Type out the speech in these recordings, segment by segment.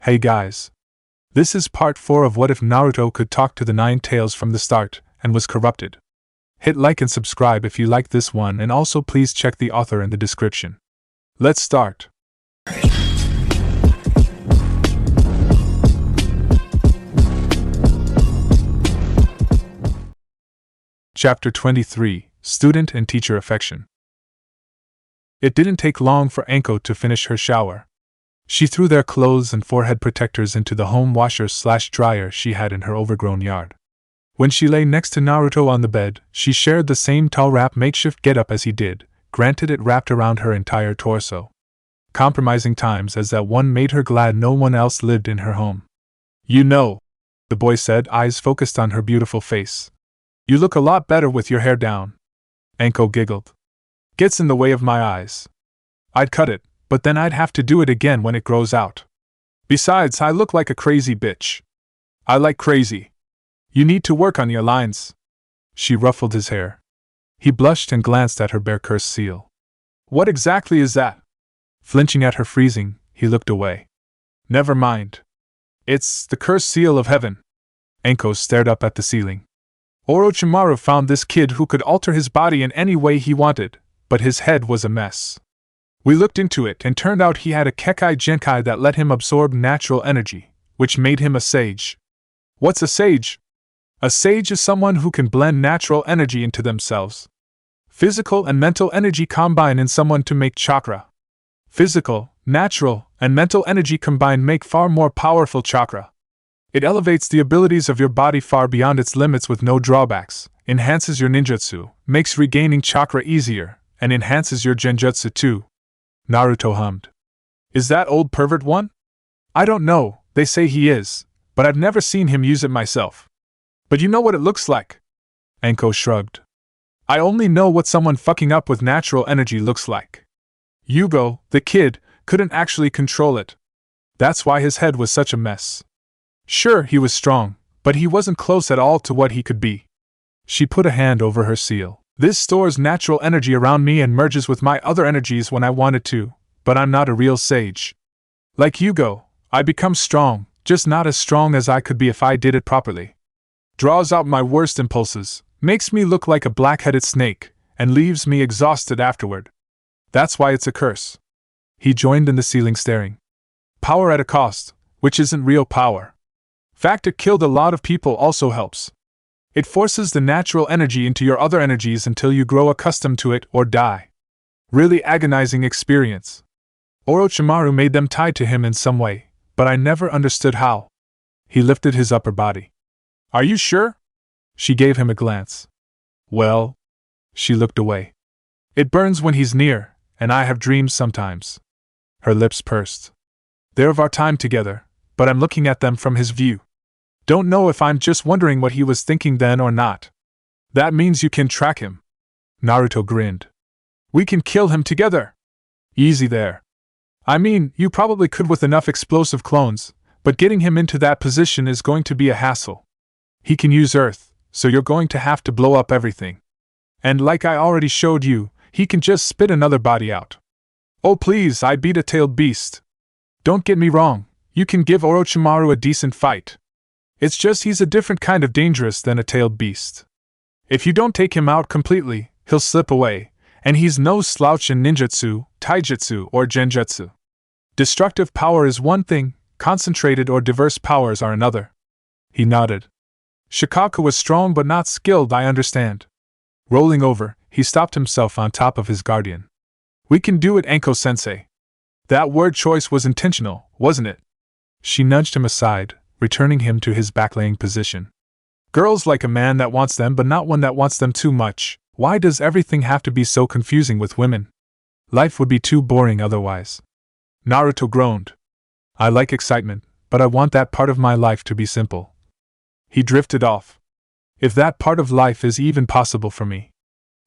Hey guys. This is part 4 of What If Naruto Could Talk to the Nine Tails from the start and was corrupted. Hit like and subscribe if you like this one, and also please check the author in the description. Let's start. Chapter 23, Student and Teacher Affection. It didn't take long for Anko to finish her shower. She threw their clothes and forehead protectors into the home washer/dryer she had in her overgrown yard. When she lay next to Naruto on the bed, she shared the same tall wrap makeshift getup as he did, granted it wrapped around her entire torso. Compromising times as that one made her glad no one else lived in her home. "You know," the boy said, eyes focused on her beautiful face. "You look a lot better with your hair down." Anko giggled. "Gets in the way of my eyes. I'd cut it, but then I'd have to do it again when it grows out. Besides, I look like a crazy bitch. I like crazy. You need to work on your lines." She ruffled his hair. He blushed and glanced at her bare curse seal. "What exactly is that?" Flinching at her freezing, he looked away. "Never mind. It's the cursed seal of heaven." Anko stared up at the ceiling. "Orochimaru found this kid who could alter his body in any way he wanted, but his head was a mess. We looked into it and turned out he had a Kekai Genkai that let him absorb natural energy, which made him a sage." "What's a sage?" "A sage is someone who can blend natural energy into themselves. Physical and mental energy combine in someone to make chakra. Physical, natural, and mental energy combined make far more powerful chakra. It elevates the abilities of your body far beyond its limits with no drawbacks, enhances your ninjutsu, makes regaining chakra easier, and enhances your genjutsu too." Naruto hummed. "Is that old pervert one?" "I don't know, they say he is, but I've never seen him use it myself." "But you know what it looks like?" Anko shrugged. "I only know what someone fucking up with natural energy looks like. Yugo, the kid, couldn't actually control it. That's why his head was such a mess. Sure, he was strong, but he wasn't close at all to what he could be." She put a hand over her seal. "This stores natural energy around me and merges with my other energies when I want it to, but I'm not a real sage. Like Yugo, I become strong, just not as strong as I could be if I did it properly. Draws out my worst impulses, makes me look like a black-headed snake, and leaves me exhausted afterward. That's why it's a curse." He joined in the ceiling staring. "Power at a cost, which isn't real power. Fact it killed a lot of people also helps. It forces the natural energy into your other energies until you grow accustomed to it or die. Really agonizing experience. Orochimaru made them tied to him in some way, but I never understood how." He lifted his upper body. "Are you sure?" She gave him a glance. "Well..." She looked away. "It burns when he's near, and I have dreams sometimes." Her lips pursed. "They're of our time together, but I'm looking at them from his view. Don't know if I'm just wondering what he was thinking then or not." "That means you can track him." Naruto grinned. "We can kill him together." "Easy there. I mean, you probably could with enough explosive clones, but getting him into that position is going to be a hassle. He can use earth, so you're going to have to blow up everything. And like I already showed you, he can just spit another body out." "Oh please, I beat a tailed beast. Don't get me wrong, you can give Orochimaru a decent fight. It's just he's a different kind of dangerous than a tailed beast. If you don't take him out completely, he'll slip away, and he's no slouch in ninjutsu, taijutsu, or genjutsu. Destructive power is one thing, concentrated or diverse powers are another." He nodded. "Shikaku was strong but not skilled, I understand." Rolling over, he stopped himself on top of his guardian. "We can do it, Anko-sensei." That word choice was intentional, wasn't it? She nudged him aside, returning him to his backlaying position. "Girls like a man that wants them but not one that wants them too much. Why does everything have to be so confusing with women? Life would be too boring otherwise." Naruto groaned. "I like excitement, but I want that part of my life to be simple." He drifted off. "If that part of life is even possible for me.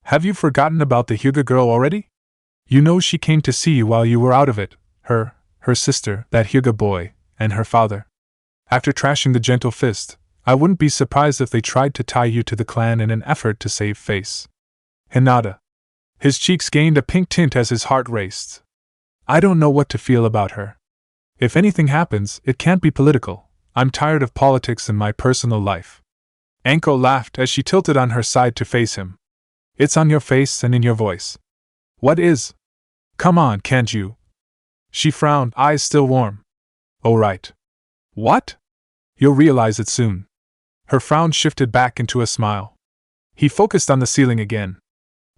Have you forgotten about the Hyuga girl already? You know she came to see you while you were out of it, her sister, that Hyuga boy, and her father. After trashing the gentle fist, I wouldn't be surprised if they tried to tie you to the clan in an effort to save face." Hinata. His cheeks gained a pink tint as his heart raced. "I don't know what to feel about her. If anything happens, it can't be political. I'm tired of politics in my personal life. Anko laughed as she tilted on her side to face him. It's on your face and in your voice. What is? Come on, can't you? She frowned, eyes still warm. Oh right. What? You'll realize it soon. Her frown shifted back into a smile. He focused on the ceiling again.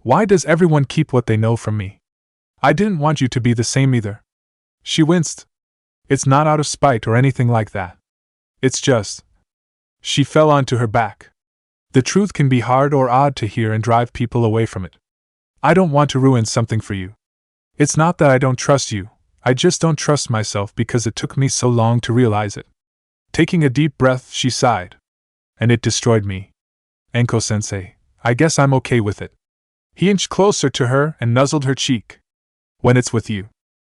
Why does everyone keep what they know from me? I didn't want you to be the same either. She winced. It's not out of spite or anything like that. It's just. She fell onto her back. The truth can be hard or odd to hear and drive people away from it. I don't want to ruin something for you. It's not that I don't trust you, I just don't trust myself because it took me so long to realize it. Taking a deep breath, she sighed. And it destroyed me. Anko-sensei, I guess I'm okay with it. He inched closer to her and nuzzled her cheek. When it's with you.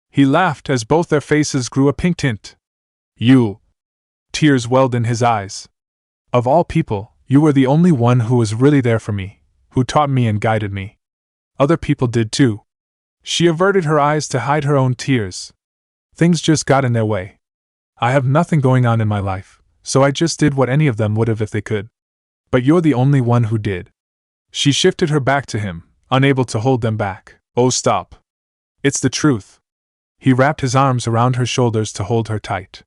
He laughed as both their faces grew a pink tint. You. Tears welled in his eyes. Of all people, you were the only one who was really there for me, who taught me and guided me. Other people did too. She averted her eyes to hide her own tears. Things just got in their way. I have nothing going on in my life, so I just did what any of them would have if they could. But you're the only one who did. She shifted her back to him, unable to hold them back. Oh, stop. It's the truth. He wrapped his arms around her shoulders to hold her tight.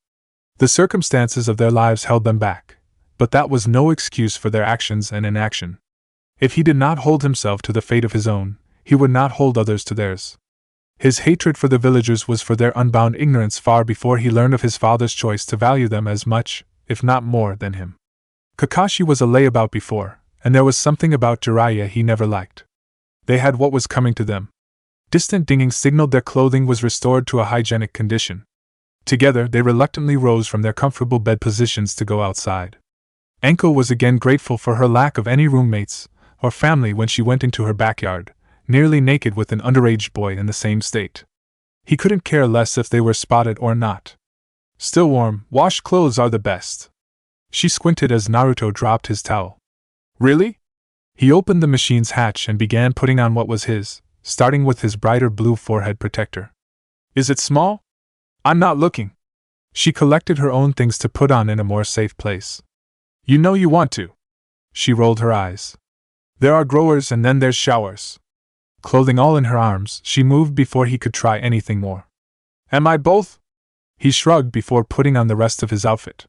The circumstances of their lives held them back, but that was no excuse for their actions and inaction. If he did not hold himself to the fate of his own, he would not hold others to theirs. His hatred for the villagers was for their unbound ignorance far before he learned of his father's choice to value them as much, if not more, than him. Kakashi was a layabout before, and there was something about Jiraiya he never liked. They had what was coming to them. Distant dinging signaled their clothing was restored to a hygienic condition. Together, they reluctantly rose from their comfortable bed positions to go outside. Anko was again grateful for her lack of any roommates or family when she went into her backyard, nearly naked with an underage boy in the same state. He couldn't care less if they were spotted or not. Still warm, washed clothes are the best. She squinted as Naruto dropped his towel. Really? He opened the machine's hatch and began putting on what was his, starting with his brighter blue forehead protector. Is it small? I'm not looking. She collected her own things to put on in a more safe place. You know you want to. She rolled her eyes. There are growers and then there's showers. Clothing all in her arms, she moved before he could try anything more. Am I both? He shrugged before putting on the rest of his outfit.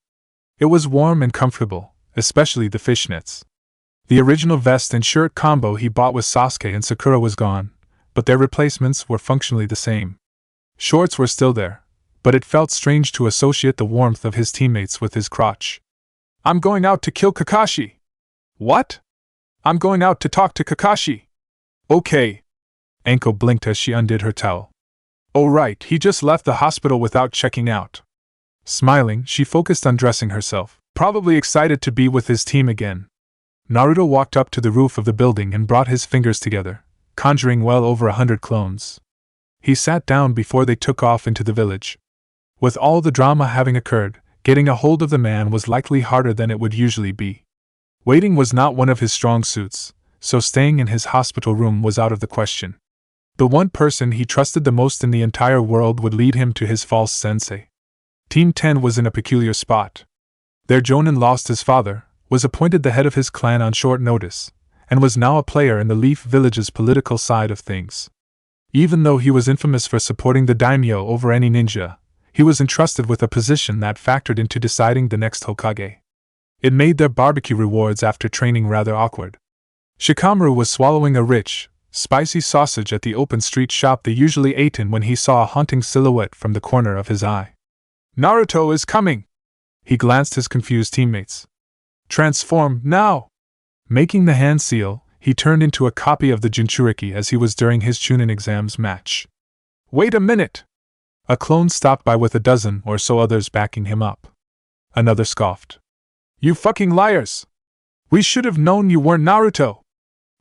It was warm and comfortable, especially the fishnets. The original vest and shirt combo he bought with Sasuke and Sakura was gone, but their replacements were functionally the same. Shorts were still there, but it felt strange to associate the warmth of his teammates with his crotch. I'm going out to kill Kakashi. What? I'm going out to talk to Kakashi. Okay. Anko blinked as she undid her towel. Oh right, he just left the hospital without checking out. Smiling, she focused on dressing herself, probably excited to be with his team again. Naruto walked up to the roof of the building and brought his fingers together, conjuring well over 100 clones. He sat down before they took off into the village. With all the drama having occurred, getting a hold of the man was likely harder than it would usually be. Waiting was not one of his strong suits, so staying in his hospital room was out of the question. The one person he trusted the most in the entire world would lead him to his false sensei. Team 10 was in a peculiar spot. Their Jonin lost his father, was appointed the head of his clan on short notice, and was now a player in the Leaf Village's political side of things. Even though he was infamous for supporting the daimyo over any ninja, he was entrusted with a position that factored into deciding the next Hokage. It made their barbecue rewards after training rather awkward. Shikamaru was swallowing a rich, spicy sausage at the open street shop they usually ate in when he saw a haunting silhouette from the corner of his eye. Naruto is coming! He glanced his confused teammates. Transform, now! Making the hand seal, he turned into a copy of the Jinchuriki as he was during his Chunin exams match. Wait a minute! A clone stopped by with a dozen or so others backing him up. Another scoffed. You fucking liars! We should have known you weren't Naruto!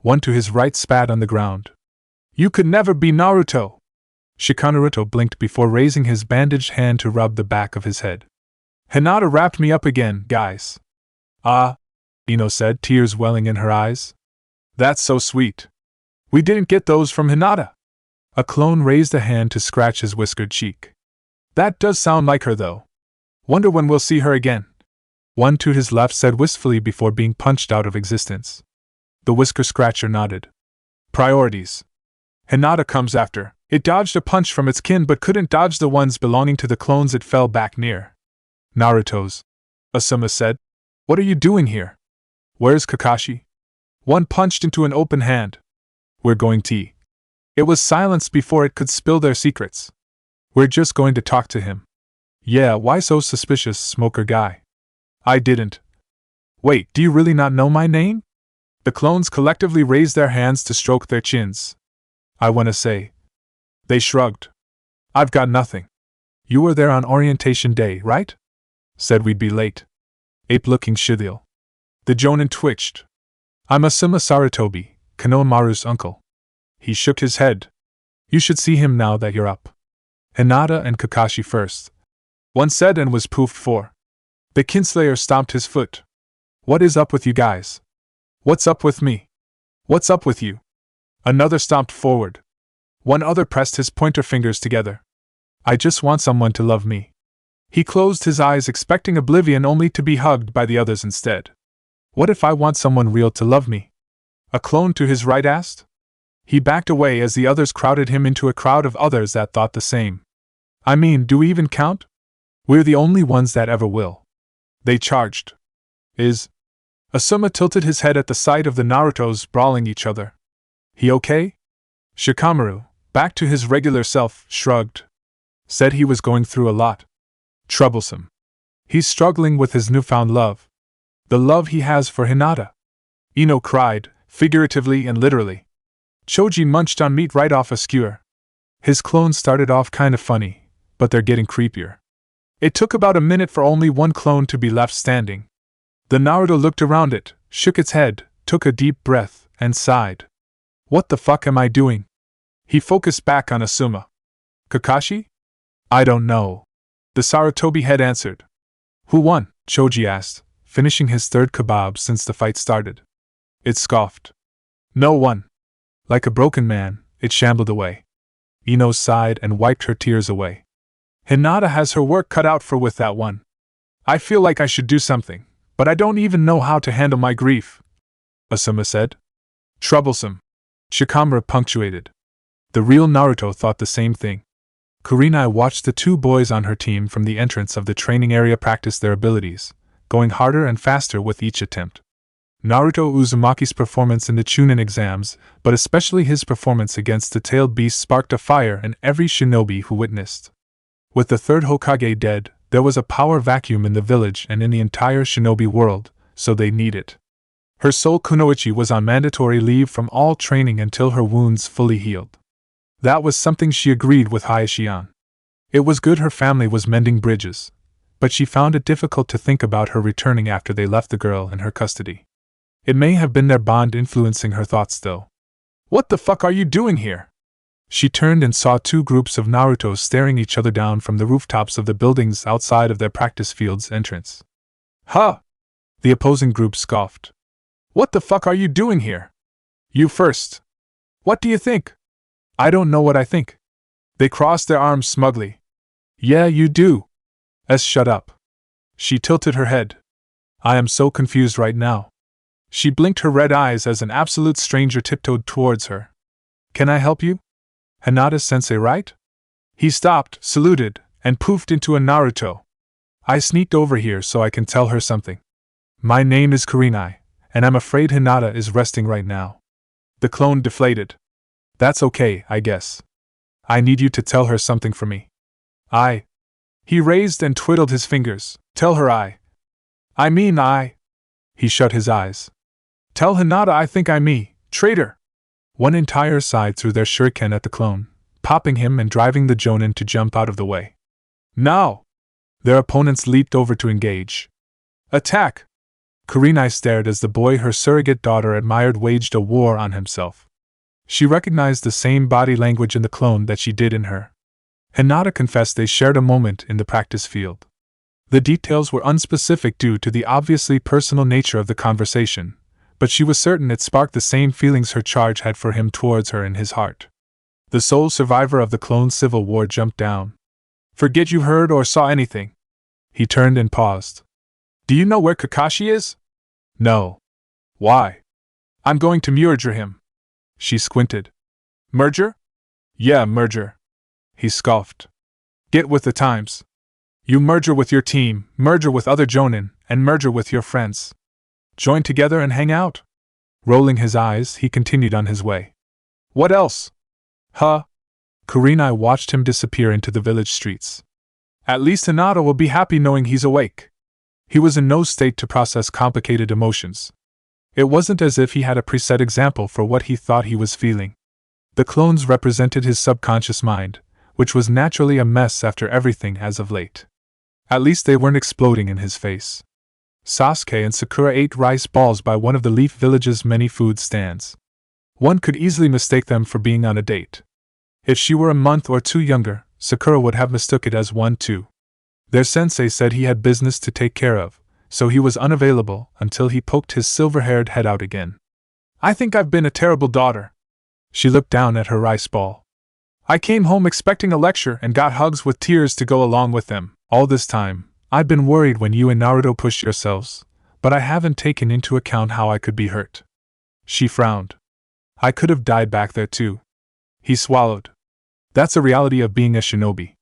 One to his right spat on the ground. You could never be Naruto! Shikamaru blinked before raising his bandaged hand to rub the back of his head. Hinata wrapped me up again, guys. Ah, Ino said, tears welling in her eyes. That's so sweet. We didn't get those from Hinata. A clone raised a hand to scratch his whiskered cheek. That does sound like her, though. Wonder when we'll see her again. One to his left said wistfully before being punched out of existence. The whisker scratcher nodded. Priorities. Hinata comes after. It dodged a punch from its kin but couldn't dodge the ones belonging to the clones it fell back near. Naruto's. Asuma said. What are you doing here? Where's Kakashi? One punched into an open hand. We're going tea. It was silenced before it could spill their secrets. We're just going to talk to him. Yeah, why so suspicious, smoker guy? I didn't. Wait, do you really not know my name? The clones collectively raised their hands to stroke their chins. I wanna say. They shrugged. I've got nothing. You were there on orientation day, right? Said we'd be late. Ape-looking Shithil. The Jonin twitched. I'm Asuma Sarutobi, Konohamaru's uncle. He shook his head. You should see him now that you're up. Hinata and Kakashi first. One said and was poofed for. The Kinslayer stomped his foot. What is up with you guys? What's up with me? What's up with you? Another stomped forward. One other pressed his pointer fingers together. I just want someone to love me. He closed his eyes expecting oblivion only to be hugged by the others instead. What if I want someone real to love me? A clone to his right asked. He backed away as the others crowded him into a crowd of others that thought the same. I mean, do we even count? We're the only ones that ever will. They charged. Asuma tilted his head at the sight of the Narutos brawling each other. He okay? Shikamaru, back to his regular self, shrugged. Said he was going through a lot. Troublesome. He's struggling with his newfound love. The love he has for Hinata. Ino cried, figuratively and literally. Choji munched on meat right off a skewer. His clones started off kind of funny, but they're getting creepier. It took about a minute for only one clone to be left standing. The Naruto looked around it, shook its head, took a deep breath, and sighed. What the fuck am I doing? He focused back on Asuma. Kakashi? I don't know. The Sarutobi head answered. Who won? Choji asked, finishing his third kebab since the fight started. It scoffed. No one. Like a broken man, it shambled away. Ino sighed and wiped her tears away. Hinata has her work cut out for with that one. I feel like I should do something, but I don't even know how to handle my grief. Asuma said. Troublesome. Shikamaru punctuated. The real Naruto thought the same thing. Kurenai watched the two boys on her team from the entrance of the training area practice their abilities, going harder and faster with each attempt. Naruto Uzumaki's performance in the Chunin exams, but especially his performance against the tailed beast, sparked a fire in every shinobi who witnessed. With the third Hokage dead, there was a power vacuum in the village and in the entire shinobi world, so they need it. Her soul Kunoichi was on mandatory leave from all training until her wounds fully healed. That was something she agreed with Hayashi on. It was good her family was mending bridges, but she found it difficult to think about her returning after they left the girl in her custody. It may have been their bond influencing her thoughts though. What the fuck are you doing here? She turned and saw two groups of Narutos staring each other down from the rooftops of the buildings outside of their practice field's entrance. Huh! The opposing group scoffed. What the fuck are you doing here? You first. What do you think? I don't know what I think. They crossed their arms smugly. Yeah, you do. Shut up. She tilted her head. I am so confused right now. She blinked her red eyes as an absolute stranger tiptoed towards her. Can I help you? Hinata-sensei, right? He stopped, saluted, and poofed into a Naruto. I sneaked over here so I can tell her something. My name is Kurenai, and I'm afraid Hinata is resting right now. The clone deflated. That's okay, I guess. I need you to tell her something for me. He raised and twiddled his fingers. Tell her I. He shut his eyes. Tell Hinata I think I'm me, traitor. One entire side threw their shuriken at the clone, popping him and driving the Jonin to jump out of the way. Now! Their opponents leaped over to engage. Attack! Kurenai stared as the boy her surrogate daughter admired waged a war on himself. She recognized the same body language in the clone that she did in her. Hinata confessed they shared a moment in the practice field. The details were unspecific due to the obviously personal nature of the conversation, but she was certain it sparked the same feelings her charge had for him towards her in his heart. The sole survivor of the clone civil war jumped down. Forget you heard or saw anything. He turned and paused. Do you know where Kakashi is? No. Why? I'm going to merger him. She squinted. Merger? Yeah, merger. He scoffed. Get with the times. You merger with your team, merger with other jonin, and merger with your friends. Join together and hang out. Rolling his eyes, he continued on his way. What else? Huh? Kurenai watched him disappear into the village streets. At least Hinata will be happy knowing he's awake. He was in no state to process complicated emotions. It wasn't as if he had a preset example for what he thought he was feeling. The clones represented his subconscious mind, which was naturally a mess after everything as of late. At least they weren't exploding in his face. Sasuke and Sakura ate rice balls by one of the Leaf Village's many food stands. One could easily mistake them for being on a date. If she were a month or two younger, Sakura would have mistook it as one too. Their sensei said he had business to take care of, so he was unavailable until he poked his silver-haired head out again. I think I've been a terrible daughter. She looked down at her rice ball. I came home expecting a lecture and got hugs with tears to go along with them. All this time, I've been worried when you and Naruto pushed yourselves, but I haven't taken into account how I could be hurt. She frowned. I could have died back there too. He swallowed. That's a reality of being a shinobi.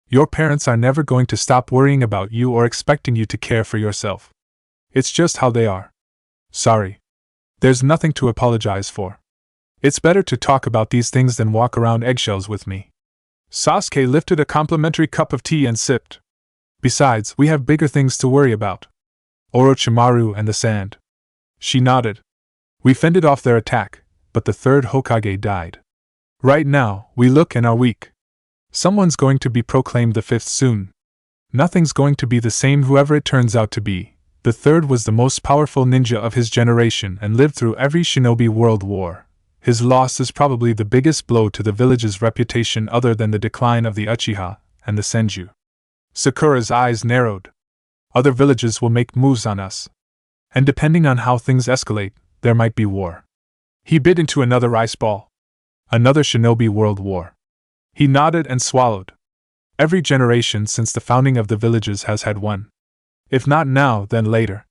Your parents are never going to stop worrying about you or expecting you to care for yourself. It's just how they are. Sorry. There's nothing to apologize for. It's better to talk about these things than walk around eggshells with me. Sasuke lifted a complimentary cup of tea and sipped. Besides, we have bigger things to worry about. Orochimaru and the sand. She nodded. We fended off their attack, but the third Hokage died. Right now, we look and are weak. Someone's going to be proclaimed the fifth soon. Nothing's going to be the same whoever it turns out to be. The third was the most powerful ninja of his generation and lived through every shinobi world war. His loss is probably the biggest blow to the village's reputation other than the decline of the Uchiha and the Senju. Sakura's eyes narrowed. Other villages will make moves on us. And depending on how things escalate, there might be war. He bit into another rice ball. Another shinobi world war. He nodded and swallowed. Every generation since the founding of the villages has had one. If not now, then later.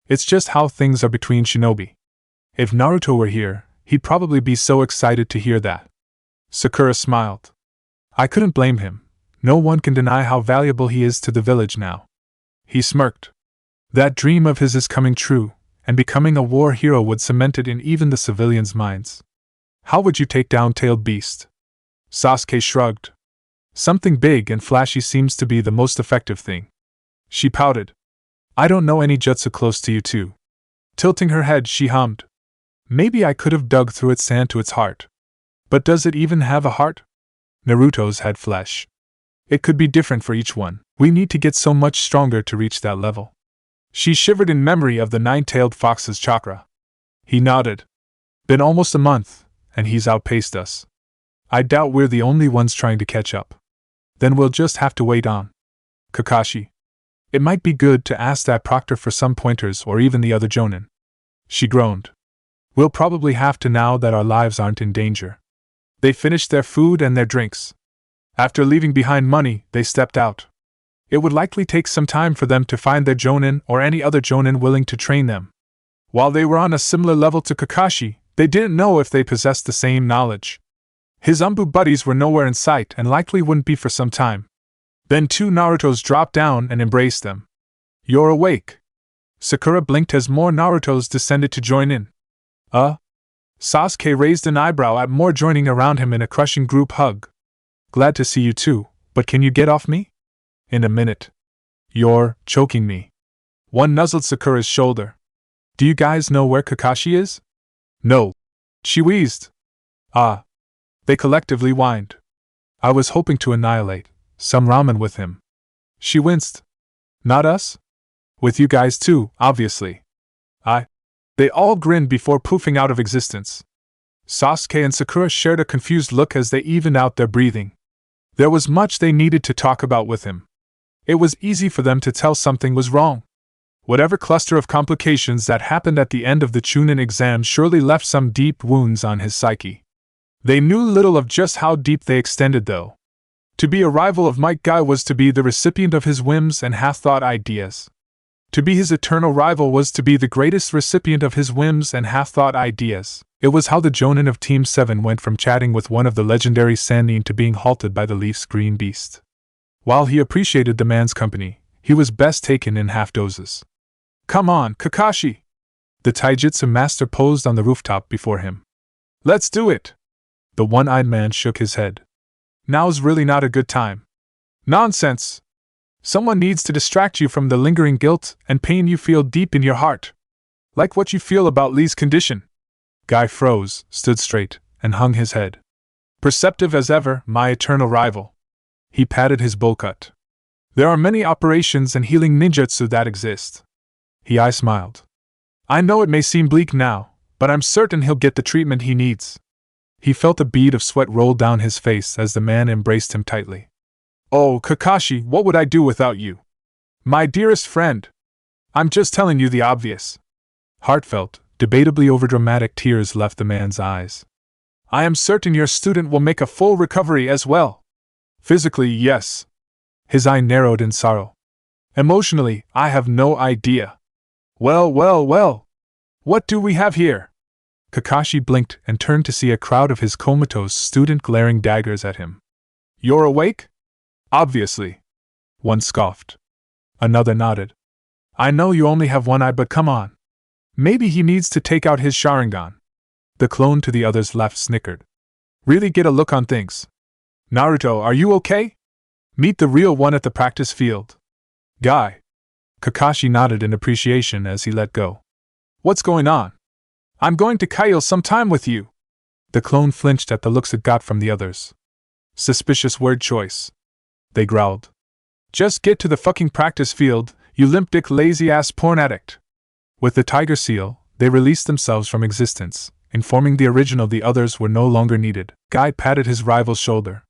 It's just how things are between shinobi. If Naruto were here, he'd probably be so excited to hear that. Sakura smiled. I couldn't blame him. No one can deny how valuable he is to the village now. He smirked. That dream of his is coming true, and becoming a war hero would cement it in even the civilians' minds. How would you take down Tailed Beast? Sasuke shrugged. Something big and flashy seems to be the most effective thing. She pouted. I don't know any jutsu close to you two. Tilting her head, she hummed. Maybe I could have dug through its sand to its heart. But does it even have a heart? Naruto's had flesh. It could be different for each one. We need to get so much stronger to reach that level. She shivered in memory of the nine-tailed fox's chakra. He nodded. Been almost a month, and he's outpaced us. I doubt we're the only ones trying to catch up. Then we'll just have to wait on. Kakashi. It might be good to ask that proctor for some pointers or even the other jonin. She groaned. We'll probably have to now that our lives aren't in danger. They finished their food and their drinks. After leaving behind money, they stepped out. It would likely take some time for them to find their jonin or any other jonin willing to train them. While they were on a similar level to Kakashi, they didn't know if they possessed the same knowledge. His Umbu buddies were nowhere in sight and likely wouldn't be for some time. Then two Narutos dropped down and embraced them. You're awake. Sakura blinked as more Narutos descended to join in. Sasuke raised an eyebrow at more joining around him in a crushing group hug. Glad to see you too, but can you get off me? In a minute. You're choking me. One nuzzled Sakura's shoulder. Do you guys know where Kakashi is? No. She wheezed. They collectively whined. I was hoping to annihilate some ramen with him. She winced. Not us? With you guys too, obviously. They all grinned before poofing out of existence. Sasuke and Sakura shared a confused look as they evened out their breathing. There was much they needed to talk about with him. It was easy for them to tell something was wrong. Whatever cluster of complications that happened at the end of the Chunin exam surely left some deep wounds on his psyche. They knew little of just how deep they extended though. To be a rival of Might Guy was to be the recipient of his whims and half-thought ideas. To be his eternal rival was to be the greatest recipient of his whims and half-thought ideas. It was how the Jonin of Team 7 went from chatting with one of the legendary Sannin to being halted by the Leaf's green beast. While he appreciated the man's company, he was best taken in half-doses. Come on, Kakashi! The taijutsu master posed on the rooftop before him. Let's do it! The one-eyed man shook his head. Now's really not a good time. Nonsense! Someone needs to distract you from the lingering guilt and pain you feel deep in your heart. Like what you feel about Lee's condition. Guy froze, stood straight, and hung his head. Perceptive as ever, my eternal rival. He patted his bowl cut. There are many operations and healing ninjutsu that exist. He smiled. I know it may seem bleak now, but I'm certain he'll get the treatment he needs. He felt a bead of sweat roll down his face as the man embraced him tightly. Oh, Kakashi, what would I do without you? My dearest friend. I'm just telling you the obvious. Heartfelt, debatably overdramatic tears left the man's eyes. I am certain your student will make a full recovery as well. Physically, yes. His eye narrowed in sorrow. Emotionally, I have no idea. Well. What do we have here? Kakashi blinked and turned to see a crowd of his comatose student glaring daggers at him. You're awake? Obviously. One scoffed. Another nodded. I know you only have one eye, but come on. Maybe he needs to take out his Sharingan. The clone to the other's left snickered. Really get a look on things. Naruto, are you okay? Meet the real one at the practice field. Guy. Kakashi nodded in appreciation as he let go. What's going on? I'm going to Kail some time with you. The clone flinched at the looks it got from the others. Suspicious word choice. They growled. Just get to the fucking practice field, you limp dick lazy ass porn addict. With the tiger seal, they released themselves from existence, informing the original the others were no longer needed. Guy patted his rival's shoulder.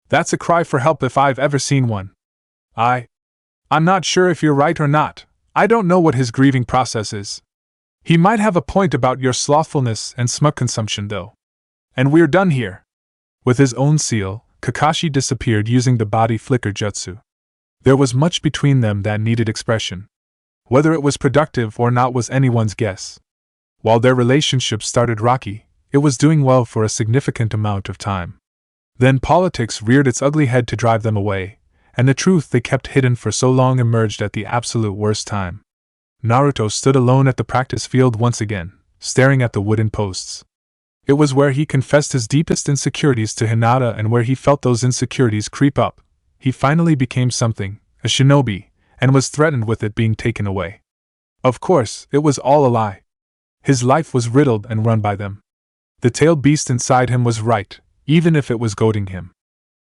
That's a cry for help if I've ever seen one. I'm not sure if you're right or not. I don't know what his grieving process is. He might have a point about your slothfulness and smug consumption, though. And we're done here. With his own seal, Kakashi disappeared using the body flicker jutsu. There was much between them that needed expression. Whether it was productive or not was anyone's guess. While their relationship started rocky, it was doing well for a significant amount of time. Then politics reared its ugly head to drive them away, and the truth they kept hidden for so long emerged at the absolute worst time. Naruto stood alone at the practice field once again, staring at the wooden posts. It was where he confessed his deepest insecurities to Hinata and where he felt those insecurities creep up. He finally became something, a shinobi, and was threatened with it being taken away. Of course, it was all a lie. His life was riddled and run by them. The tailed beast inside him was right, even if it was goading him.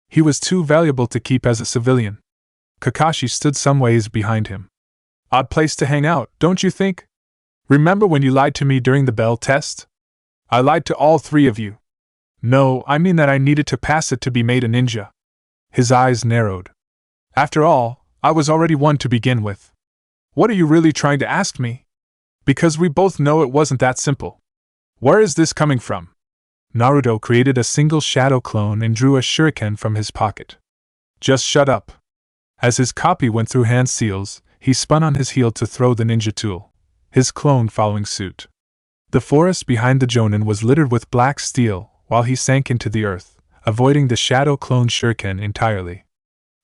He was too valuable to keep as a civilian. Kakashi stood some ways behind him. Odd place to hang out, don't you think? Remember when you lied to me during the bell test? I lied to all three of you. No, I mean that I needed to pass it to be made a ninja. His eyes narrowed. After all, I was already one to begin with. What are you really trying to ask me? Because we both know it wasn't that simple. Where is this coming from? Naruto created a single shadow clone and drew a shuriken from his pocket. Just shut up. As his copy went through hand seals, he spun on his heel to throw the ninja tool, his clone following suit. The forest behind the Jonin was littered with black steel while he sank into the earth, avoiding the shadow clone shuriken entirely.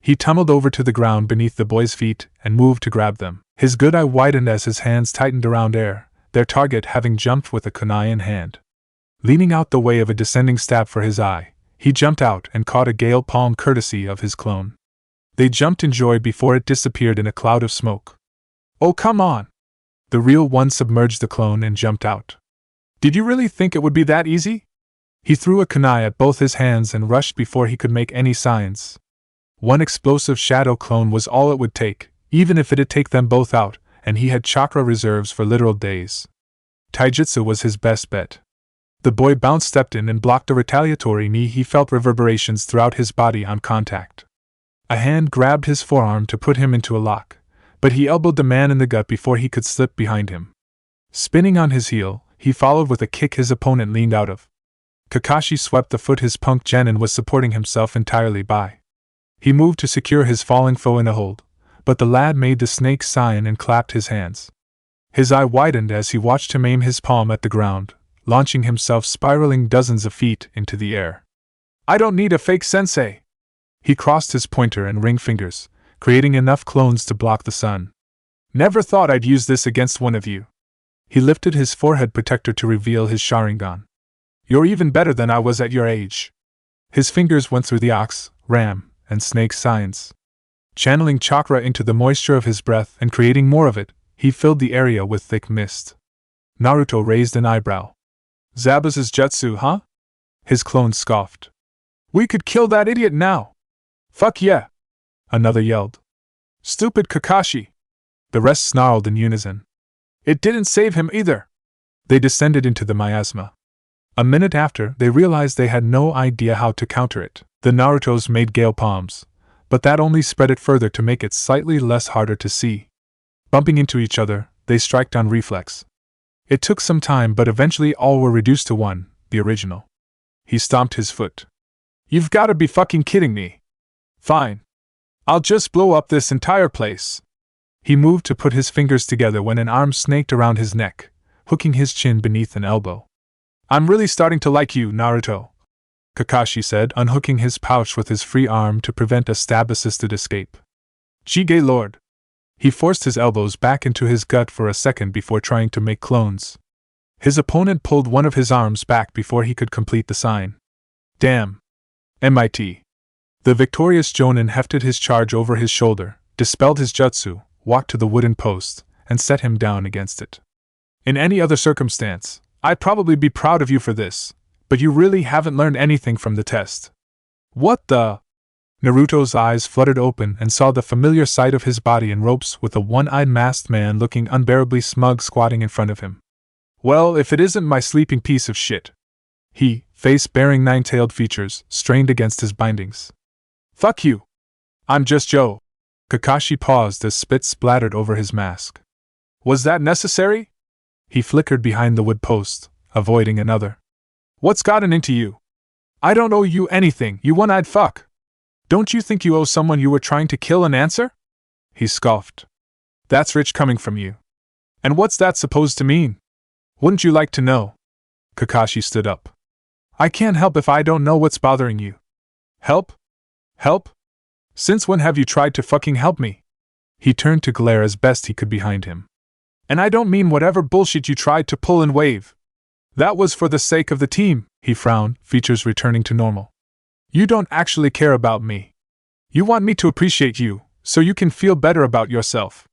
He tumbled over to the ground beneath the boy's feet and moved to grab them. His good eye widened as his hands tightened around air, their target having jumped with a kunai in hand. Leaning out the way of a descending stab for his eye, he jumped out and caught a gale palm courtesy of his clone. They jumped in joy before it disappeared in a cloud of smoke. Oh, come on! The real one submerged the clone and jumped out. Did you really think it would be that easy? He threw a kunai at both his hands and rushed before he could make any signs. One explosive shadow clone was all it would take, even if it'd take them both out, and he had chakra reserves for literal days. Taijutsu was his best bet. The boy stepped in and blocked a retaliatory knee. He felt reverberations throughout his body on contact. A hand grabbed his forearm to put him into a lock, but he elbowed the man in the gut before he could slip behind him. Spinning on his heel, he followed with a kick his opponent leaned out of. Kakashi swept the foot his punk genin was supporting himself entirely by. He moved to secure his falling foe in a hold, but the lad made the snake sign and clapped his hands. His eye widened as he watched him aim his palm at the ground, launching himself spiraling dozens of feet into the air. I don't need a fake sensei. He crossed his pointer and ring fingers, creating enough clones to block the sun. Never thought I'd use this against one of you. He lifted his forehead protector to reveal his Sharingan. You're even better than I was at your age. His fingers went through the ox, ram, and snake signs. Channeling chakra into the moisture of his breath and creating more of it, he filled the area with thick mist. Naruto raised an eyebrow. Zabuza's jutsu, huh? His clone scoffed. We could kill that idiot now. Fuck yeah! Another yelled. Stupid Kakashi! The rest snarled in unison. It didn't save him either. They descended into the miasma. A minute after, they realized they had no idea how to counter it. The Narutos made gale palms, but that only spread it further to make it slightly less harder to see. Bumping into each other, they striked on reflex. It took some time, but eventually all were reduced to one, the original. He stomped his foot. You've gotta be fucking kidding me. Fine. I'll just blow up this entire place. He moved to put his fingers together when an arm snaked around his neck, hooking his chin beneath an elbow. I'm really starting to like you, Naruto, Kakashi said, unhooking his pouch with his free arm to prevent a stab-assisted escape. Jige Lord. He forced his elbows back into his gut for a second before trying to make clones. His opponent pulled one of his arms back before he could complete the sign. Damn. MIT. The victorious Jonin hefted his charge over his shoulder, dispelled his jutsu, walked to the wooden post, and set him down against it. In any other circumstance, I'd probably be proud of you for this, but you really haven't learned anything from the test. What the? Naruto's eyes fluttered open and saw the familiar sight of his body in ropes with a one-eyed masked man looking unbearably smug squatting in front of him. Well, if it isn't my sleeping piece of shit. He, face bearing nine-tailed features, strained against his bindings. Fuck you. I'm just Joe. Kakashi paused as spit splattered over his mask. Was that necessary? He flickered behind the wood post, avoiding another. What's gotten into you? I don't owe you anything, you one-eyed fuck. Don't you think you owe someone you were trying to kill an answer? He scoffed. That's rich coming from you. And what's that supposed to mean? Wouldn't you like to know? Kakashi stood up. I can't help if I don't know what's bothering you. Help? Help? Since when have you tried to fucking help me? He turned to glare as best he could behind him. And I don't mean whatever bullshit you tried to pull and wave. That was for the sake of the team, he frowned, features returning to normal. You don't actually care about me. You want me to appreciate you, so you can feel better about yourself.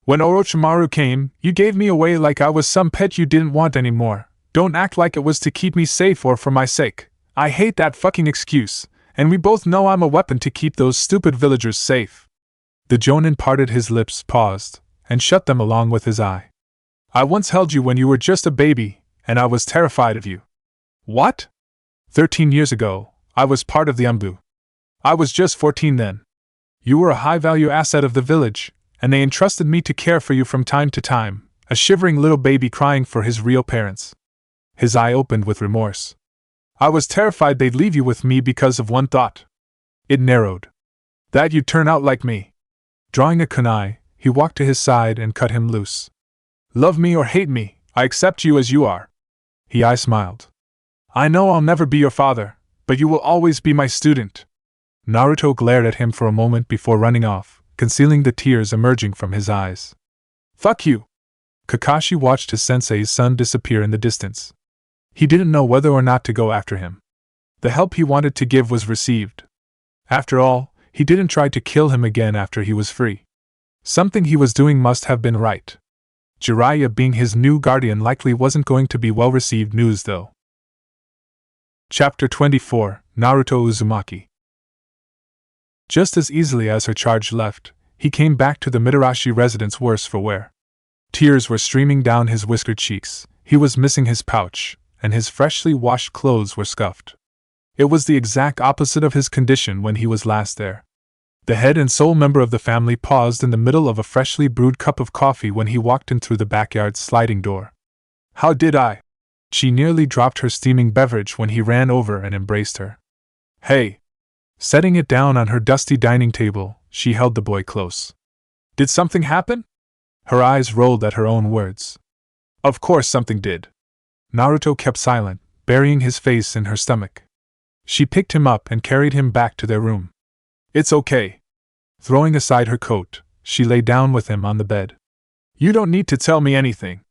When Orochimaru came, you gave me away like I was some pet you didn't want anymore. Don't act like it was to keep me safe or for my sake. I hate that fucking excuse, and we both know I'm a weapon to keep those stupid villagers safe. The Jonin parted his lips, paused, and shut them along with his eye. I once held you when you were just a baby, and I was terrified of you. What? 13 years ago, I was part of the Umbu. I was just 14 then. You were a high-value asset of the village, and they entrusted me to care for you from time to time, a shivering little baby crying for his real parents. His eye opened with remorse. I was terrified they'd leave you with me because of one thought. It narrowed. That you'd turn out like me. Drawing a kunai, he walked to his side and cut him loose. Love me or hate me, I accept you as you are. He smiled. I know I'll never be your father, but you will always be my student. Naruto glared at him for a moment before running off, concealing the tears emerging from his eyes. Fuck you! Kakashi watched his sensei's son disappear in the distance. He didn't know whether or not to go after him. The help he wanted to give was received. After all, he didn't try to kill him again after he was free. Something he was doing must have been right. Jiraiya being his new guardian likely wasn't going to be well-received news though. Chapter 24, Naruto Uzumaki. Just as easily as her charge left, he came back to the Mitarashi residence worse for wear. Tears were streaming down his whiskered cheeks, he was missing his pouch, and his freshly washed clothes were scuffed. It was the exact opposite of his condition when he was last there. The head and sole member of the family paused in the middle of a freshly brewed cup of coffee when he walked in through the backyard's sliding door. How did I? She nearly dropped her steaming beverage when he ran over and embraced her. Hey! Setting it down on her dusty dining table, she held the boy close. Did something happen? Her eyes rolled at her own words. Of course something did. Naruto kept silent, burying his face in her stomach. She picked him up and carried him back to their room. It's okay. Throwing aside her coat, she lay down with him on the bed. You don't need to tell me anything.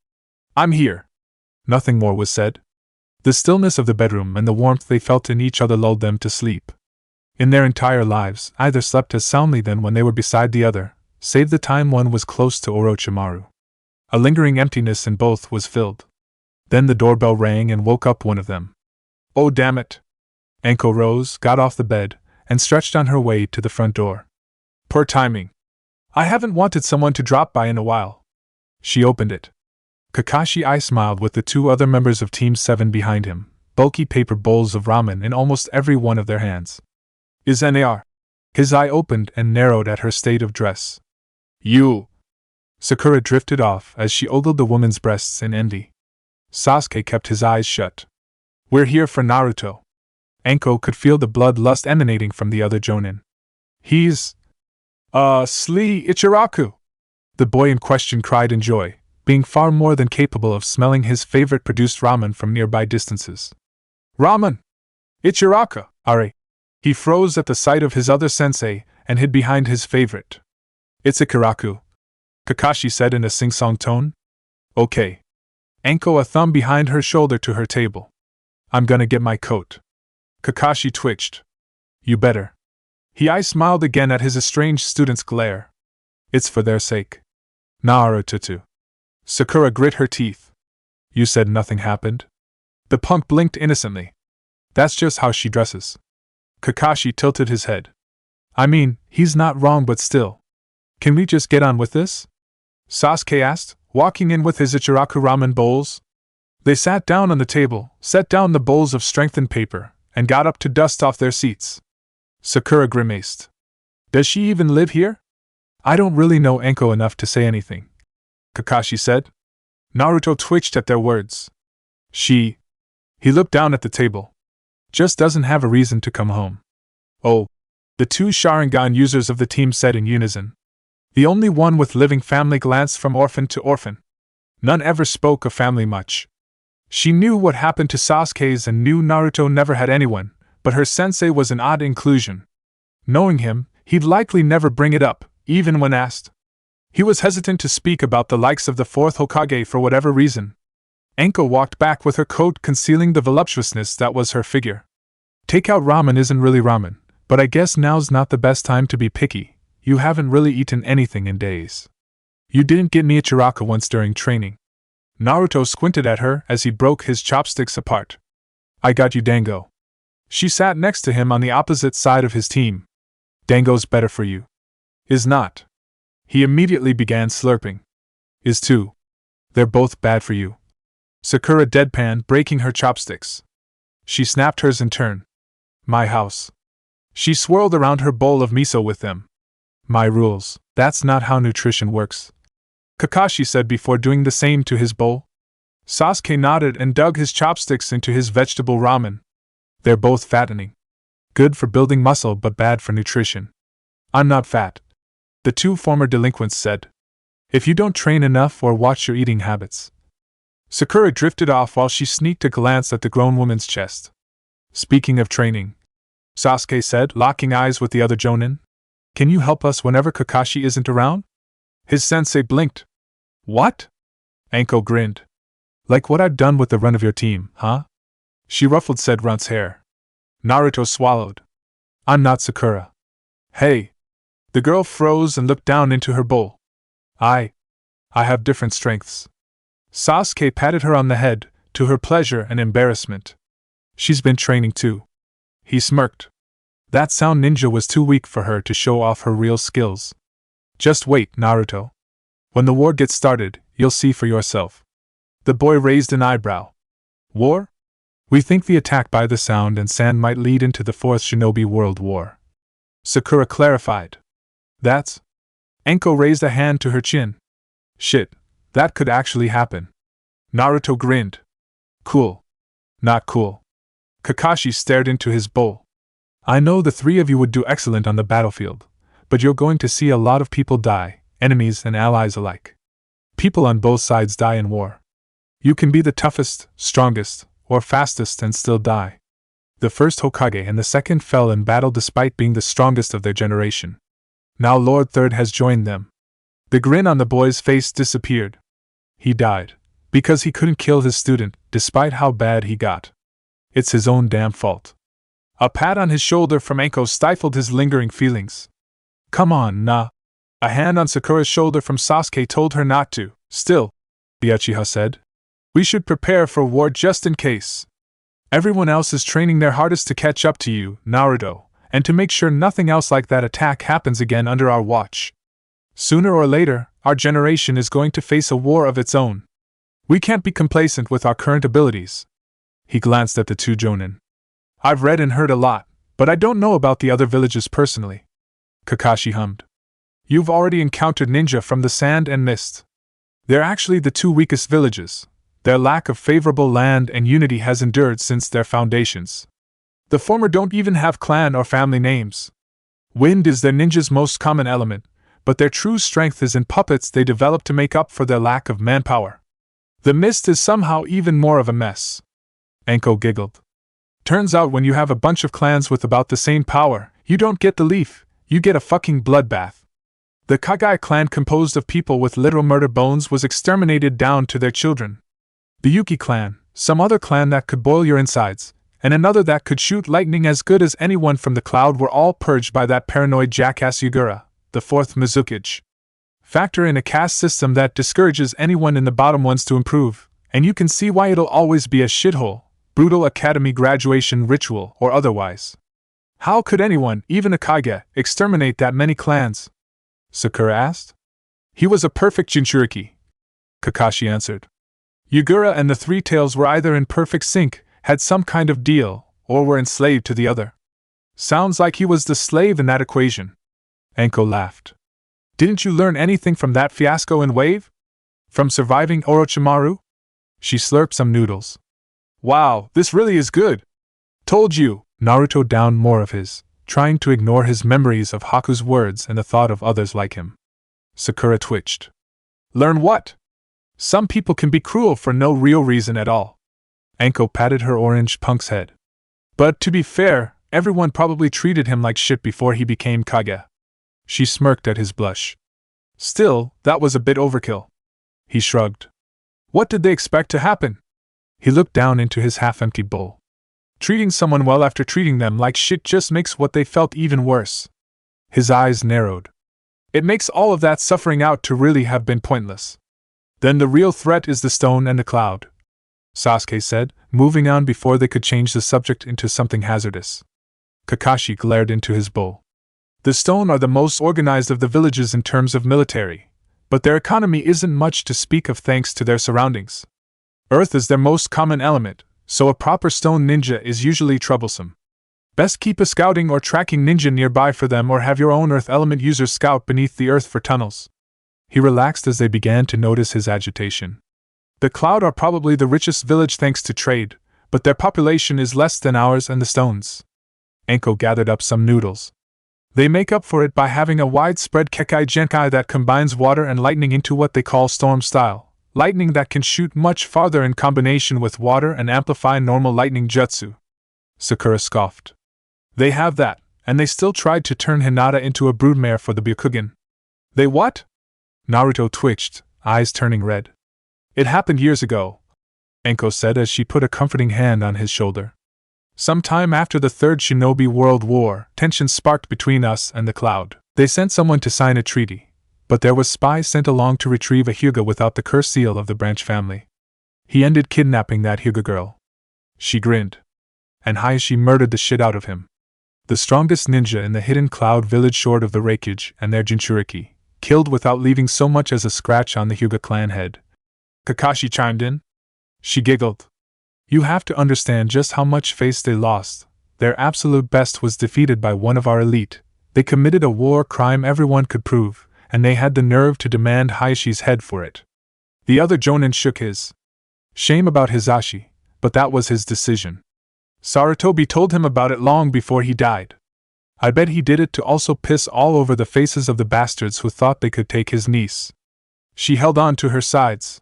I'm here. Nothing more was said. The stillness of the bedroom and the warmth they felt in each other lulled them to sleep. In their entire lives, either slept as soundly then when they were beside the other, save the time one was close to Orochimaru. A lingering emptiness in both was filled. Then the doorbell rang and woke up one of them. Oh damn it! Anko rose, got off the bed, and stretched on her way to the front door. Poor timing. I haven't wanted someone to drop by in a while. She opened it. Kakashi smiled with the two other members of Team 7 behind him, bulky paper bowls of ramen in almost every one of their hands. Is NAR? His eye opened and narrowed at her state of dress. You! Sakura drifted off as she ogled the woman's breasts in envy. Sasuke kept his eyes shut. We're here for Naruto. Anko could feel the bloodlust emanating from the other jonin. He's… Slee Ichiraku! The boy in question cried in joy, being far more than capable of smelling his favorite produced ramen from nearby distances. Ramen! Ichiraku! Are! He froze at the sight of his other sensei and hid behind his favorite. It's Ikiraku, Kakashi said in a sing-song tone. Okay. Anko a thumb behind her shoulder to her table. I'm gonna get my coat. Kakashi twitched. You better. He smiled again at his estranged student's glare. It's for their sake. Naruto. Sakura grit her teeth. You said nothing happened? The punk blinked innocently. That's just how she dresses. Kakashi tilted his head. I mean, he's not wrong but still. Can we just get on with this? Sasuke asked, walking in with his Ichiraku ramen bowls. They sat down on the table, set down the bowls of strengthened paper, and got up to dust off their seats. Sakura grimaced. Does she even live here? I don't really know Anko enough to say anything, Kakashi said. Naruto twitched at their words. He looked down at the table. Just doesn't have a reason to come home. Oh, the two Sharingan users of the team said in unison. The only one with living family glanced from orphan to orphan. None ever spoke of family much. She knew what happened to Sasuke's and knew Naruto never had anyone, but her sensei was an odd inclusion. Knowing him, he'd likely never bring it up, even when asked. He was hesitant to speak about the likes of the fourth Hokage for whatever reason. Anko walked back with her coat concealing the voluptuousness that was her figure. Takeout ramen isn't really ramen, but I guess now's not the best time to be picky. You haven't really eaten anything in days. You didn't get me Ichiraku once during training. Naruto squinted at her as he broke his chopsticks apart. I got you Dango. She sat next to him on the opposite side of his team. Dango's better for you. Is not. He immediately began slurping. Is too. They're both bad for you. Sakura deadpan, breaking her chopsticks. She snapped hers in turn. My house. She swirled around her bowl of miso with them. My rules, that's not how nutrition works. Kakashi said before doing the same to his bowl. Sasuke nodded and dug his chopsticks into his vegetable ramen. They're both fattening. Good for building muscle but bad for nutrition. I'm not fat. The two former delinquents said. If you don't train enough or watch your eating habits. Sakura drifted off while she sneaked a glance at the grown woman's chest. Speaking of training, Sasuke said, locking eyes with the other jonin. Can you help us whenever Kakashi isn't around? His sensei blinked. What? Anko grinned. Like what I've done with the run of your team, huh? She ruffled said runt's hair. Naruto swallowed. I'm not Sakura. Hey. The girl froze and looked down into her bowl. I have different strengths. Sasuke patted her on the head, to her pleasure and embarrassment. She's been training too. He smirked. That sound ninja was too weak for her to show off her real skills. Just wait, Naruto. When the war gets started, you'll see for yourself. The boy raised an eyebrow. War? We think the attack by the sound and sand might lead into the Fourth Shinobi World War. Sakura clarified. That's… Anko raised a hand to her chin. Shit, that could actually happen. Naruto grinned. Cool. Not cool. Kakashi stared into his bowl. I know the three of you would do excellent on the battlefield, but you're going to see a lot of people die, enemies and allies alike. People on both sides die in war. You can be the toughest, strongest, or fastest and still die. The first Hokage and the second fell in battle despite being the strongest of their generation. Now Lord Third has joined them. The grin on the boy's face disappeared. He died, because he couldn't kill his student, despite how bad he got. It's his own damn fault. A pat on his shoulder from Anko stifled his lingering feelings. Come on, nah. A hand on Sakura's shoulder from Sasuke told her not to. Still, the Uchiha said, we should prepare for war just in case. Everyone else is training their hardest to catch up to you, Naruto, and to make sure nothing else like that attack happens again under our watch. Sooner or later, our generation is going to face a war of its own. We can't be complacent with our current abilities. He glanced at the two Jonin. I've read and heard a lot, but I don't know about the other villages personally. Kakashi hummed. You've already encountered ninja from the sand and mist. They're actually the two weakest villages. Their lack of favorable land and unity has endured since their foundations. The former don't even have clan or family names. Wind is their ninja's most common element, but their true strength is in puppets they develop to make up for their lack of manpower. The mist is somehow even more of a mess. Anko giggled. Turns out when you have a bunch of clans with about the same power, you don't get the leaf, you get a fucking bloodbath. The Kagai clan, composed of people with literal murder bones, was exterminated down to their children. The Yuki clan, some other clan that could boil your insides, and another that could shoot lightning as good as anyone from the cloud were all purged by that paranoid jackass Yugura, the fourth Mizukage. Factor in a caste system that discourages anyone in the bottom ones to improve, and you can see why it'll always be a shithole, brutal academy graduation ritual or otherwise. How could anyone, even a Kage, exterminate that many clans? Sakura asked. He was a perfect Jinchuriki, Kakashi answered. Yugura and the Three Tails were either in perfect sync, had some kind of deal, or were enslaved to the other. Sounds like he was the slave in that equation. Anko laughed. Didn't you learn anything from that fiasco in Wave? From surviving Orochimaru? She slurped some noodles. Wow, this really is good. Told you. Naruto downed more of his, trying to ignore his memories of Haku's words and the thought of others like him. Sakura twitched. Learn what? Some people can be cruel for no real reason at all. Anko patted her orange punk's head. But to be fair, everyone probably treated him like shit before he became Kage. She smirked at his blush. Still, that was a bit overkill. He shrugged. What did they expect to happen? He looked down into his half-empty bowl. Treating someone well after treating them like shit just makes what they felt even worse. His eyes narrowed. It makes all of that suffering out to really have been pointless. Then the real threat is the stone and the cloud, Sasuke said, moving on before they could change the subject into something hazardous. Kakashi glared into his bowl. The stone are the most organized of the villages in terms of military, but their economy isn't much to speak of thanks to their surroundings. Earth is their most common element, so a proper stone ninja is usually troublesome. Best keep a scouting or tracking ninja nearby for them, or have your own earth element users scout beneath the earth for tunnels. He relaxed as they began to notice his agitation. The Cloud are probably the richest village thanks to trade, but their population is less than ours and the Stones. Anko gathered up some noodles. They make up for it by having a widespread Kekai Genkai that combines water and lightning into what they call storm style, lightning that can shoot much farther in combination with water and amplify normal lightning jutsu. Sakura scoffed. They have that, and they still tried to turn Hinata into a broodmare for the Byakugan. They what? Naruto twitched, eyes turning red. It happened years ago, Anko said as she put a comforting hand on his shoulder. Sometime after the Third Shinobi World War, tensions sparked between us and the Cloud. They sent someone to sign a treaty, but there was spies sent along to retrieve a Hyuga without the curse seal of the branch family. He ended kidnapping that Hyuga girl. She grinned. And Hayashi murdered the shit out of him. The strongest ninja in the hidden Cloud village short of the Reikage and their Jinchuriki, killed without leaving so much as a scratch on the Hyuga clan head. Kakashi chimed in. She giggled. You have to understand just how much face they lost. Their absolute best was defeated by one of our elite. They committed a war crime everyone could prove, and they had the nerve to demand Hayashi's head for it. The other Jonin shook his. Shame about Hizashi, but that was his decision. Sarutobi told him about it long before he died. I bet he did it to also piss all over the faces of the bastards who thought they could take his niece. She held on to her sides.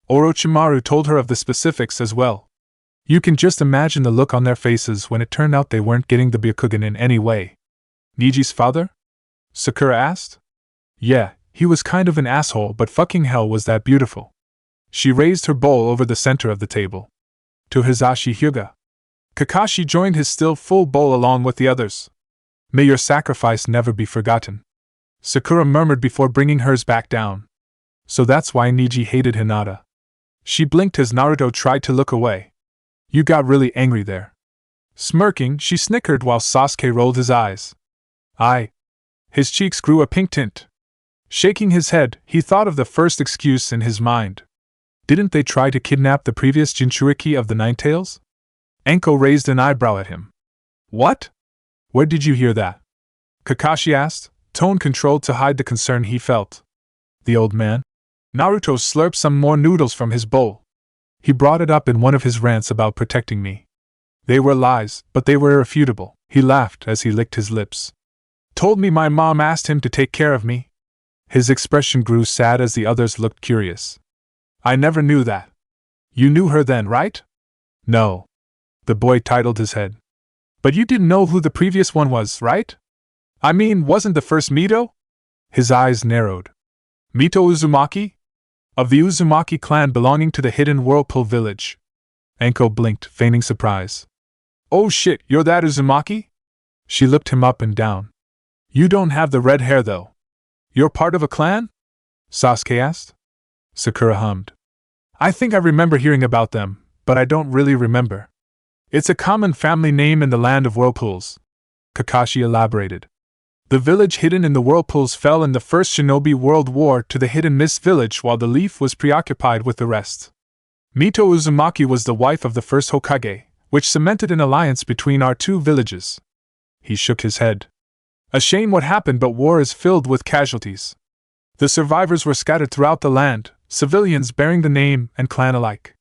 Orochimaru told her of the specifics as well. You can just imagine the look on their faces when it turned out they weren't getting the Byakugan in any way. Niji's father? Sakura asked. Yeah, he was kind of an asshole, but fucking hell was that beautiful. She raised her bowl over the center of the table. To Hisashi Hyuga. Kakashi joined his still full bowl along with the others. May your sacrifice never be forgotten. Sakura murmured before bringing hers back down. So that's why Niji hated Hinata. She blinked as Naruto tried to look away. You got really angry there. Smirking, she snickered while Sasuke rolled his eyes. His cheeks grew a pink tint. Shaking his head, he thought of the first excuse in his mind. Didn't they try to kidnap the previous Jinchuriki of the Ninetales? Anko raised an eyebrow at him. What? Where did you hear that? Kakashi asked, tone controlled to hide the concern he felt. The old man? Naruto slurped some more noodles from his bowl. He brought it up in one of his rants about protecting me. They were lies, but they were irrefutable. He laughed as he licked his lips. Told me my mom asked him to take care of me. His expression grew sad as the others looked curious. I never knew that. You knew her then, right? No. The boy titled his head. But you didn't know who the previous one was, right? I mean, wasn't the first Mito? His eyes narrowed. Mito Uzumaki? Of the Uzumaki clan belonging to the hidden Whirlpool village. Anko blinked, feigning surprise. Oh shit, you're that Uzumaki? She looked him up and down. You don't have the red hair though. You're part of a clan? Sasuke asked. Sakura hummed. I think I remember hearing about them, but I don't really remember. It's a common family name in the land of whirlpools. Kakashi elaborated. The village hidden in the whirlpools fell in the First Shinobi World War to the hidden mist village while the Leaf was preoccupied with the rest. Mito Uzumaki was the wife of the first Hokage, which cemented an alliance between our two villages. He shook his head. A shame what happened, but war is filled with casualties. The survivors were scattered throughout the land, civilians bearing the name and clan alike.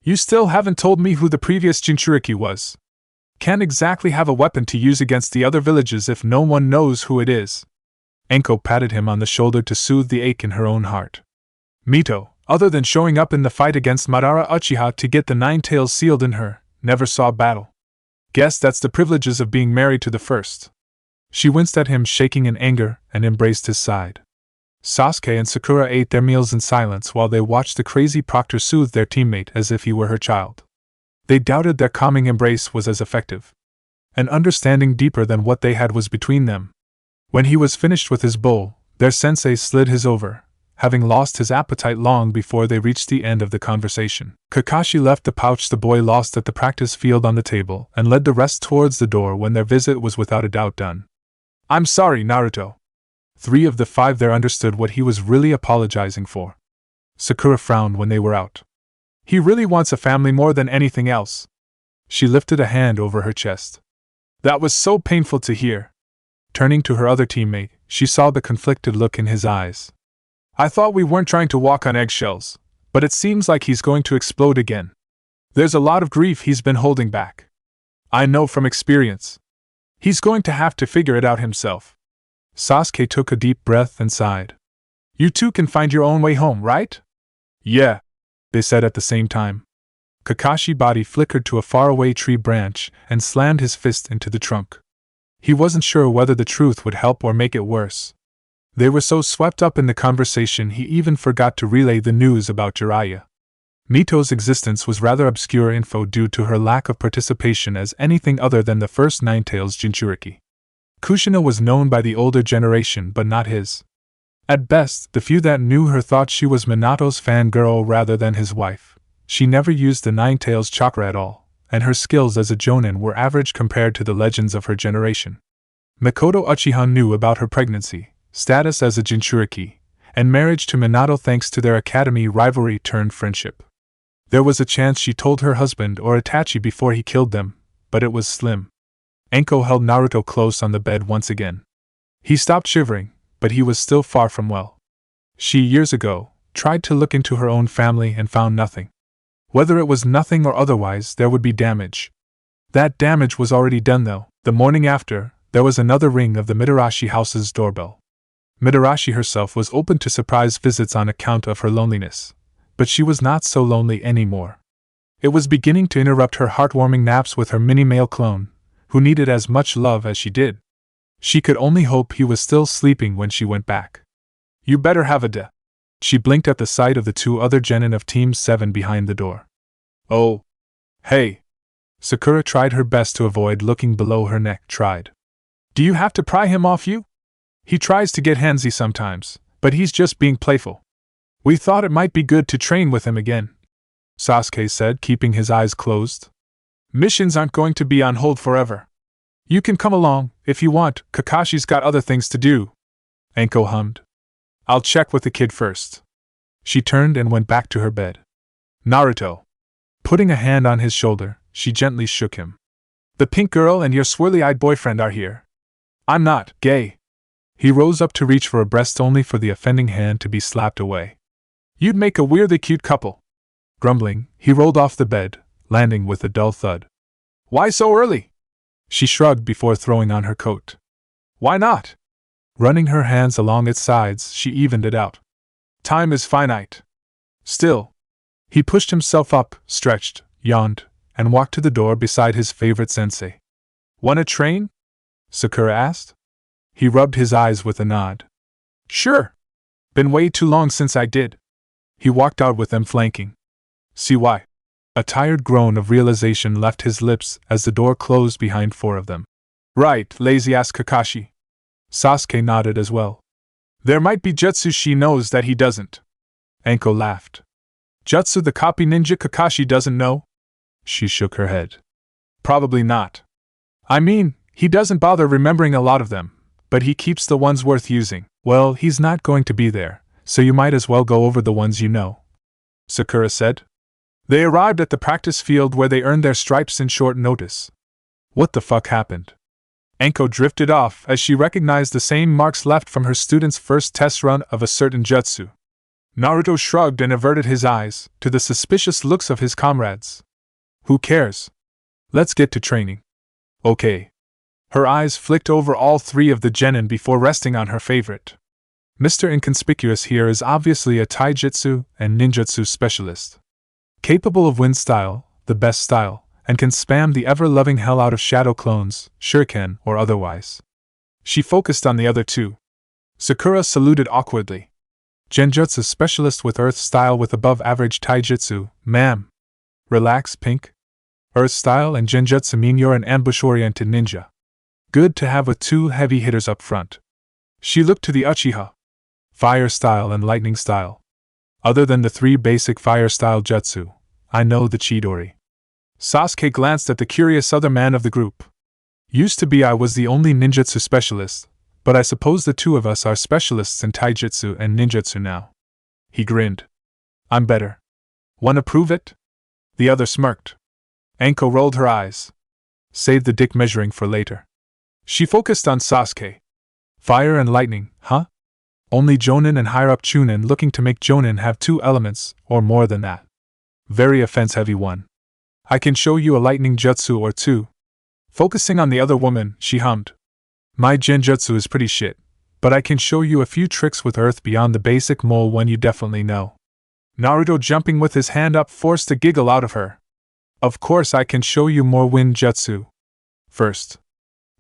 You still haven't told me who the previous Jinchuriki was. Can't exactly have a weapon to use against the other villages if no one knows who it is. Anko patted him on the shoulder to soothe the ache in her own heart. Mito, other than showing up in the fight against Madara Uchiha to get the Nine Tails sealed in her, never saw battle. Guess that's the privileges of being married to the first. She winced at him, shaking in anger, and embraced his side. Sasuke and Sakura ate their meals in silence while they watched the crazy proctor soothe their teammate as if he were her child. They doubted their calming embrace was as effective. An understanding deeper than what they had was between them. When he was finished with his bowl, their sensei slid his over, having lost his appetite long before they reached the end of the conversation. Kakashi left the pouch the boy lost at the practice field on the table and led the rest towards the door when their visit was without a doubt done. I'm sorry, Naruto. 3 of the 5 there understood what he was really apologizing for. Sakura frowned when they were out. He really wants a family more than anything else. She lifted a hand over her chest. That was so painful to hear. Turning to her other teammate, she saw the conflicted look in his eyes. I thought we weren't trying to walk on eggshells, but it seems like he's going to explode again. There's a lot of grief he's been holding back. I know from experience. He's going to have to figure it out himself. Sasuke took a deep breath and sighed. You two can find your own way home, right? Yeah, they said at the same time. Kakashi's body flickered to a faraway tree branch and slammed his fist into the trunk. He wasn't sure whether the truth would help or make it worse. They were so swept up in the conversation he even forgot to relay the news about Jiraiya. Mito's existence was rather obscure info due to her lack of participation as anything other than the first Ninetales Jinchuriki. Kushina was known by the older generation but not his. At best, the few that knew her thought she was Minato's fangirl rather than his wife. She never used the Ninetales chakra at all, and her skills as a jonin were average compared to the legends of her generation. Mikoto Uchiha knew about her pregnancy, status as a Jinchuriki, and marriage to Minato thanks to their academy rivalry turned friendship. There was a chance she told her husband or Itachi before he killed them, but it was slim. Anko held Naruto close on the bed once again. He stopped shivering, but he was still far from well. She, years ago, tried to look into her own family and found nothing. Whether it was nothing or otherwise, there would be damage. That damage was already done though. The morning after, there was another ring of the Mitarashi house's doorbell. Mitarashi herself was open to surprise visits on account of her loneliness, but she was not so lonely anymore. It was beginning to interrupt her heartwarming naps with her mini-male clone, who needed as much love as she did. She could only hope he was still sleeping when she went back. You better have a de. She blinked at the sight of the two other genin of Team 7 behind the door. Oh. Hey. Sakura tried her best to avoid looking below her neck. Do you have to pry him off you? He tries to get handsy sometimes, but he's just being playful. We thought it might be good to train with him again, Sasuke said, keeping his eyes closed. Missions aren't going to be on hold forever. You can come along, if you want, Kakashi's got other things to do. Anko hummed. I'll check with the kid first. She turned and went back to her bed. Naruto. Putting a hand on his shoulder, she gently shook him. The pink girl and your swirly-eyed boyfriend are here. I'm not gay. He rose up to reach for a breast only for the offending hand to be slapped away. You'd make a weirdly cute couple. Grumbling, he rolled off the bed, landing with a dull thud. Why so early? She shrugged before throwing on her coat. Why not? Running her hands along its sides, she evened it out. Time is finite. Still. He pushed himself up, stretched, yawned, and walked to the door beside his favorite sensei. Want a train? Sakura asked. He rubbed his eyes with a nod. Sure. Been way too long since I did. He walked out with them flanking. See why? A tired groan of realization left his lips as the door closed behind four of them. Right, lazy-ass Kakashi. Sasuke nodded as well. There might be jutsu she knows that he doesn't. Anko laughed. Jutsu the copy ninja Kakashi doesn't know? She shook her head. Probably not. I mean, he doesn't bother remembering a lot of them, but he keeps the ones worth using. Well, he's not going to be there, so you might as well go over the ones you know, Sakura said. They arrived at the practice field where they earned their stripes in short notice. What the fuck happened? Anko drifted off as she recognized the same marks left from her student's first test run of a certain jutsu. Naruto shrugged and averted his eyes to the suspicious looks of his comrades. Who cares? Let's get to training. Okay. Her eyes flicked over all three of the genin before resting on her favorite. Mr. Inconspicuous here is obviously a taijutsu and ninjutsu specialist. Capable of wind style, the best style, and can spam the ever-loving hell out of shadow clones, shuriken or otherwise. She focused on the other two. Sakura saluted awkwardly. Genjutsu specialist with earth style with above-average taijutsu, ma'am. Relax, Pink. Earth style and genjutsu mean you're an ambush-oriented ninja. Good to have with two heavy hitters up front. She looked to the Uchiha. Fire style and lightning style. Other than the three basic fire style jutsu, I know the Chidori. Sasuke glanced at the curious other man of the group. Used to be I was the only ninjutsu specialist, but I suppose the two of us are specialists in taijutsu and ninjutsu now. He grinned. I'm better. Wanna prove it? The other smirked. Anko rolled her eyes. Save the dick measuring for later. She focused on Sasuke. Fire and lightning, huh? Only Jonin and higher-up Chunin looking to make Jonin have two elements, or more than that. Very offense-heavy one. I can show you a lightning jutsu or two. Focusing on the other woman, she hummed. My genjutsu is pretty shit, but I can show you a few tricks with earth beyond the basic mole one you definitely know. Naruto, jumping with his hand up, forced a giggle out of her. Of course I can show you more wind jutsu. First.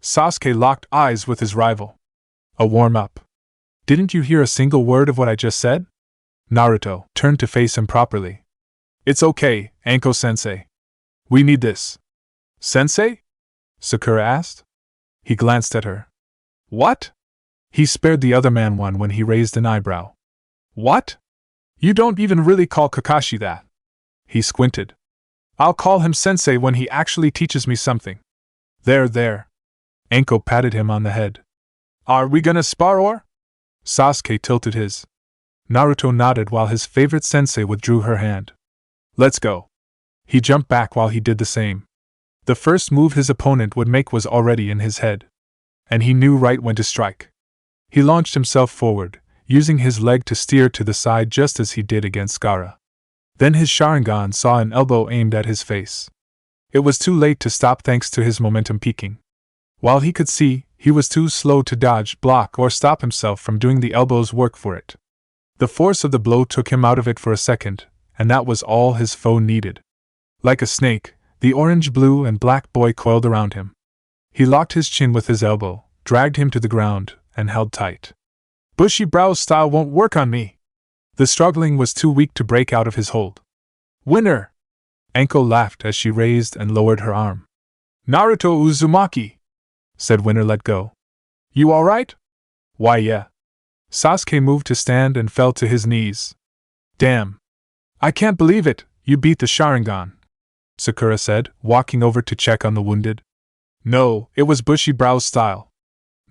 Sasuke locked eyes with his rival. A warm-up. Didn't you hear a single word of what I just said? Naruto turned to face him properly. It's okay, Anko-sensei. We need this. Sensei? Sakura asked. He glanced at her. What? He spared the other man one when he raised an eyebrow. What? You don't even really call Kakashi that. He squinted. I'll call him sensei when he actually teaches me something. There. Anko patted him on the head. Are we gonna spar or? Sasuke tilted his. Naruto nodded while his favorite sensei withdrew her hand. Let's go. He jumped back while he did the same. The first move his opponent would make was already in his head. And he knew right when to strike. He launched himself forward, using his leg to steer to the side just as he did against Gaara. Then his Sharingan saw an elbow aimed at his face. It was too late to stop thanks to his momentum peaking. While he could see, he was too slow to dodge, block, or stop himself from doing the elbow's work for it. The force of the blow took him out of it for a second, and that was all his foe needed. Like a snake, the orange, blue, and black boy coiled around him. He locked his chin with his elbow, dragged him to the ground, and held tight. Bushy brows style won't work on me. The struggling was too weak to break out of his hold. Winner! Anko laughed as she raised and lowered her arm. Naruto Uzumaki! Said Winner. Let go. You alright? Why yeah. Sasuke moved to stand and fell to his knees. Damn. I can't believe it, you beat the Sharingan, Sakura said, walking over to check on the wounded. No, it was bushy brows style.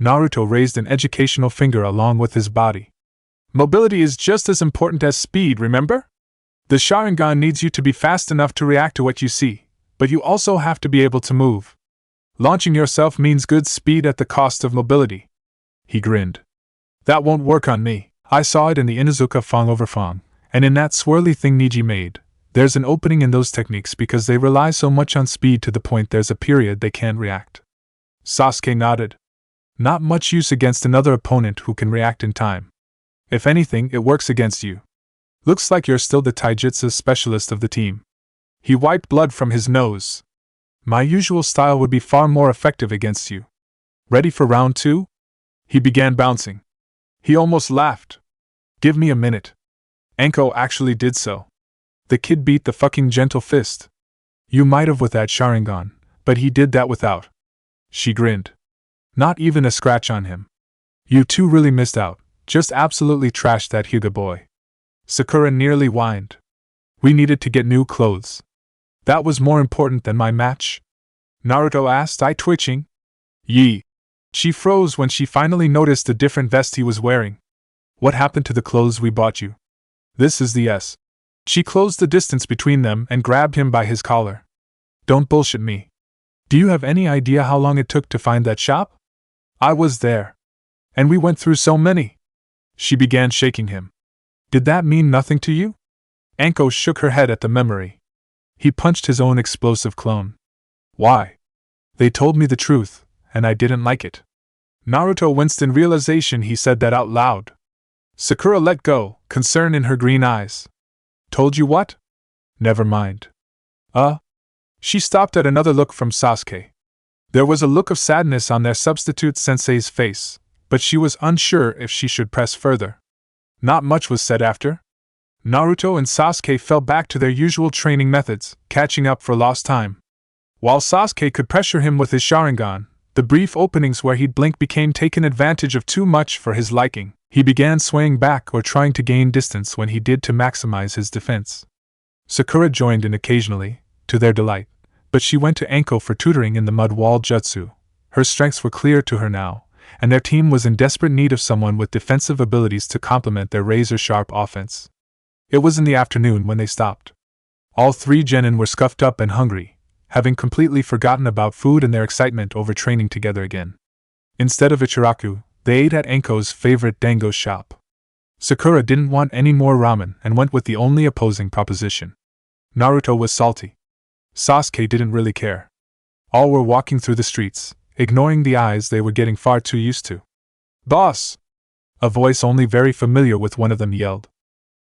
Naruto raised an educational finger along with his body. Mobility is just as important as speed, remember? The Sharingan needs you to be fast enough to react to what you see, but you also have to be able to move. Launching yourself means good speed at the cost of mobility. He grinned. That won't work on me. I saw it in the Inuzuka Fang over Fang, and in that swirly thing Niji made. There's an opening in those techniques because they rely so much on speed to the point there's a period they can't react. Sasuke nodded. Not much use against another opponent who can react in time. If anything, it works against you. Looks like you're still the taijutsu specialist of the team. He wiped blood from his nose. My usual style would be far more effective against you. Ready for round 2? He began bouncing. He almost laughed. Give me a minute. Anko actually did so. The kid beat the fucking gentle fist. You might have with that Sharingan, but he did that without. She grinned. Not even a scratch on him. You two really missed out, just absolutely trashed that Hyuga boy. Sakura nearly whined. We needed to get new clothes. That was more important than my match? Naruto asked, eye twitching. Yee. She froze when she finally noticed the different vest he was wearing. What happened to the clothes we bought you? This is the S. She closed the distance between them and grabbed him by his collar. Don't bullshit me. Do you have any idea how long it took to find that shop? I was there. And we went through so many. She began shaking him. Did that mean nothing to you? Anko shook her head at the memory. He punched his own explosive clone. Why? They told me the truth, and I didn't like it. Naruto winced in realization he said that out loud. Sakura let go, concern in her green eyes. Told you what? Never mind. She stopped at another look from Sasuke. There was a look of sadness on their substitute sensei's face, but she was unsure if she should press further. Not much was said after. Naruto and Sasuke fell back to their usual training methods, catching up for lost time. While Sasuke could pressure him with his Sharingan, the brief openings where he'd blink became taken advantage of too much for his liking. He began swaying back or trying to gain distance when he did to maximize his defense. Sakura joined in occasionally, to their delight, but she went to Anko for tutoring in the mud wall jutsu. Her strengths were clear to her now, and their team was in desperate need of someone with defensive abilities to complement their razor-sharp offense. It was in the afternoon when they stopped. All 3 genin were scuffed up and hungry, having completely forgotten about food and their excitement over training together again. Instead of Ichiraku, they ate at Anko's favorite dango shop. Sakura didn't want any more ramen and went with the only opposing proposition. Naruto was salty. Sasuke didn't really care. All were walking through the streets, ignoring the eyes they were getting far too used to. Boss! A voice only very familiar with one of them yelled.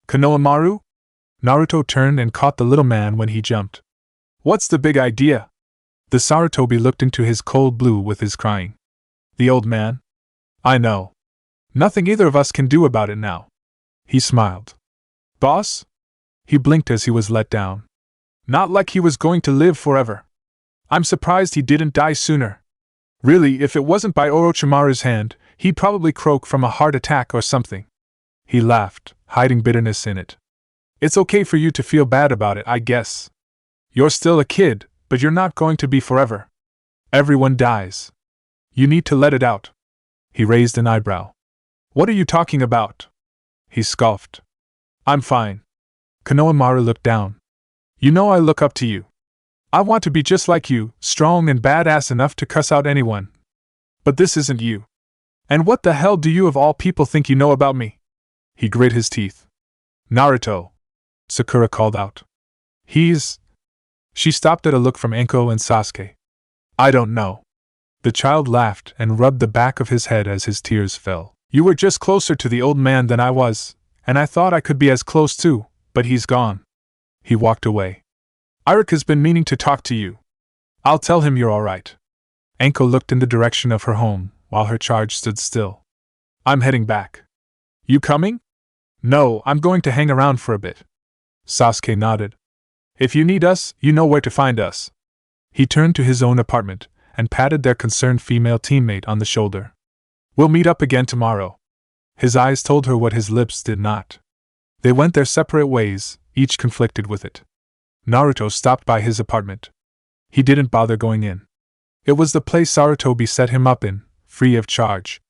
Konohamaru? Naruto turned and caught the little man when he jumped. What's the big idea? The Sarutobi looked into his cold blue with his crying. The old man? I know. Nothing either of us can do about it now. He smiled. Boss? He blinked as he was let down. Not like he was going to live forever. I'm surprised he didn't die sooner. Really, if it wasn't by Orochimaru's hand, he'd probably croak from a heart attack or something. He laughed, hiding bitterness in it. It's okay for you to feel bad about it, I guess. You're still a kid, but you're not going to be forever. Everyone dies. You need to let it out. He raised an eyebrow. What are you talking about? He scoffed. I'm fine. Konohamaru looked down. You know I look up to you. I want to be just like you, strong and badass enough to cuss out anyone. But this isn't you. And what the hell do you of all people think you know about me? He grit his teeth. Naruto, Sakura called out. He's... She stopped at a look from Anko and Sasuke. I don't know. The child laughed and rubbed the back of his head as his tears fell. You were just closer to the old man than I was, and I thought I could be as close too, but he's gone. He walked away. Irik has been meaning to talk to you. I'll tell him you're alright. Anko looked in the direction of her home, while her charge stood still. I'm heading back. You coming? No, I'm going to hang around for a bit. Sasuke nodded. If you need us, you know where to find us. He turned to his own apartment, and patted their concerned female teammate on the shoulder. We'll meet up again tomorrow. His eyes told her what his lips did not. They went their separate ways, each conflicted with it. Naruto stopped by his apartment. He didn't bother going in. It was the place Sarutobi set him up in, free of charge.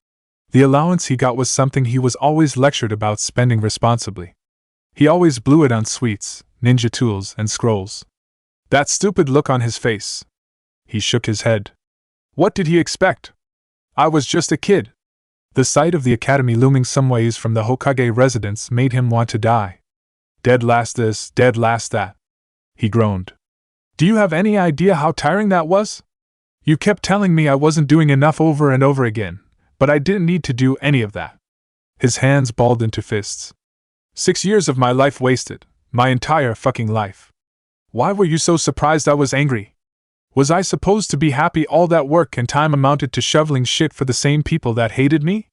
The allowance he got was something he was always lectured about spending responsibly. He always blew it on sweets, ninja tools, and scrolls. That stupid look on his face. He shook his head. What did he expect? I was just a kid. The sight of the academy looming some ways from the Hokage residence made him want to die. Dead last this, dead last that. He groaned. Do you have any idea how tiring that was? You kept telling me I wasn't doing enough over and over again, but I didn't need to do any of that. His hands balled into fists. 6 years of my life wasted, my entire fucking life. Why were you so surprised I was angry? Was I supposed to be happy all that work and time amounted to shoveling shit for the same people that hated me?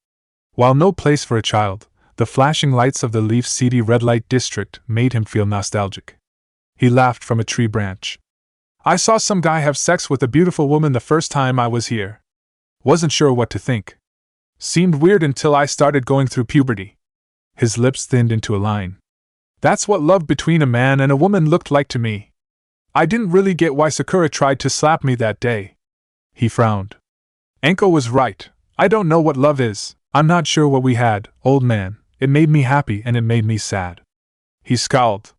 While no place for a child, the flashing lights of the Leaf's seedy red light district made him feel nostalgic. He laughed from a tree branch. I saw some guy have sex with a beautiful woman the first time I was here. Wasn't sure what to think. Seemed weird until I started going through puberty. His lips thinned into a line. That's what love between a man and a woman looked like to me. I didn't really get why Sakura tried to slap me that day. He frowned. Anko was right. I don't know what love is. I'm not sure what we had, old man. It made me happy and it made me sad. He scowled.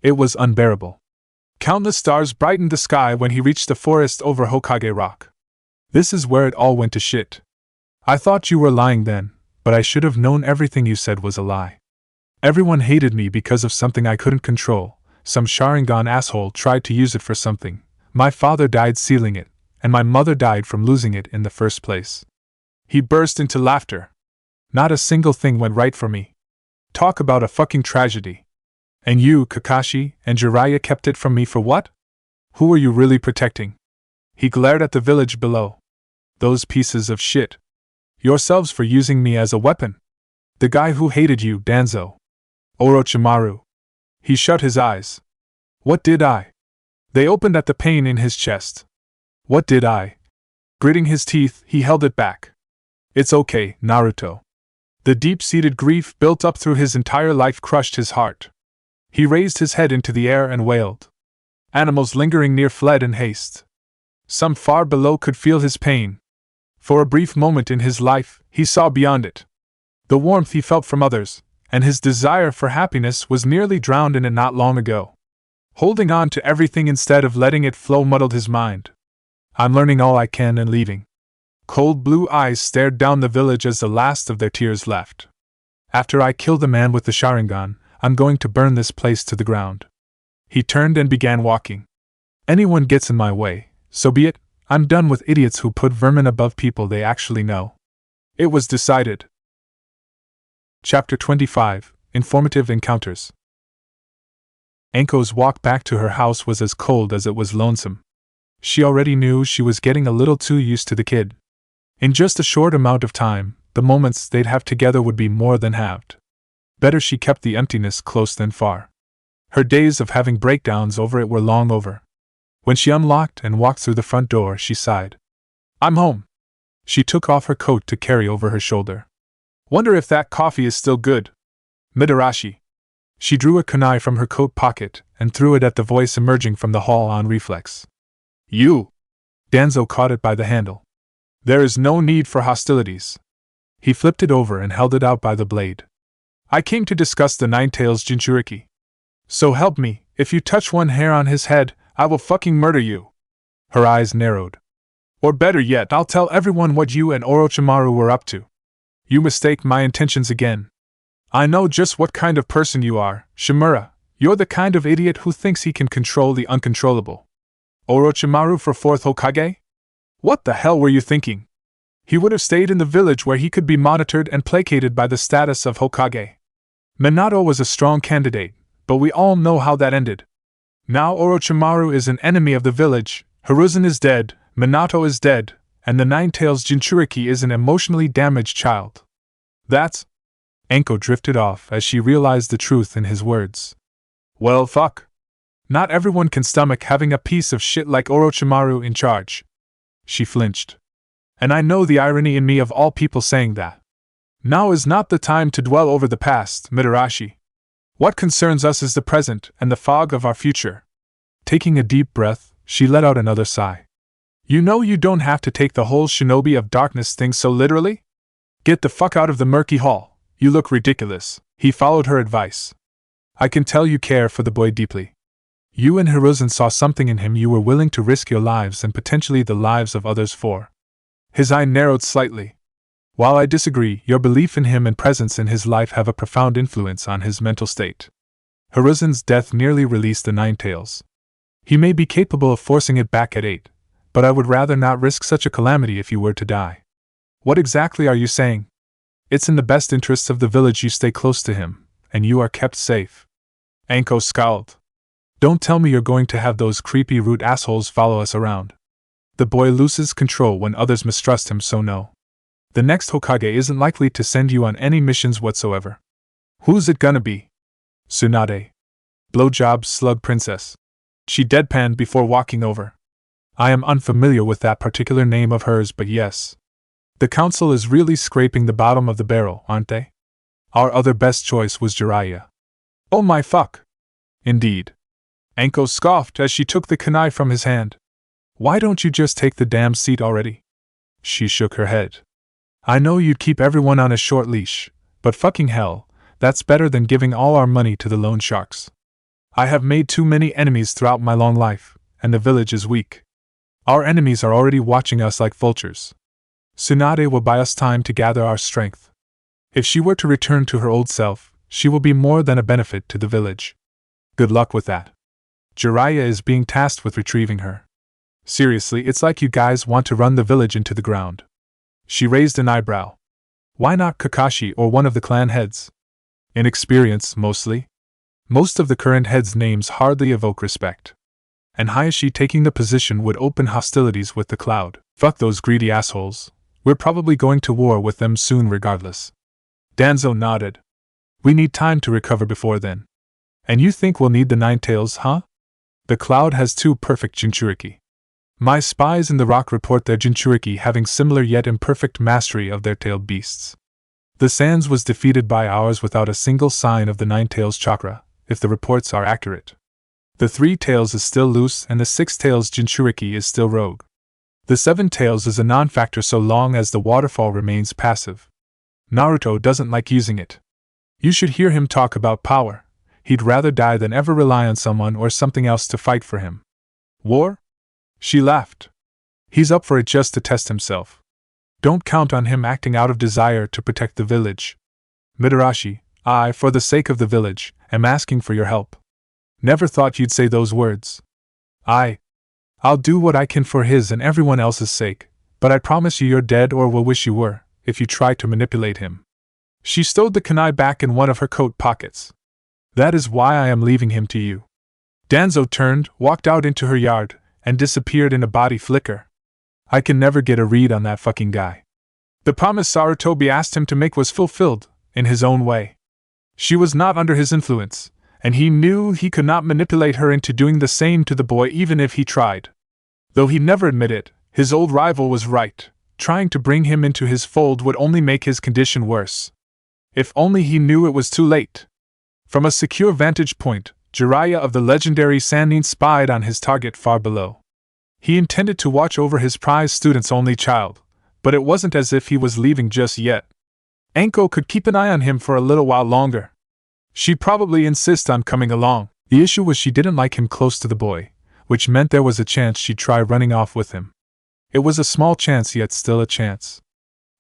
It was unbearable. Countless stars brightened the sky when he reached the forest over Hokage Rock. This is where it all went to shit. I thought you were lying then, but I should have known everything you said was a lie. Everyone hated me because of something I couldn't control. Some Sharingan asshole tried to use it for something. My father died sealing it, and my mother died from losing it in the first place. He burst into laughter. Not a single thing went right for me. Talk about a fucking tragedy. And you, Kakashi, and Jiraiya kept it from me for what? Who are you really protecting? He glared at the village below. Those pieces of shit. Yourselves for using me as a weapon. The guy who hated you, Danzo. Orochimaru. He shut his eyes. What did I? They opened at the pain in his chest. What did I? Gritting his teeth, he held it back. It's okay, Naruto. The deep-seated grief built up through his entire life crushed his heart. He raised his head into the air and wailed. Animals lingering near fled in haste. Some far below could feel his pain. For a brief moment in his life, he saw beyond it. The warmth he felt from others, and his desire for happiness was nearly drowned in it not long ago. Holding on to everything instead of letting it flow muddled his mind. I'm learning all I can and leaving. Cold blue eyes stared down the village as the last of their tears left. After I kill the man with the Sharingan, I'm going to burn this place to the ground. He turned and began walking. Anyone gets in my way, so be it. I'm done with idiots who put vermin above people they actually know. It was decided. Chapter 25 Informative Encounters. Anko's walk back to her house was as cold as it was lonesome. She already knew she was getting a little too used to the kid. In just a short amount of time, the moments they'd have together would be more than halved. Better she kept the emptiness close than far. Her days of having breakdowns over it were long over. When she unlocked and walked through the front door, she sighed. I'm home. She took off her coat to carry over her shoulder. Wonder if that coffee is still good. Midarashi. She drew a kunai from her coat pocket and threw it at the voice emerging from the hall on reflex. You! Danzo caught it by the handle. There is no need for hostilities. He flipped it over and held it out by the blade. I came to discuss the Nine-Tails Jinchuriki. So help me, if you touch one hair on his head, I will fucking murder you. Her eyes narrowed. Or better yet, I'll tell everyone what you and Orochimaru were up to. You mistake my intentions again. I know just what kind of person you are, Shimura. You're the kind of idiot who thinks he can control the uncontrollable. Orochimaru for 4th Hokage? What the hell were you thinking? He would have stayed in the village where he could be monitored and placated by the status of Hokage. Minato was a strong candidate, but we all know how that ended. Now Orochimaru is an enemy of the village, Hiruzen is dead, Minato is dead, and the Nine-Tails Jinchuriki is an emotionally damaged child. That's… Anko drifted off as she realized the truth in his words. Well, fuck. Not everyone can stomach having a piece of shit like Orochimaru in charge. She flinched. And I know the irony in me of all people saying that. Now is not the time to dwell over the past, Mitarashi. What concerns us is the present and the fog of our future. Taking a deep breath, she let out another sigh. You know you don't have to take the whole Shinobi of Darkness thing so literally? Get the fuck out of the murky hall. You look ridiculous. He followed her advice. I can tell you care for the boy deeply. You and Hiruzen saw something in him you were willing to risk your lives and potentially the lives of others for. His eye narrowed slightly. While I disagree, your belief in him and presence in his life have a profound influence on his mental state. Hiruzen's death nearly released the Nine-Tails. He may be capable of forcing it back at 8, but I would rather not risk such a calamity if you were to die. What exactly are you saying? It's in the best interests of the village you stay close to him, and you are kept safe. Anko scowled. Don't tell me you're going to have those creepy root assholes follow us around. The boy loses control when others mistrust him, so no. The next Hokage isn't likely to send you on any missions whatsoever. Who's it gonna be? Tsunade. Blowjob slug princess. She deadpanned before walking over. I am unfamiliar with that particular name of hers, but yes. The council is really scraping the bottom of the barrel, aren't they? Our other best choice was Jiraiya. Oh my fuck. Indeed. Anko scoffed as she took the kunai from his hand. Why don't you just take the damn seat already? She shook her head. I know you'd keep everyone on a short leash, but fucking hell, that's better than giving all our money to the loan sharks. I have made too many enemies throughout my long life, and the village is weak. Our enemies are already watching us like vultures. Tsunade will buy us time to gather our strength. If she were to return to her old self, she will be more than a benefit to the village. Good luck with that. Jiraiya is being tasked with retrieving her. Seriously, it's like you guys want to run the village into the ground. She raised an eyebrow. Why not Kakashi or one of the clan heads? Inexperience, mostly. Most of the current heads' names hardly evoke respect. And Hayashi taking the position would open hostilities with the Cloud. Fuck those greedy assholes. We're probably going to war with them soon regardless. Danzo nodded. We need time to recover before then. And you think we'll need the Nine-Tails, huh? The Cloud has 2 perfect Jinchuriki. My spies in the rock report their Jinchuriki having similar yet imperfect mastery of their tailed beasts. The Sans was defeated by ours without a single sign of the Nine-Tails chakra, if the reports are accurate. The 3-Tails is still loose and the 6-Tails Jinchuriki is still rogue. The 7-Tails is a non-factor so long as the waterfall remains passive. Naruto doesn't like using it. You should hear him talk about power. He'd rather die than ever rely on someone or something else to fight for him. War? She laughed. He's up for it just to test himself. Don't count on him acting out of desire to protect the village. Mitarashi, I, for the sake of the village, am asking for your help. Never thought you'd say those words. I'll do what I can for his and everyone else's sake, but I promise you're dead or will wish you were, if you try to manipulate him. She stowed the kunai back in one of her coat pockets. That is why I am leaving him to you. Danzo turned, walked out into her yard, and disappeared in a body flicker. I can never get a read on that fucking guy. The promise Sarutobi asked him to make was fulfilled, in his own way. She was not under his influence, and he knew he could not manipulate her into doing the same to the boy even if he tried. Though he never admitted, his old rival was right. Trying to bring him into his fold would only make his condition worse. If only he knew it was too late. From a secure vantage point, Jiraiya of the legendary Sannin spied on his target far below. He intended to watch over his prize student's only child, but it wasn't as if he was leaving just yet. Anko could keep an eye on him for a little while longer. She'd probably insist on coming along. The issue was she didn't like him close to the boy, which meant there was a chance she'd try running off with him. It was a small chance, yet still a chance.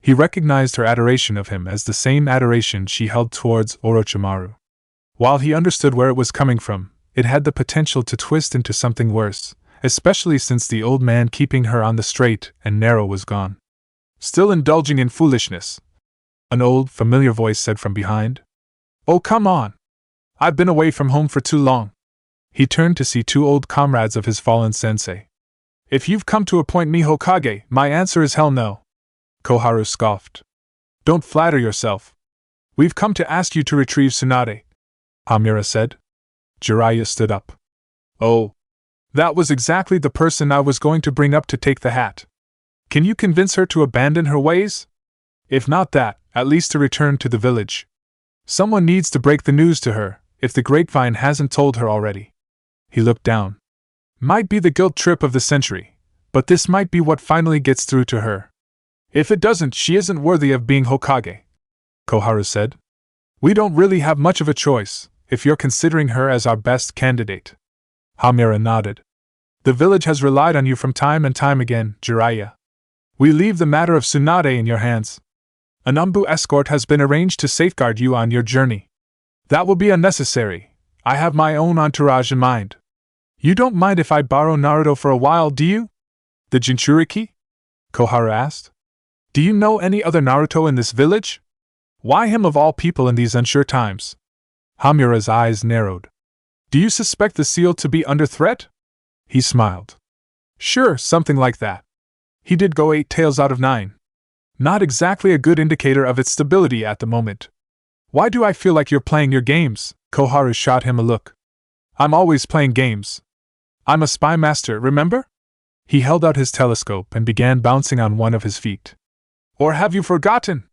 He recognized her adoration of him as the same adoration she held towards Orochimaru. While he understood where it was coming from, it had the potential to twist into something worse, especially since the old man keeping her on the straight and narrow was gone. Still indulging in foolishness? An old, familiar voice said from behind. Oh, come on! I've been away from home for too long. He turned to see two old comrades of his fallen sensei. If you've come to appoint me Hokage, my answer is hell no. Koharu scoffed. Don't flatter yourself. We've come to ask you to retrieve Tsunade, Hamura said. Jiraiya stood up. Oh, that was exactly the person I was going to bring up to take the hat. Can you convince her to abandon her ways? If not that, at least to return to the village. Someone needs to break the news to her, if the grapevine hasn't told her already. He looked down. Might be the guilt trip of the century, but this might be what finally gets through to her. If it doesn't, she isn't worthy of being Hokage, Koharu said. We don't really have much of a choice, if you're considering her as our best candidate. Hamura nodded. The village has relied on you from time and time again, Jiraiya. We leave the matter of Tsunade in your hands. An Umbu escort has been arranged to safeguard you on your journey. That will be unnecessary. I have my own entourage in mind. You don't mind if I borrow Naruto for a while, do you? The Jinchuriki? Koharu asked. Do you know any other Naruto in this village? Why him of all people in these unsure times? Hamura's eyes narrowed. Do you suspect the seal to be under threat? He smiled. Sure, something like that. He did go 8 tails out of 9. Not exactly a good indicator of its stability at the moment. Why do I feel like you're playing your games? Koharu shot him a look. I'm always playing games. I'm a spy master, remember? He held out his telescope and began bouncing on one of his feet. Or have you forgotten?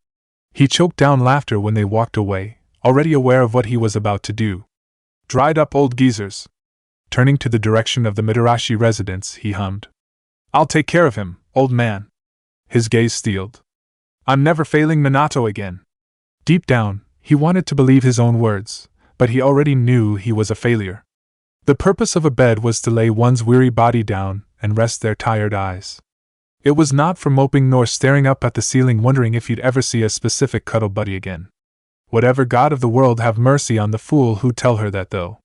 He choked down laughter when they walked away, already aware of what he was about to do. Dried up old geezers. Turning to the direction of the Mitarashi residence, he hummed. I'll take care of him, old man. His gaze steeled. I'm never failing Minato again. Deep down, he wanted to believe his own words, but he already knew he was a failure. The purpose of a bed was to lay one's weary body down and rest their tired eyes. It was not for moping nor staring up at the ceiling wondering if you'd ever see a specific cuddle buddy again. Whatever god of the world have mercy on the fool who'd tell her that though.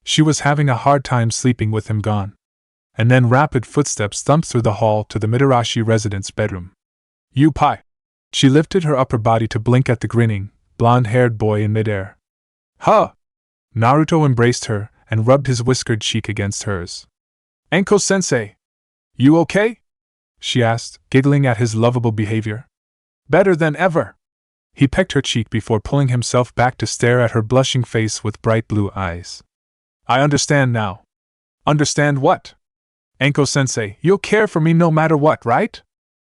She was having a hard time sleeping with him gone. And then rapid footsteps thumped through the hall to the Mitarashi residence bedroom. You pie! She lifted her upper body to blink at the grinning, blonde-haired boy in midair. Huh! Naruto embraced her and rubbed his whiskered cheek against hers. Anko-sensei! You okay? She asked, giggling at his lovable behavior. Better than ever! He pecked her cheek before pulling himself back to stare at her blushing face with bright blue eyes. I understand now. Understand what? Anko-sensei, you'll care for me no matter what, right?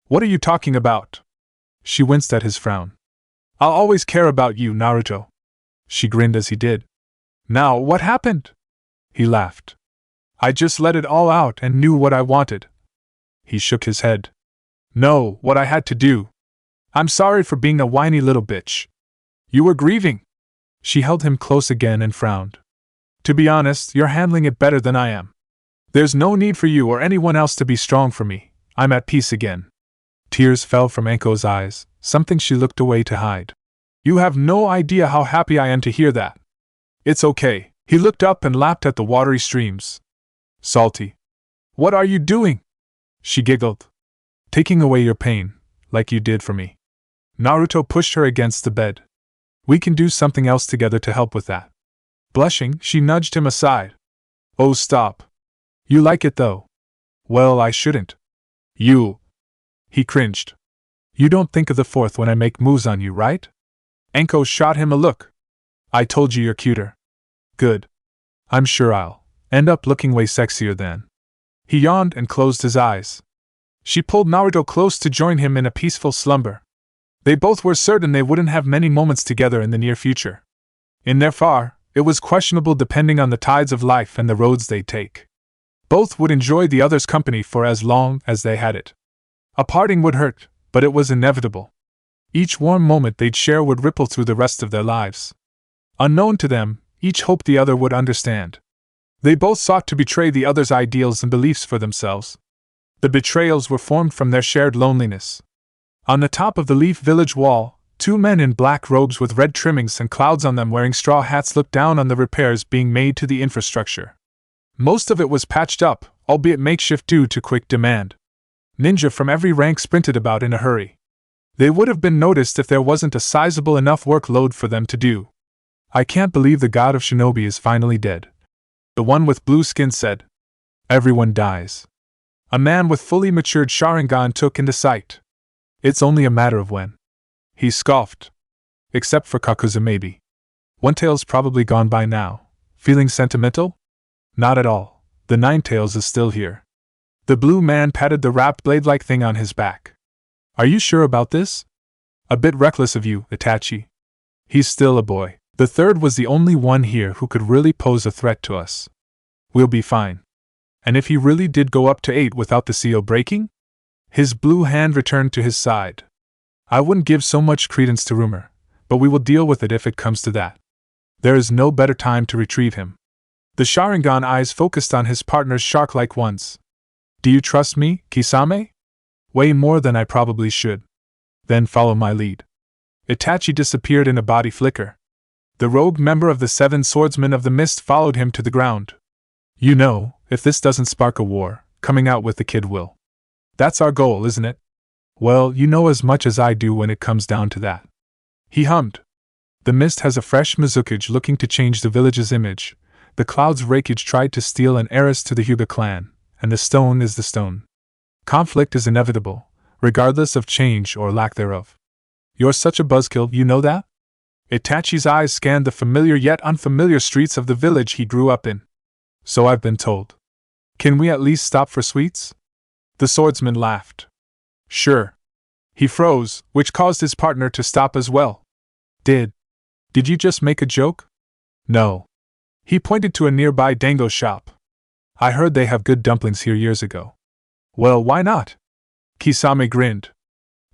What are you talking about? She winced at his frown. I'll always care about you, Naruto. She grinned as he did. Now, what happened? He laughed. I just let it all out and knew what I wanted. He shook his head. No, what I had to do. I'm sorry for being a whiny little bitch. You were grieving. She held him close again and frowned. To be honest, you're handling it better than I am. There's no need for you or anyone else to be strong for me. I'm at peace again. Tears fell from Anko's eyes, something she looked away to hide. You have no idea how happy I am to hear that. It's okay. He looked up and lapped at the watery streams. Salty. What are you doing? She giggled. Taking away your pain, like you did for me. Naruto pushed her against the bed. We can do something else together to help with that. Blushing, she nudged him aside. Oh, stop. You like it though. Well, I shouldn't. You. He cringed. You don't think of the fourth when I make moves on you, right? Anko shot him a look. I told you you're cuter. Good. I'm sure I'll end up looking way sexier then. He yawned and closed his eyes. She pulled Naruto close to join him in a peaceful slumber. They both were certain they wouldn't have many moments together in the near future. In their far, it was questionable depending on the tides of life and the roads they'd take. Both would enjoy the other's company for as long as they had it. A parting would hurt, but it was inevitable. Each warm moment they'd share would ripple through the rest of their lives. Unknown to them, each hoped the other would understand. They both sought to betray the other's ideals and beliefs for themselves. The betrayals were formed from their shared loneliness. On the top of the Leaf Village wall, two men in black robes with red trimmings and clouds on them wearing straw hats looked down on the repairs being made to the infrastructure. Most of it was patched up, albeit makeshift due to quick demand. Ninja from every rank sprinted about in a hurry. They would have been noticed if there wasn't a sizable enough workload for them to do. I can't believe the god of shinobi is finally dead. The one with blue skin said. Everyone dies. A man with fully matured Sharingan took into sight. It's only a matter of when. He scoffed. Except for Kakuzu maybe. One Tail's probably gone by now. Feeling sentimental? Not at all. The Nine Tails is still here. The blue man patted the wrapped blade-like thing on his back. Are you sure about this? A bit reckless of you, Itachi. He's still a boy. The third was the only one here who could really pose a threat to us. We'll be fine. And if he really did go up to 8 without the seal breaking? His blue hand returned to his side. I wouldn't give so much credence to rumor, but we will deal with it if it comes to that. There is no better time to retrieve him. The Sharingan eyes focused on his partner's shark-like ones. Do you trust me, Kisame? Way more than I probably should. Then follow my lead. Itachi disappeared in a body flicker. The rogue member of the 7 Swordsmen of the Mist followed him to the ground. You know, if this doesn't spark a war, coming out with the kid will. That's our goal, isn't it? Well, you know as much as I do when it comes down to that. He hummed. The mist has a fresh Mizukage looking to change the village's image. The cloud's rakage tried to steal an heiress to the Hyuga clan, and the stone is the stone. Conflict is inevitable, regardless of change or lack thereof. You're such a buzzkill, you know that? Itachi's eyes scanned the familiar yet unfamiliar streets of the village he grew up in. So I've been told. Can we at least stop for sweets? The swordsman laughed. Sure. He froze, which caused his partner to stop as well. Did you just make a joke? No. He pointed to a nearby dango shop. I heard they have good dumplings here years ago. Well, why not? Kisame grinned.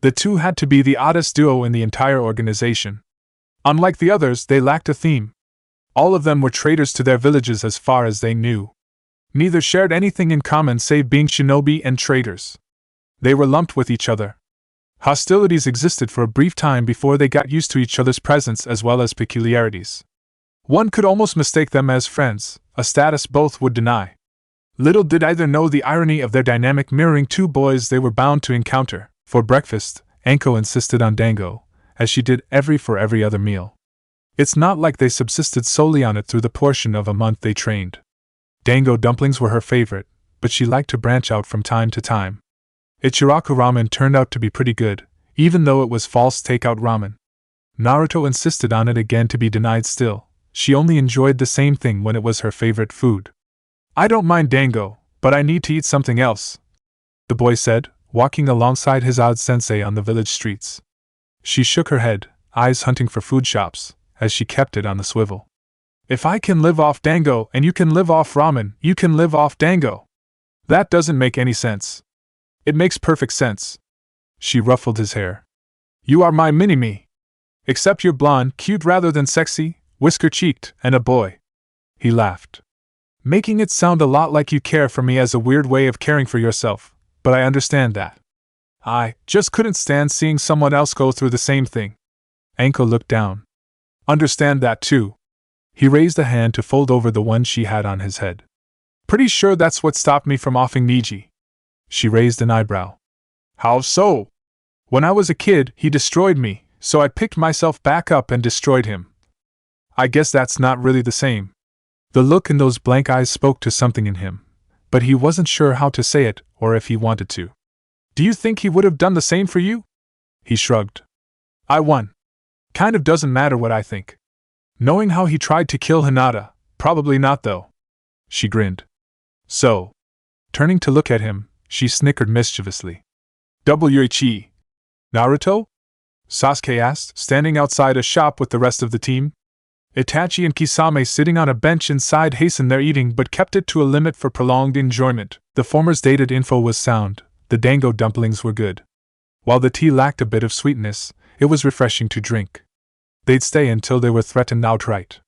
The two had to be the oddest duo in the entire organization. Unlike the others, they lacked a theme. All of them were traitors to their villages as far as they knew. Neither shared anything in common save being shinobi and traitors. They were lumped with each other. Hostilities existed for a brief time before they got used to each other's presence as well as peculiarities. One could almost mistake them as friends, a status both would deny. Little did either know the irony of their dynamic mirroring 2 boys they were bound to encounter. For breakfast, Anko insisted on dango, as she did for every other meal. It's not like they subsisted solely on it through the portion of a month they trained. Dango dumplings were her favorite, but she liked to branch out from time to time. Ichiraku ramen turned out to be pretty good, even though it was false takeout ramen. Naruto insisted on it again to be denied still. She only enjoyed the same thing when it was her favorite food. I don't mind dango, but I need to eat something else, the boy said, walking alongside his odd sensei on the village streets. She shook her head, eyes hunting for food shops, as she kept it on the swivel. If I can live off dango and you can live off ramen, you can live off dango. That doesn't make any sense. It makes perfect sense. She ruffled his hair. You are my mini-me. Except you're blonde, cute rather than sexy, whisker-cheeked, and a boy. He laughed. Making it sound a lot like you care for me as a weird way of caring for yourself, but I understand that. I just couldn't stand seeing someone else go through the same thing. Anko looked down. Understand that too. He raised a hand to fold over the one she had on his head. Pretty sure that's what stopped me from offing Niji. She raised an eyebrow. How so? When I was a kid, he destroyed me, so I picked myself back up and destroyed him. I guess that's not really the same. The look in those blank eyes spoke to something in him, but he wasn't sure how to say it or if he wanted to. Do you think he would have done the same for you? He shrugged. I won. Kind of doesn't matter what I think. Knowing how he tried to kill Hinata, probably not though. She grinned. So, turning to look at him, she snickered mischievously. W.H.E. Naruto? Sasuke asked, standing outside a shop with the rest of the team. Itachi and Kisame sitting on a bench inside hastened their eating but kept it to a limit for prolonged enjoyment. The former's dated info was sound, the dango dumplings were good. While the tea lacked a bit of sweetness, it was refreshing to drink. They'd stay until they were threatened outright.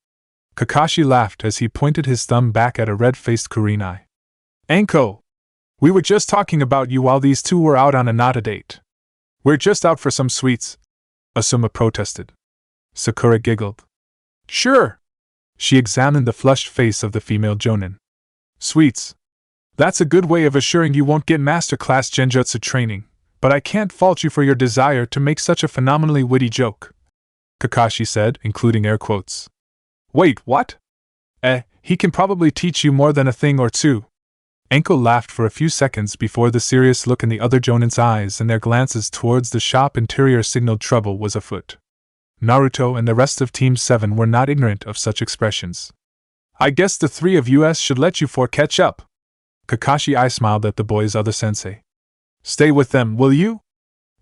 Kakashi laughed as he pointed his thumb back at a red-faced Kurenai. Anko! We were just talking about you while these two were out on a Nata date. We're just out for some sweets, Asuma protested. Sakura giggled. Sure! She examined the flushed face of the female jonin. Sweets. That's a good way of assuring you won't get masterclass genjutsu training, but I can't fault you for your desire to make such a phenomenally witty joke, Kakashi said, including air quotes. Wait, what? He can probably teach you more than a thing or two. Anko laughed for a few seconds before the serious look in the other Jonin's eyes and their glances towards the shop interior signaled trouble was afoot. Naruto and the rest of Team 7 were not ignorant of such expressions. I guess the three of us should let you four catch up. Kakashi eye smiled at the boy's other sensei. Stay with them, will you?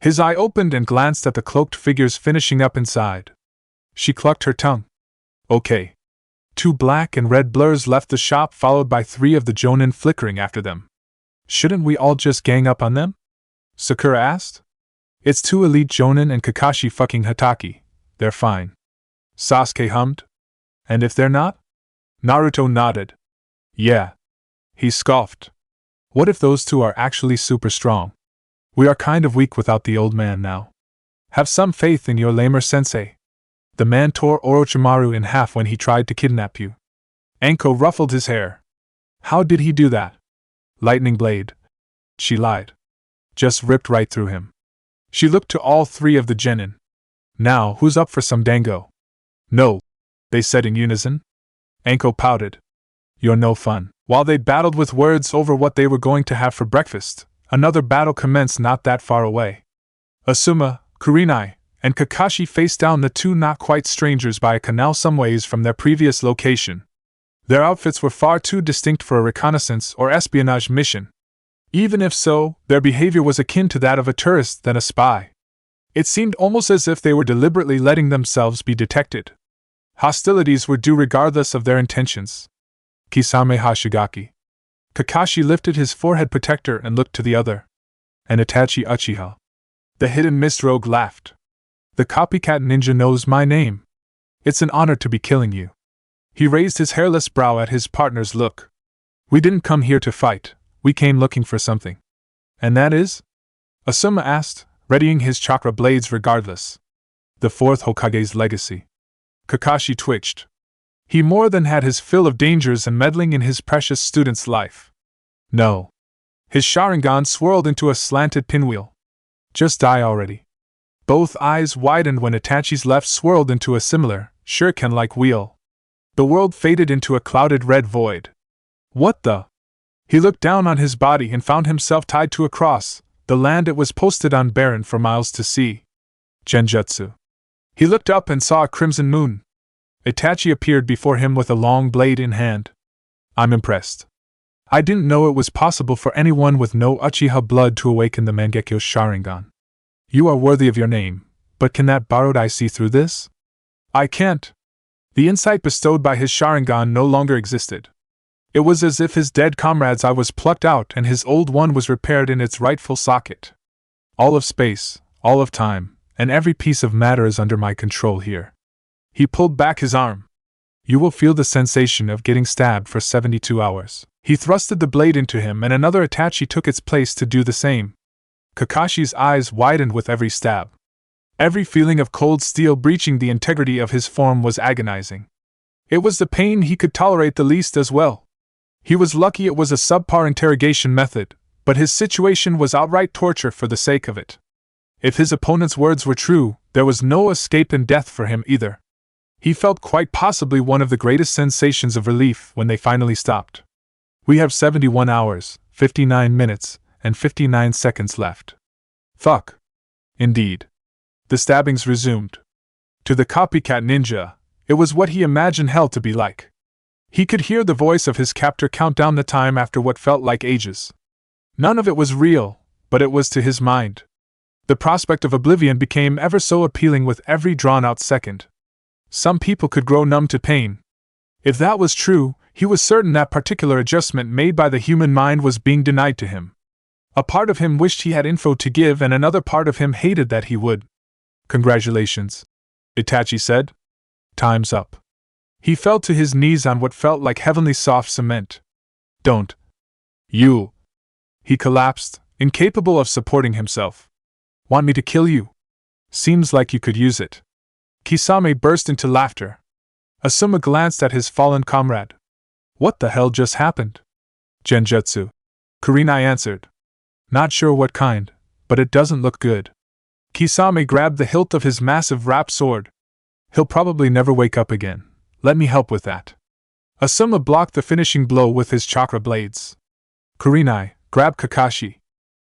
His eye opened and glanced at the cloaked figures finishing up inside. She clucked her tongue. Okay. 2 black and red blurs left the shop, followed by 3 of the Jonin flickering after them. Shouldn't we all just gang up on them? Sakura asked. It's 2 elite Jonin and Kakashi fucking Hatake. They're fine. Sasuke hummed. And if they're not? Naruto nodded. Yeah. He scoffed. What if those 2 are actually super strong? We are kind of weak without the old man now. Have some faith in your lamer sensei. The man tore Orochimaru in half when he tried to kidnap you. Anko ruffled his hair. How did he do that? Lightning blade. She lied. Just ripped right through him. She looked to all 3 of the genin. Now, who's up for some dango? No, they said in unison. Anko pouted. You're no fun. While they battled with words over what they were going to have for breakfast, another battle commenced not that far away. Asuma, Kurenai, and Kakashi faced down the 2 not quite strangers by a canal some ways from their previous location. Their outfits were far too distinct for a reconnaissance or espionage mission. Even if so, their behavior was akin to that of a tourist than a spy. It seemed almost as if they were deliberately letting themselves be detected. Hostilities were due regardless of their intentions. Kisame Hashigaki. Kakashi lifted his forehead protector and looked to the other. And Itachi Uchiha. The hidden mist rogue laughed. The copycat ninja knows my name. It's an honor to be killing you. He raised his hairless brow at his partner's look. We didn't come here to fight, we came looking for something. And that is? Asuma asked, readying his chakra blades regardless. The 4th Hokage's legacy. Kakashi twitched. He more than had his fill of dangers and meddling in his precious student's life. No. His Sharingan swirled into a slanted pinwheel. Just die already. Both eyes widened when Itachi's left swirled into a similar, shuriken-like wheel. The world faded into a clouded red void. What the? He looked down on his body and found himself tied to a cross, the land it was posted on barren for miles to see. Genjutsu. He looked up and saw a crimson moon. Itachi appeared before him with a long blade in hand. I'm impressed. I didn't know it was possible for anyone with no Uchiha blood to awaken the Mangekyo Sharingan. You are worthy of your name, but can that borrowed eye see through this? I can't. The insight bestowed by his Sharingan no longer existed. It was as if his dead comrade's eye was plucked out and his old one was repaired in its rightful socket. All of space, all of time, and every piece of matter is under my control here. He pulled back his arm. You will feel the sensation of getting stabbed for 72 hours. He thrusted the blade into him and another Itachi took its place to do the same. Kakashi's eyes widened with every stab. Every feeling of cold steel breaching the integrity of his form was agonizing. It was the pain he could tolerate the least as well. He was lucky it was a subpar interrogation method, but his situation was outright torture for the sake of it. If his opponent's words were true, there was no escape in death for him either. He felt quite possibly one of the greatest sensations of relief when they finally stopped. We have 71 hours, 59 minutes, and 59 seconds left. Fuck. Indeed. The stabbings resumed. To the copycat ninja, it was what he imagined hell to be like. He could hear the voice of his captor count down the time after what felt like ages. None of it was real, but it was to his mind. The prospect of oblivion became ever so appealing with every drawn-out second. Some people could grow numb to pain. If that was true, he was certain that particular adjustment made by the human mind was being denied to him. A part of him wished he had info to give and another part of him hated that he would. Congratulations, Itachi said. Time's up. He fell to his knees on what felt like heavenly soft cement. Don't. You. He collapsed, incapable of supporting himself. Want me to kill you? Seems like you could use it. Kisame burst into laughter. Asuma glanced at his fallen comrade. What the hell just happened? Genjutsu. Kurenai answered. Not sure what kind, but it doesn't look good. Kisame grabbed the hilt of his massive wrapped sword. He'll probably never wake up again. Let me help with that. Asuma blocked the finishing blow with his chakra blades. Kurenai grabbed Kakashi.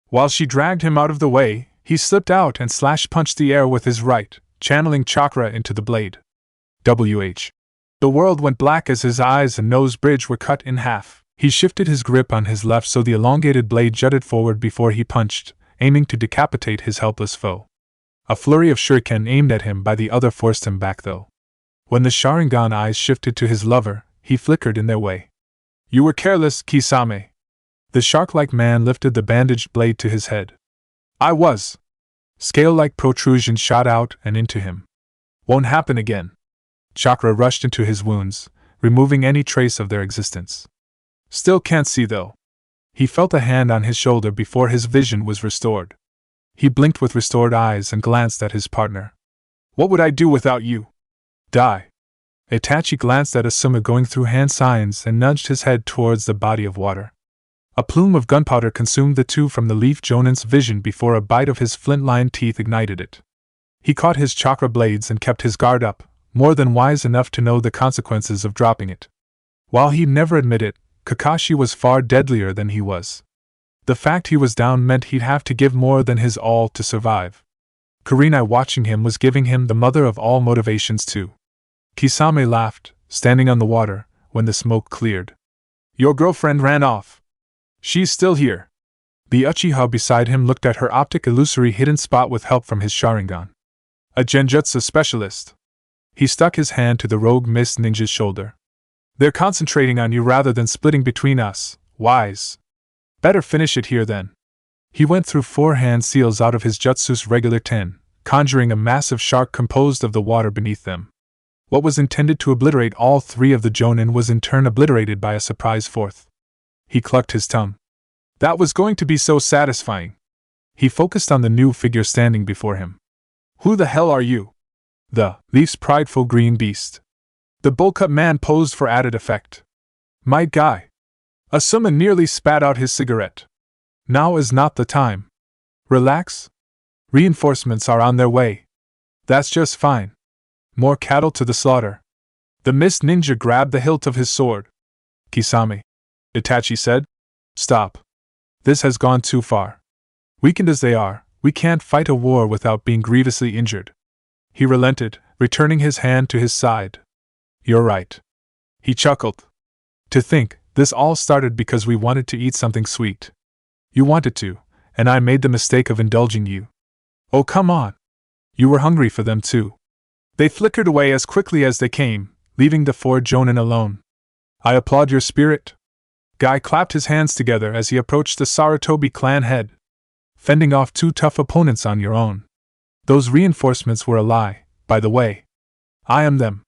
While she dragged him out of the way, he slipped out and slash-punched the air with his right, channeling chakra into the blade. WH. The world went black as his eyes and nose bridge were cut in half. He shifted his grip on his left so the elongated blade jutted forward before he punched, aiming to decapitate his helpless foe. A flurry of shuriken aimed at him by the other forced him back though. When the Sharingan eyes shifted to his lover, he flickered in their way. You were careless, Kisame. The shark-like man lifted the bandaged blade to his head. I was. Scale-like protrusions shot out and into him. Won't happen again. Chakra rushed into his wounds, removing any trace of their existence. Still can't see though. He felt a hand on his shoulder before his vision was restored. He blinked with restored eyes and glanced at his partner. What would I do without you? Die. Itachi glanced at Asuma going through hand signs and nudged his head towards the body of water. A plume of gunpowder consumed the two from the leaf Jonin's vision before a bite of his flint-lined teeth ignited it. He caught his chakra blades and kept his guard up, more than wise enough to know the consequences of dropping it. While he'd never admit it, Kakashi was far deadlier than he was. The fact he was down meant he'd have to give more than his all to survive. Kurenai watching him was giving him the mother of all motivations too. Kisame laughed, standing on the water, when the smoke cleared. Your girlfriend ran off. She's still here. The Uchiha beside him looked at her optic illusory hidden spot with help from his Sharingan. A genjutsu specialist. He stuck his hand to the rogue mist ninja's shoulder. They're concentrating on you rather than splitting between us, wise. Better finish it here then. He went through 4 hand seals out of his jutsu's regular 10, conjuring a massive shark composed of the water beneath them. What was intended to obliterate all 3 of the Jonin was in turn obliterated by a surprise 4th. He clucked his tongue. That was going to be so satisfying. He focused on the new figure standing before him. Who the hell are you? The Leaf's prideful green beast. The bull-cut man posed for added effect. My guy. Asuma nearly spat out his cigarette. Now is not the time. Relax. Reinforcements are on their way. That's just fine. More cattle to the slaughter. The mist ninja grabbed the hilt of his sword. Kisame. Itachi said. Stop. This has gone too far. Weakened as they are, we can't fight a war without being grievously injured. He relented, returning his hand to his side. You're right. He chuckled. To think, this all started because we wanted to eat something sweet. You wanted to, and I made the mistake of indulging you. Oh, come on. You were hungry for them too. They flickered away as quickly as they came, leaving the 4 Jonin alone. I applaud your spirit. Guy clapped his hands together as he approached the Sarutobi clan head. Fending off 2 tough opponents on your own. Those reinforcements were a lie, by the way. I am them.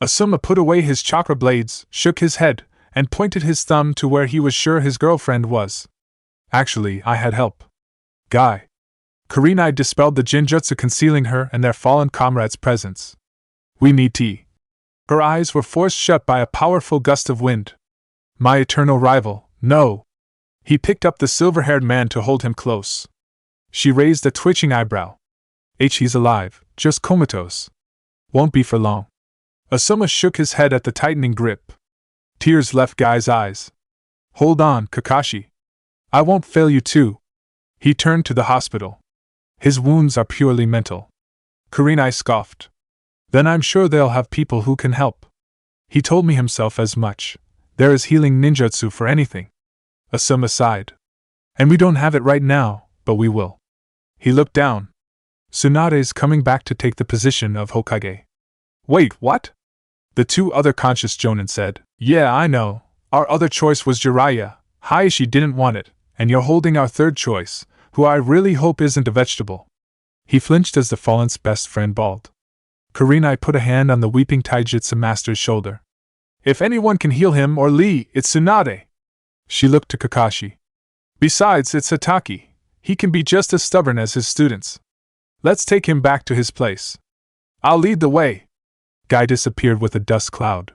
Asuma put away his chakra blades, shook his head, and pointed his thumb to where he was sure his girlfriend was. Actually, I had help. Guy. Kurenai dispelled the jinjutsu concealing her and their fallen comrade's presence. We need tea. Her eyes were forced shut by a powerful gust of wind. My eternal rival, no. He picked up the silver-haired man to hold him close. She raised a twitching eyebrow. He's alive, just comatose. Won't be for long. Asuma shook his head at the tightening grip. Tears left Guy's eyes. Hold on, Kakashi. I won't fail you too. He turned to the hospital. His wounds are purely mental. Kurenai scoffed. Then I'm sure they'll have people who can help. He told me himself as much. There is healing ninjutsu for anything. Asuma sighed. And we don't have it right now, but we will. He looked down. Tsunade's coming back to take the position of Hokage. Wait, what? The 2 other conscious Jonin said. Yeah, I know. Our other choice was Jiraiya. Hayashi didn't want it, and you're holding our 3rd choice, who I really hope isn't a vegetable. He flinched as the fallen's best friend bawled. Kurenai put a hand on the weeping taijutsu master's shoulder. If anyone can heal him or Lee, it's Tsunade. She looked to Kakashi. Besides, it's Hataki. He can be just as stubborn as his students. Let's take him back to his place. I'll lead the way. Guy disappeared with a dust cloud.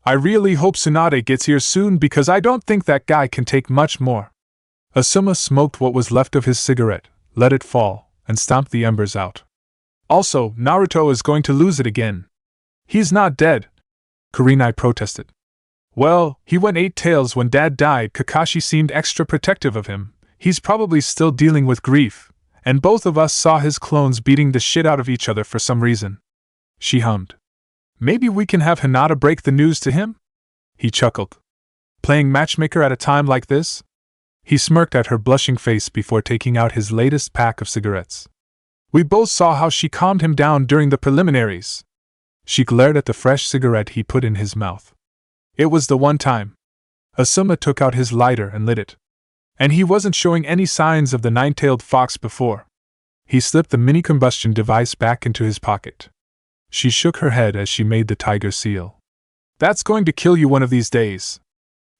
I really hope Tsunade gets here soon because I don't think that guy can take much more. Asuma smoked what was left of his cigarette, let it fall, and stomped the embers out. Also, Naruto is going to lose it again. He's not dead, Kurenai protested. Well, he went 8 tails when Dad died. Kakashi seemed extra protective of him. He's probably still dealing with grief, and both of us saw his clones beating the shit out of each other for some reason. She hummed. Maybe we can have Hinata break the news to him? He chuckled. Playing matchmaker at a time like this? He smirked at her blushing face before taking out his latest pack of cigarettes. We both saw how she calmed him down during the preliminaries. She glared at the fresh cigarette he put in his mouth. It was the one time. Asuma took out his lighter and lit it. And he wasn't showing any signs of the nine-tailed fox before. He slipped the mini combustion device back into his pocket. She shook her head as she made the tiger seal. That's going to kill you one of these days.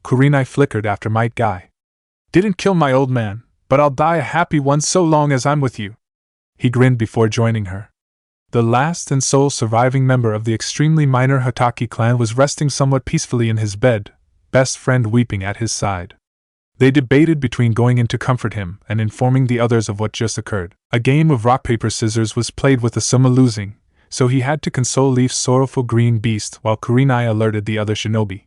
Kurenai flickered after Might Guy. Didn't kill my old man, but I'll die a happy one so long as I'm with you. He grinned before joining her. The last and sole surviving member of the extremely minor Hatake clan was resting somewhat peacefully in his bed, best friend weeping at his side. They debated between going in to comfort him and informing the others of what just occurred. A game of rock paper scissors was played with Asuma losing, so he had to console Leaf's sorrowful green beast while Kurenai alerted the other shinobi.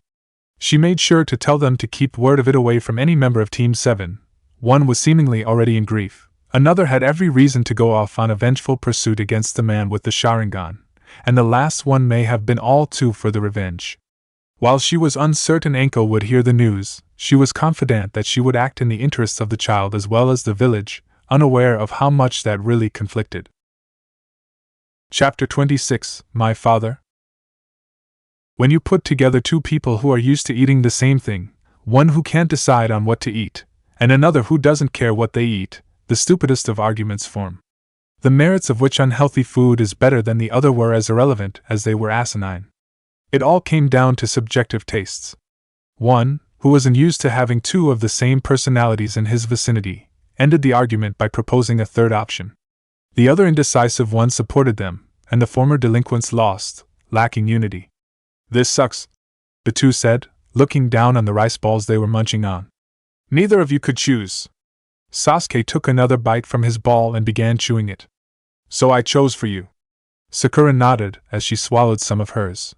She made sure to tell them to keep word of it away from any member of Team 7. One was seemingly already in grief. Another had every reason to go off on a vengeful pursuit against the man with the Sharingan, and the last one may have been all too for the revenge. While she was uncertain Anko would hear the news, she was confident that she would act in the interests of the child as well as the village, unaware of how much that really conflicted. Chapter 26, My Father. When you put together two people who are used to eating the same thing, one who can't decide on what to eat, and another who doesn't care what they eat, the stupidest of arguments form. The merits of which unhealthy food is better than the other were as irrelevant as they were asinine. It all came down to subjective tastes. One, who wasn't used to having two of the same personalities in his vicinity, ended the argument by proposing a third option. The other indecisive one supported them, and the former delinquents lost, lacking unity. This sucks, the two said, looking down on the rice balls they were munching on. Neither of you could choose. Sasuke took another bite from his ball and began chewing it. So I chose for you. Sakura nodded as she swallowed some of hers.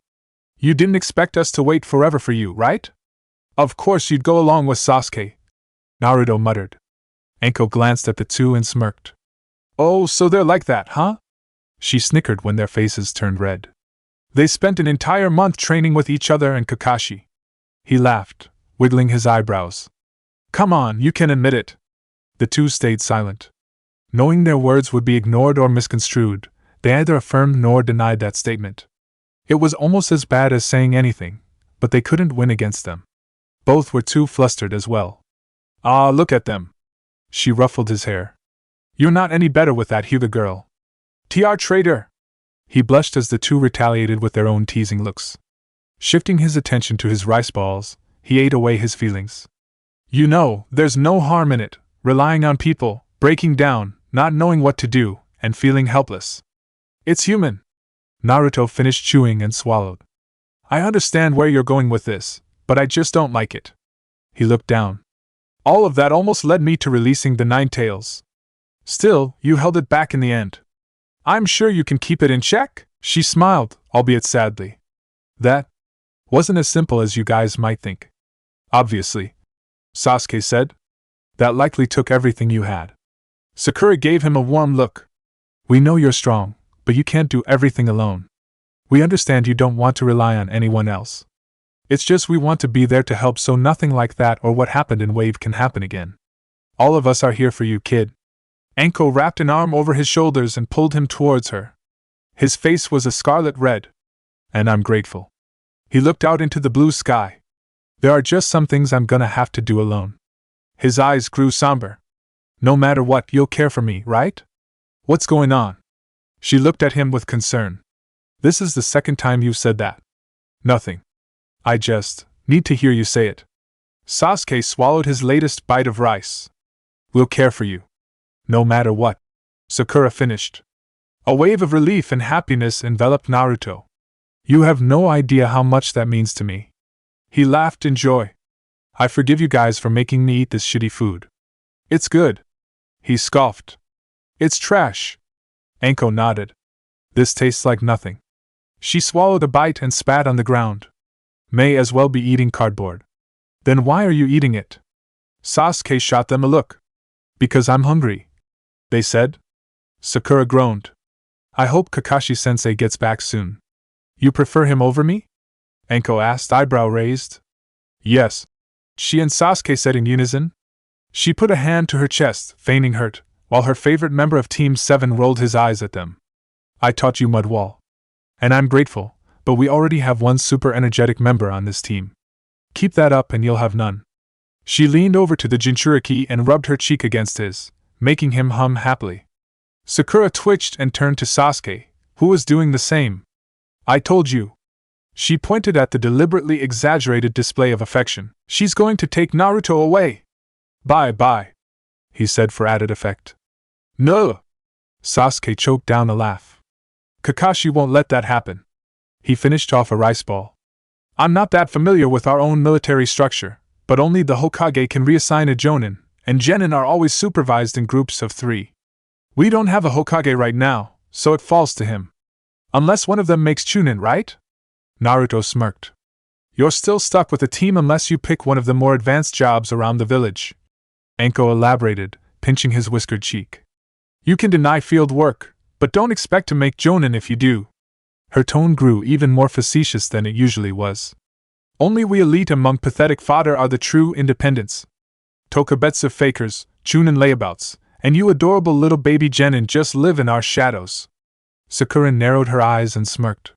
You didn't expect us to wait forever for you, right? Of course you'd go along with Sasuke, Naruto muttered. Anko glanced at the two and smirked. Oh, so they're like that, huh? She snickered when their faces turned red. They spent an entire month training with each other and Kakashi. He laughed, wiggling his eyebrows. Come on, you can admit it. The two stayed silent. Knowing their words would be ignored or misconstrued, they neither affirmed nor denied that statement. It was almost as bad as saying anything, but they couldn't win against them. Both were too flustered as well. Ah, look at them. She ruffled his hair. You're not any better with that Hyuga girl. TR traitor! He blushed as the two retaliated with their own teasing looks. Shifting his attention to his rice balls, he ate away his feelings. You know, there's no harm in it, relying on people, breaking down, not knowing what to do, and feeling helpless. It's human. Naruto finished chewing and swallowed. I understand where you're going with this, but I just don't like it. He looked down. All of that almost led me to releasing the 9 tails. Still, you held it back in the end. I'm sure you can keep it in check? She smiled, albeit sadly. That wasn't as simple as you guys might think. Obviously, Sasuke said. That likely took everything you had. Sakura gave him a warm look. We know you're strong, but you can't do everything alone. We understand you don't want to rely on anyone else. It's just we want to be there to help so nothing like that or what happened in Wave can happen again. All of us are here for you, kid. Anko wrapped an arm over his shoulders and pulled him towards her. His face was a scarlet red. And I'm grateful. He looked out into the blue sky. There are just some things I'm gonna have to do alone. His eyes grew somber. No matter what, you'll care for me, right? What's going on? She looked at him with concern. This is the second time you've said that. Nothing. I just need to hear you say it. Sasuke swallowed his latest bite of rice. We'll care for you. No matter what. Sakura finished. A wave of relief and happiness enveloped Naruto. You have no idea how much that means to me. He laughed in joy. I forgive you guys for making me eat this shitty food. It's good. He scoffed. It's trash. Anko nodded. This tastes like nothing. She swallowed a bite and spat on the ground. May as well be eating cardboard. Then why are you eating it? Sasuke shot them a look. Because I'm hungry, they said. Sakura groaned. I hope Kakashi-sensei gets back soon. You prefer him over me? Anko asked, eyebrow raised. Yes, she and Sasuke said in unison. She put a hand to her chest, feigning hurt, while her favorite member of Team 7 rolled his eyes at them. I taught you mud wall. And I'm grateful, but we already have one super energetic member on this team. Keep that up and you'll have none. She leaned over to the Jinchuriki and rubbed her cheek against his, making him hum happily. Sakura twitched and turned to Sasuke, who was doing the same. I told you. She pointed at the deliberately exaggerated display of affection. She's going to take Naruto away. Bye, he said for added effect. No! Sasuke choked down a laugh. Kakashi won't let that happen. He finished off a rice ball. I'm not that familiar with our own military structure, but only the Hokage can reassign a Jonin, and Genin are always supervised in groups of 3. We don't have a Hokage right now, so it falls to him. Unless one of them makes Chunin, right? Naruto smirked. You're still stuck with the team unless you pick one of the more advanced jobs around the village. Anko elaborated, pinching his whiskered cheek. You can deny field work, but don't expect to make Jonin if you do. Her tone grew even more facetious than it usually was. Only we elite among pathetic fodder are the true independents. Tokubetsu fakers, Chunin layabouts, and you adorable little baby Genin just live in our shadows. Sakura narrowed her eyes and smirked.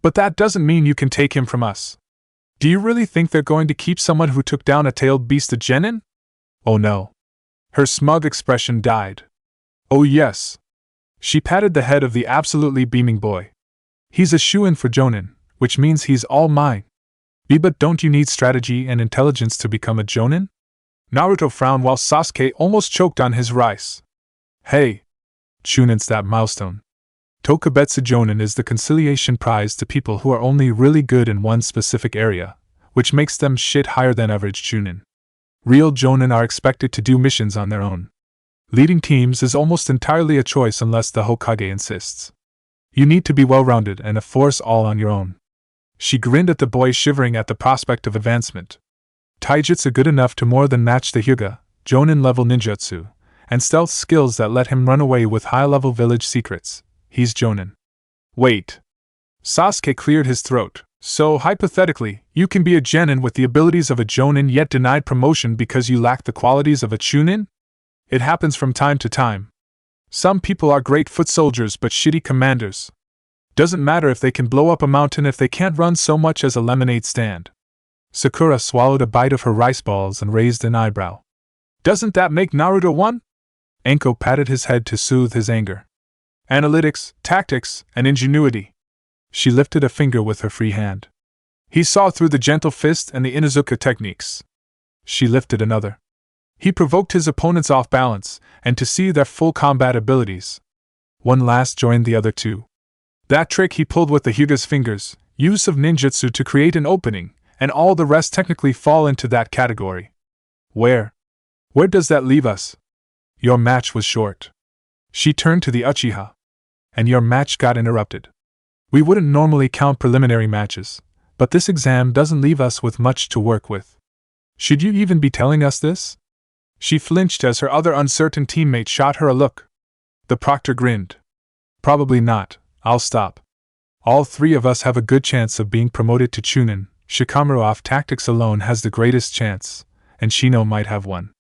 But that doesn't mean you can take him from us. Do you really think they're going to keep someone who took down a tailed beast a Genin? Oh no. Her smug expression died. Oh yes. She patted the head of the absolutely beaming boy. He's a shoo-in for Jonin, which means he's all mine. But don't you need strategy and intelligence to become a Jonin? Naruto frowned while Sasuke almost choked on his rice. Hey! Chunin's that milestone. Tokubetsu Jonin is the conciliation prize to people who are only really good in one specific area, which makes them shit higher than average Chunin. Real Jonin are expected to do missions on their own. Leading teams is almost entirely a choice unless the Hokage insists. You need to be well-rounded and a force all on your own. She grinned at the boy, shivering at the prospect of advancement. Taijutsu good enough to more than match the Hyuga, Jonin-level ninjutsu, and stealth skills that let him run away with high-level village secrets. He's Jonin. Wait. Sasuke cleared his throat. So, hypothetically, you can be a Genin with the abilities of a Jonin yet denied promotion because you lack the qualities of a Chunin? It happens from time to time. Some people are great foot soldiers but shitty commanders. Doesn't matter if they can blow up a mountain if they can't run so much as a lemonade stand. Sakura swallowed a bite of her rice balls and raised an eyebrow. Doesn't that make Naruto one? Anko patted his head to soothe his anger. Analytics, tactics, and ingenuity. She lifted a finger with her free hand. He saw through the gentle fist and the Inuzuka techniques. She lifted another. He provoked his opponents off balance, and to see their full combat abilities. One last joined the other two. That trick he pulled with the Hyuga's fingers, use of ninjutsu to create an opening, and all the rest technically fall into that category. Where does that leave us? Your match was short. She turned to the Uchiha. And your match got interrupted. We wouldn't normally count preliminary matches, but this exam doesn't leave us with much to work with. Should you even be telling us this? She flinched as her other uncertain teammate shot her a look. The proctor grinned. Probably not, I'll stop. All 3 of us have a good chance of being promoted to Chunin. Shikamaru off tactics alone has the greatest chance, and Shino might have one.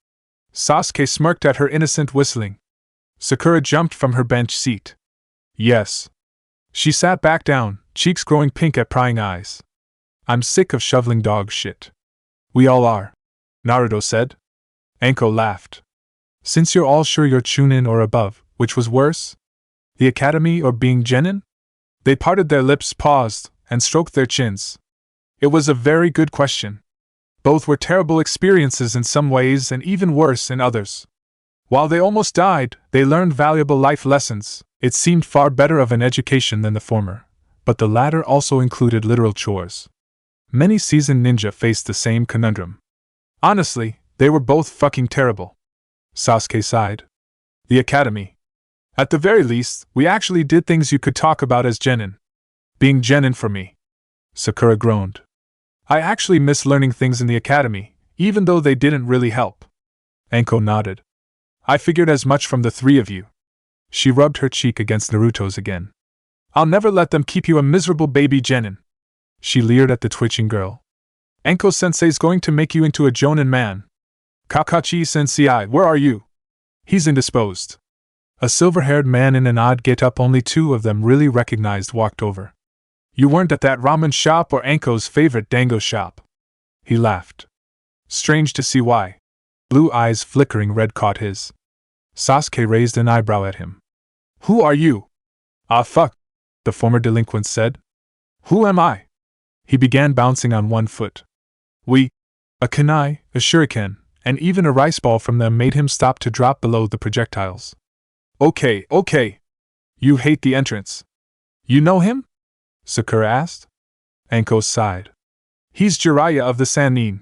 Sasuke smirked at her innocent whistling. Sakura jumped from her bench seat. Yes. She sat back down, cheeks growing pink at prying eyes. I'm sick of shoveling dog shit. We all are, Naruto said. Anko laughed. Since you're all sure you're Chunin or above, which was worse? The academy or being Genin? They parted their lips, paused, and stroked their chins. It was a very good question. Both were terrible experiences in some ways and even worse in others. While they almost died, they learned valuable life lessons. It seemed far better of an education than the former, but the latter also included literal chores. Many seasoned ninja faced the same conundrum. Honestly, they were both fucking terrible. Sasuke sighed. The academy. At the very least, we actually did things you could talk about as genin. Being genin for me. Sakura groaned. I actually miss learning things in the academy, even though they didn't really help. Anko nodded. I figured as much from the three of you. She rubbed her cheek against Naruto's again. I'll never let them keep you a miserable baby genin. She leered at the twitching girl. Anko-sensei's going to make you into a jonin man. Kakashi-sensei, where are you? He's indisposed. A silver-haired man in an odd get-up only two of them really recognized walked over. You weren't at that ramen shop or Anko's favorite dango shop. He laughed. Strange to see why. Blue eyes flickering red caught his. Sasuke raised an eyebrow at him. Who are you? Ah fuck, the former delinquent said. Who am I? He began bouncing on one foot. A kunai, a shuriken, and even a rice ball from them made him stop to drop below the projectiles. Okay. You hate the entrance. You know him? Sakura asked. Anko sighed. He's Jiraiya of the Sannin.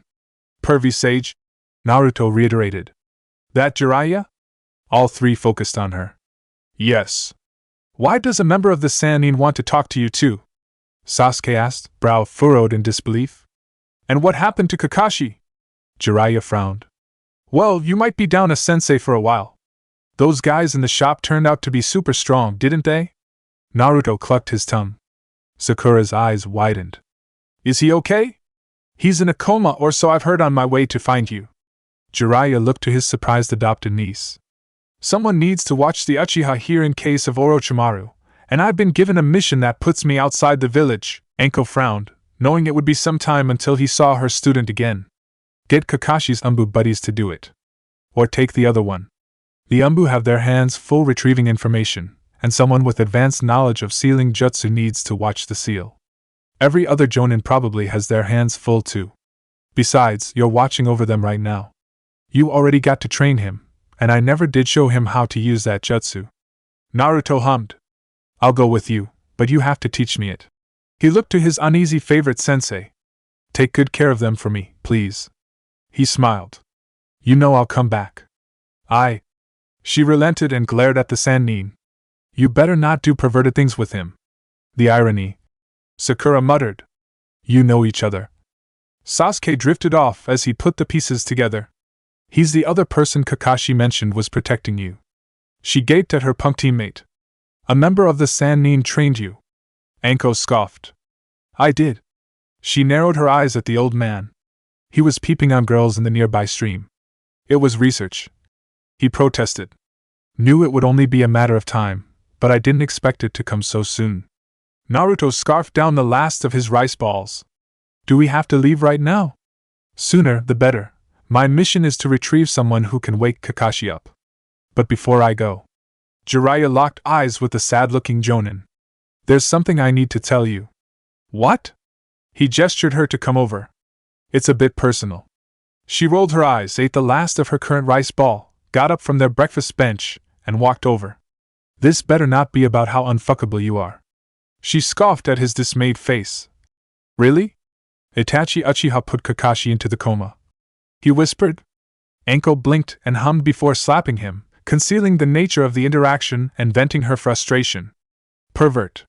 Pervy sage, Naruto reiterated. That Jiraiya? All three focused on her. Yes. Why does a member of the Sannin want to talk to you too? Sasuke asked, brow furrowed in disbelief. And what happened to Kakashi? Jiraiya frowned. Well, you might be down a sensei for a while. Those guys in the shop turned out to be super strong, didn't they? Naruto clucked his tongue. Sakura's eyes widened. Is he okay? He's in a coma or so I've heard on my way to find you. Jiraiya looked to his surprised adopted niece. Someone needs to watch the Uchiha here in case of Orochimaru, and I've been given a mission that puts me outside the village. Anko frowned, knowing it would be some time until he saw her student again. Get Kakashi's Umbu buddies to do it. Or take the other one. The Umbu have their hands full retrieving information, and someone with advanced knowledge of sealing jutsu needs to watch the seal. Every other jonin probably has their hands full too. Besides, you're watching over them right now. You already got to train him, and I never did show him how to use that jutsu. Naruto hummed. I'll go with you, but you have to teach me it. He looked to his uneasy favorite sensei. Take good care of them for me, please. He smiled. You know I'll come back. She relented and glared at the Sannin. You better not do perverted things with him. The irony. Sakura muttered. You know each other. Sasuke drifted off as he put the pieces together. He's the other person Kakashi mentioned was protecting you. She gaped at her punk teammate. A member of the Sannin trained you. Anko scoffed. I did. She narrowed her eyes at the old man. He was peeping on girls in the nearby stream. It was research. He protested. Knew it would only be a matter of time, but I didn't expect it to come so soon. Naruto scarfed down the last of his rice balls. Do we have to leave right now? Sooner the better. My mission is to retrieve someone who can wake Kakashi up. But before I go. Jiraiya locked eyes with the sad-looking jonin. There's something I need to tell you. What? He gestured her to come over. It's a bit personal. She rolled her eyes, ate the last of her current rice ball, got up from their breakfast bench, and walked over. This better not be about how unfuckable you are. She scoffed at his dismayed face. Really? Itachi Uchiha put Kakashi into the coma. He whispered. Anko blinked and hummed before slapping him, concealing the nature of the interaction and venting her frustration. Pervert.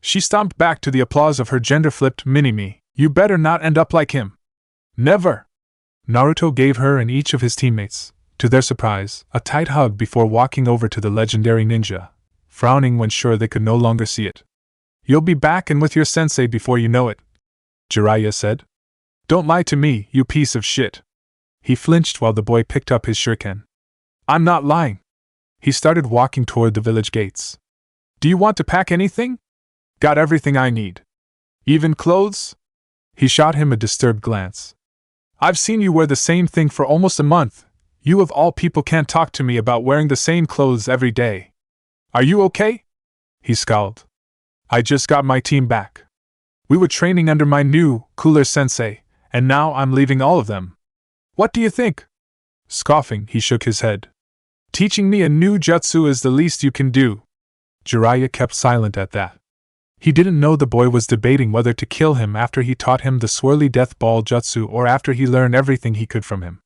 She stomped back to the applause of her gender-flipped mini-me. You better not end up like him. Never! Naruto gave her and each of his teammates, to their surprise, a tight hug before walking over to the legendary ninja, frowning when sure they could no longer see it. You'll be back and with your sensei before you know it, Jiraiya said. Don't lie to me, you piece of shit. He flinched while the boy picked up his shuriken. I'm not lying. He started walking toward the village gates. Do you want to pack anything? Got everything I need. Even clothes? He shot him a disturbed glance. I've seen you wear the same thing for almost a month. You of all people can't talk to me about wearing the same clothes every day. Are you okay? He scowled. I just got my team back. We were training under my new, cooler sensei, and now I'm leaving all of them. What do you think? Scoffing, he shook his head. Teaching me a new jutsu is the least you can do. Jiraiya kept silent at that. He didn't know the boy was debating whether to kill him after he taught him the swirly death ball jutsu or after he learned everything he could from him.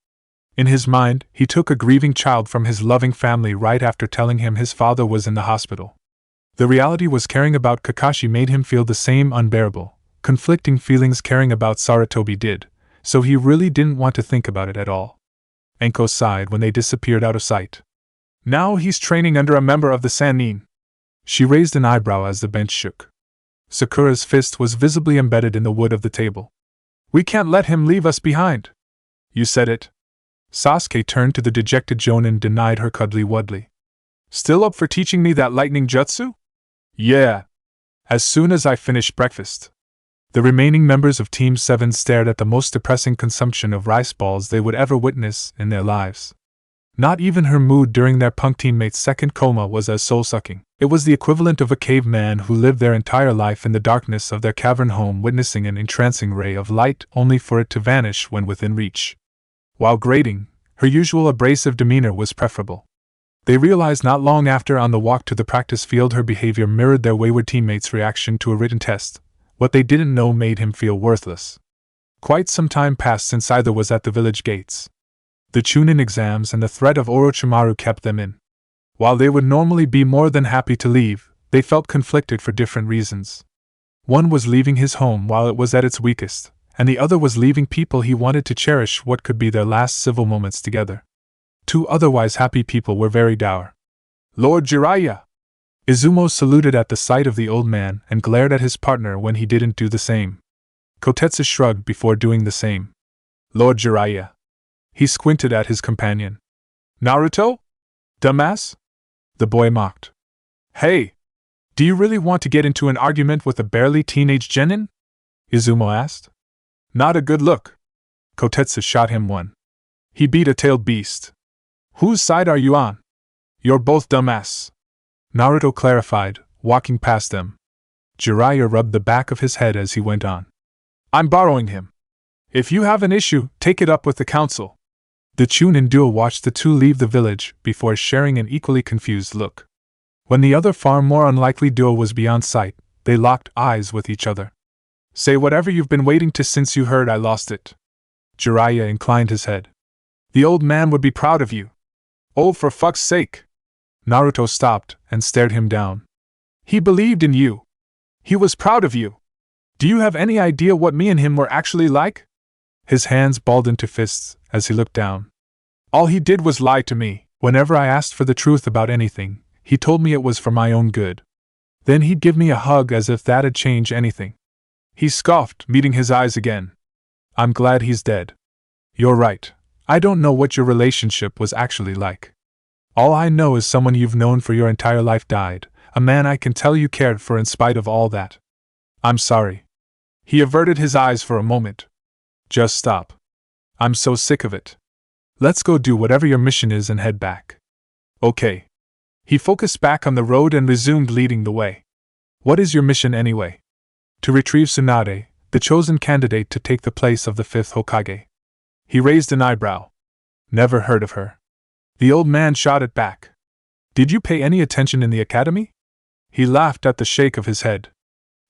In his mind, he took a grieving child from his loving family right after telling him his father was in the hospital. The reality was caring about Kakashi made him feel the same unbearable, conflicting feelings caring about Sarutobi did, so he really didn't want to think about it at all. Anko sighed when they disappeared out of sight. Now he's training under a member of the Sannin. She raised an eyebrow as the bench shook. Sakura's fist was visibly embedded in the wood of the table. We can't let him leave us behind. You said it. Sasuke turned to the dejected Jonin and denied her cuddly wuddly. Still up for teaching me that lightning jutsu? Yeah. As soon as I finish breakfast. The remaining members of Team 7 stared at the most depressing consumption of rice balls they would ever witness in their lives. Not even her mood during their punk teammate's second coma was as soul-sucking. It was the equivalent of a caveman who lived their entire life in the darkness of their cavern home witnessing an entrancing ray of light only for it to vanish when within reach. While grading, her usual abrasive demeanor was preferable. They realized not long after on the walk to the practice field her behavior mirrored their wayward teammates' reaction to a written test. What they didn't know made him feel worthless. Quite some time passed since either was at the village gates. The Chunin exams and the threat of Orochimaru kept them in. While they would normally be more than happy to leave, they felt conflicted for different reasons. One was leaving his home while it was at its weakest, and the other was leaving people he wanted to cherish what could be their last civil moments together. Two otherwise happy people were very dour. Lord Jiraiya! Izumo saluted at the sight of the old man and glared at his partner when he didn't do the same. Kotetsu shrugged before doing the same. Lord Jiraiya. He squinted at his companion. Naruto? Dumbass? The boy mocked. Hey! Do you really want to get into an argument with a barely teenage genin? Izumo asked. Not a good look. Kotetsu shot him one. He beat a tailed beast. Whose side are you on? You're both dumbass. Naruto clarified, walking past them. Jiraiya rubbed the back of his head as he went on. I'm borrowing him. If you have an issue, take it up with the council. The Chunin duo watched the two leave the village before sharing an equally confused look. When the other far more unlikely duo was beyond sight, they locked eyes with each other. Say whatever you've been waiting to since you heard I lost it. Jiraiya inclined his head. The old man would be proud of you. Oh, for fuck's sake. Naruto stopped and stared him down. He believed in you. He was proud of you. Do you have any idea what me and him were actually like? His hands balled into fists as he looked down. All he did was lie to me. Whenever I asked for the truth about anything, he told me it was for my own good. Then he'd give me a hug as if that'd change anything. He scoffed, meeting his eyes again. I'm glad he's dead. You're right. I don't know what your relationship was actually like. All I know is someone you've known for your entire life died, a man I can tell you cared for in spite of all that. I'm sorry. He averted his eyes for a moment. Just stop. I'm so sick of it. Let's go do whatever your mission is and head back. Okay. He focused back on the road and resumed leading the way. What is your mission anyway? To retrieve Tsunade, the chosen candidate to take the place of the fifth Hokage. He raised an eyebrow. Never heard of her. The old man shot it back. Did you pay any attention in the academy? He laughed at the shake of his head.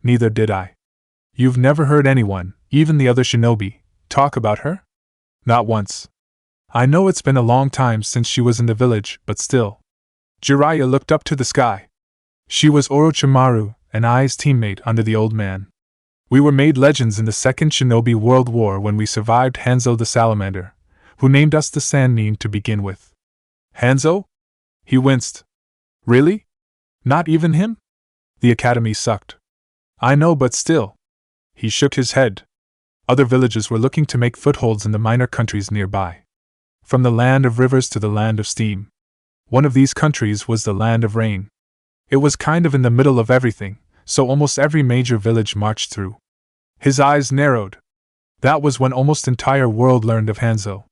Neither did I. You've never heard anyone, even the other shinobi, talk about her? Not once. I know it's been a long time since she was in the village, but still. Jiraiya looked up to the sky. She was Orochimaru and I's teammate under the old man. We were made legends in the Second Shinobi World War when we survived Hanzo the Salamander, who named us the Sannin to begin with. Hanzo? He winced. Really? Not even him? The academy sucked. I know, but still. He shook his head. Other villages were looking to make footholds in the minor countries nearby. From the land of rivers to the land of steam. One of these countries was the land of rain. It was kind of in the middle of everything, so almost every major village marched through. His eyes narrowed. That was when almost entire world learned of Hanzo.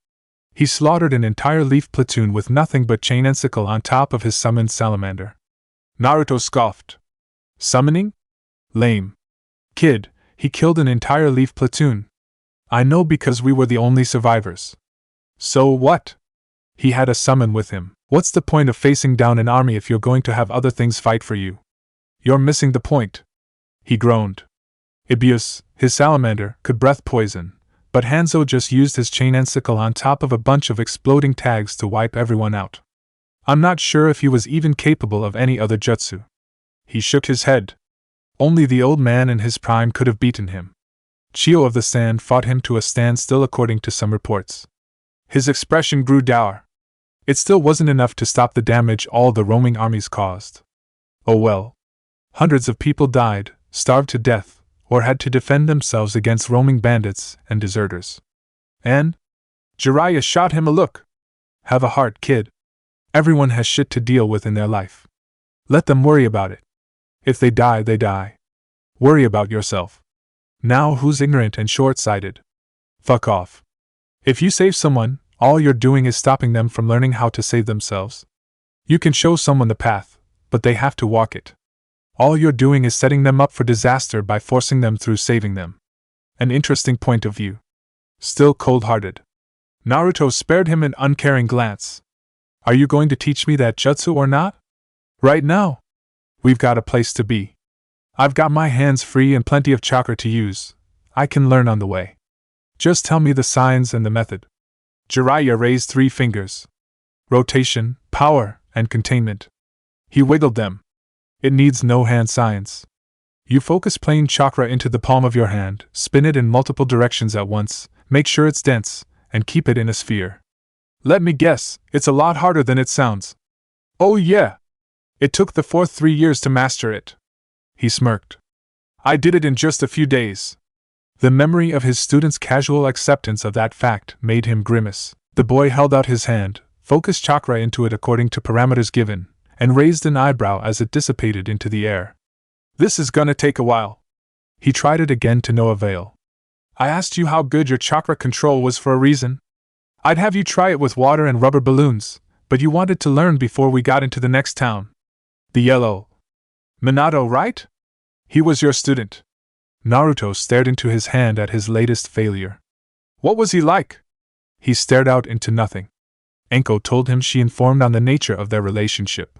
He slaughtered an entire leaf platoon with nothing but chain and sickle on top of his summoned salamander. Naruto scoffed. Summoning? Lame. Kid, he killed an entire leaf platoon. I know because we were the only survivors. So what? He had a summon with him. What's the point of facing down an army if you're going to have other things fight for you? You're missing the point. He groaned. Ibius, his salamander, could breath poison, but Hanzo just used his chain and sickle on top of a bunch of exploding tags to wipe everyone out. I'm not sure if he was even capable of any other jutsu. He shook his head. Only the old man in his prime could have beaten him. Chio of the Sand fought him to a standstill according to some reports. His expression grew dour. It still wasn't enough to stop the damage all the roaming armies caused. Oh well. Hundreds of people died, starved to death, or had to defend themselves against roaming bandits and deserters. And? Jiraiya shot him a look. Have a heart, kid. Everyone has shit to deal with in their life. Let them worry about it. If they die, they die. Worry about yourself. Now who's ignorant and short-sighted? Fuck off. If you save someone, all you're doing is stopping them from learning how to save themselves. You can show someone the path, but they have to walk it. All you're doing is setting them up for disaster by forcing them through saving them. An interesting point of view. Still cold-hearted. Naruto spared him an uncaring glance. Are you going to teach me that jutsu or not? Right now? We've got a place to be. I've got my hands free and plenty of chakra to use. I can learn on the way. Just tell me the signs and the method. Jiraiya raised 3 fingers. Rotation, power, and containment. He wiggled them. It needs no hand science. You focus plain chakra into the palm of your hand, spin it in multiple directions at once, make sure it's dense, and keep it in a sphere. Let me guess, it's a lot harder than it sounds. Oh yeah. It took the 4th 3 years to master it. He smirked. I did it in just a few days. The memory of his students' casual acceptance of that fact made him grimace. The boy held out his hand, focused chakra into it according to parameters given, and raised an eyebrow as it dissipated into the air. This is gonna take a while. He tried it again to no avail. I asked you how good your chakra control was for a reason. I'd have you try it with water and rubber balloons, but you wanted to learn before we got into the next town. The yellow Minato, right? He was your student. Naruto stared into his hand at his latest failure. What was he like? He stared out into nothing. Enko told him she informed on the nature of their relationship.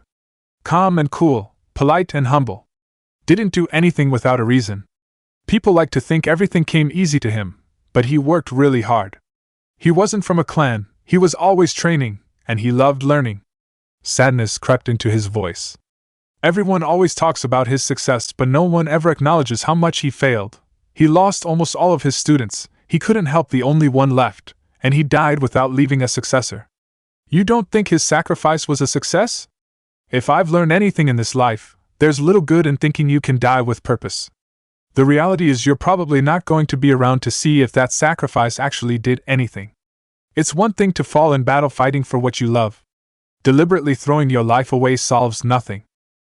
Calm and cool, polite and humble. Didn't do anything without a reason. People like to think everything came easy to him, but he worked really hard. He wasn't from a clan, he was always training, and he loved learning. Sadness crept into his voice. Everyone always talks about his success, but no one ever acknowledges how much he failed. He lost almost all of his students, he couldn't help the only one left, and he died without leaving a successor. You don't think his sacrifice was a success? If I've learned anything in this life, there's little good in thinking you can die with purpose. The reality is you're probably not going to be around to see if that sacrifice actually did anything. It's one thing to fall in battle fighting for what you love. Deliberately throwing your life away solves nothing.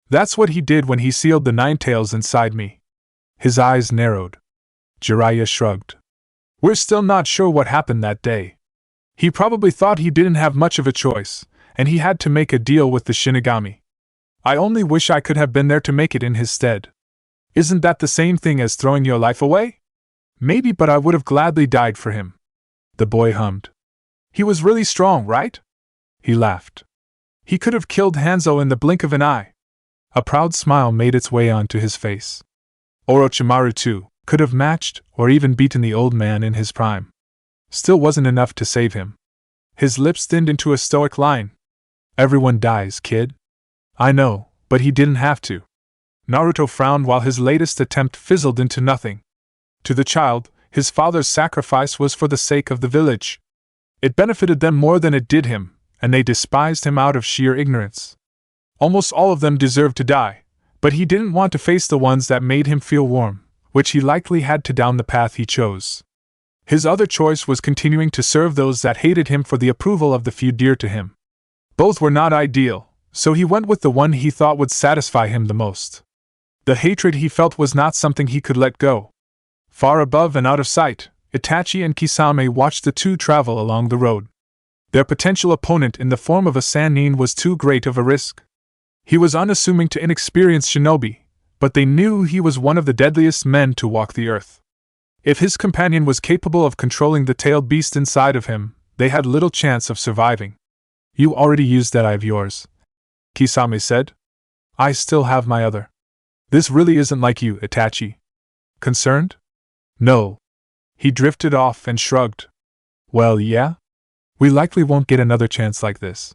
That's what he did when he sealed the 9 tails inside me. His eyes narrowed. Jiraiya shrugged. We're still not sure what happened that day. He probably thought he didn't have much of a choice, and he had to make a deal with the Shinigami. I only wish I could have been there to make it in his stead. Isn't that the same thing as throwing your life away? Maybe, but I would have gladly died for him. The boy hummed. He was really strong, right? He laughed. He could have killed Hanzo in the blink of an eye. A proud smile made its way onto his face. Orochimaru, too, could have matched or even beaten the old man in his prime. Still wasn't enough to save him. His lips thinned into a stoic line. Everyone dies, kid. I know, but he didn't have to. Naruto frowned while his latest attempt fizzled into nothing. To the child, his father's sacrifice was for the sake of the village. It benefited them more than it did him, and they despised him out of sheer ignorance. Almost all of them deserved to die, but he didn't want to face the ones that made him feel warm, which he likely had to down the path he chose. His other choice was continuing to serve those that hated him for the approval of the few dear to him. Both were not ideal, so he went with the one he thought would satisfy him the most. The hatred he felt was not something he could let go. Far above and out of sight, Itachi and Kisame watched the two travel along the road. Their potential opponent in the form of a Sannin was too great of a risk. He was unassuming to inexperienced shinobi, but they knew he was one of the deadliest men to walk the earth. If his companion was capable of controlling the tailed beast inside of him, they had little chance of surviving. You already used that eye of yours, Kisame said. I still have my other. This really isn't like you, Itachi. Concerned? No. He drifted off and shrugged. Well, yeah? We likely won't get another chance like this.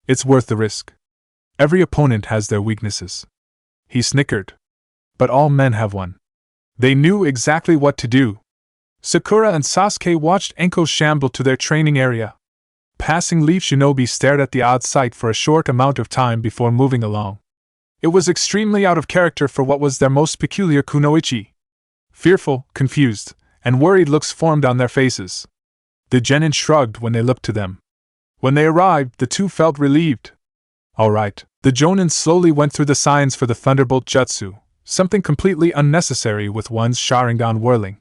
It's worth the risk. Every opponent has their weaknesses. He snickered. But all men have one. They knew exactly what to do. Sakura and Sasuke watched Enko shamble to their training area. Passing Leaf Shinobi stared at the odd sight for a short amount of time before moving along. It was extremely out of character for what was their most peculiar kunoichi. Fearful, confused, and worried looks formed on their faces. The genin shrugged when they looked to them. When they arrived, the two felt relieved. All right, the jonin slowly went through the signs for the Thunderbolt Jutsu, something completely unnecessary with one's Sharingan whirling.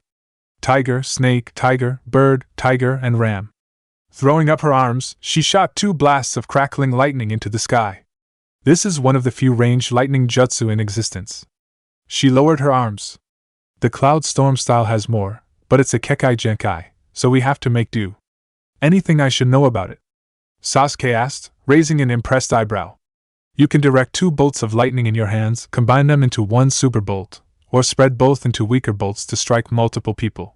Tiger, snake, tiger, bird, tiger, and ram. Throwing up her arms, she shot 2 blasts of crackling lightning into the sky. This is one of the few ranged lightning jutsu in existence. She lowered her arms. The Cloud Storm style has more, but it's a Kekai Genkai, so we have to make do. Anything I should know about it? Sasuke asked, raising an impressed eyebrow. You can direct 2 bolts of lightning in your hands, combine them into 1 super bolt, or spread both into weaker bolts to strike multiple people.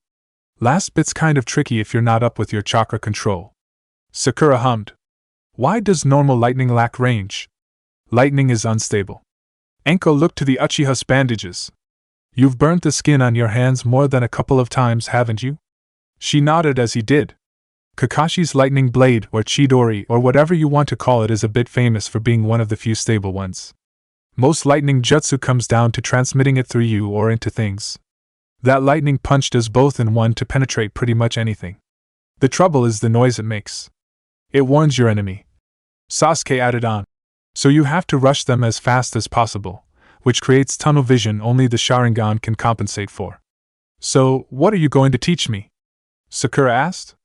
Last bit's kind of tricky if you're not up with your chakra control. Sakura hummed. Why does normal lightning lack range? Lightning is unstable. Enko looked to the Uchiha's bandages. You've burnt the skin on your hands more than a couple of times, haven't you? She nodded as he did. Kakashi's lightning blade, or Chidori, or whatever you want to call it, is a bit famous for being one of the few stable ones. Most lightning jutsu comes down to transmitting it through you or into things. That lightning punch does both in one to penetrate pretty much anything. The trouble is the noise it makes. It warns your enemy. Sasuke added on. So you have to rush them as fast as possible, which creates tunnel vision only the Sharingan can compensate for. So, what are you going to teach me? Sakura asked.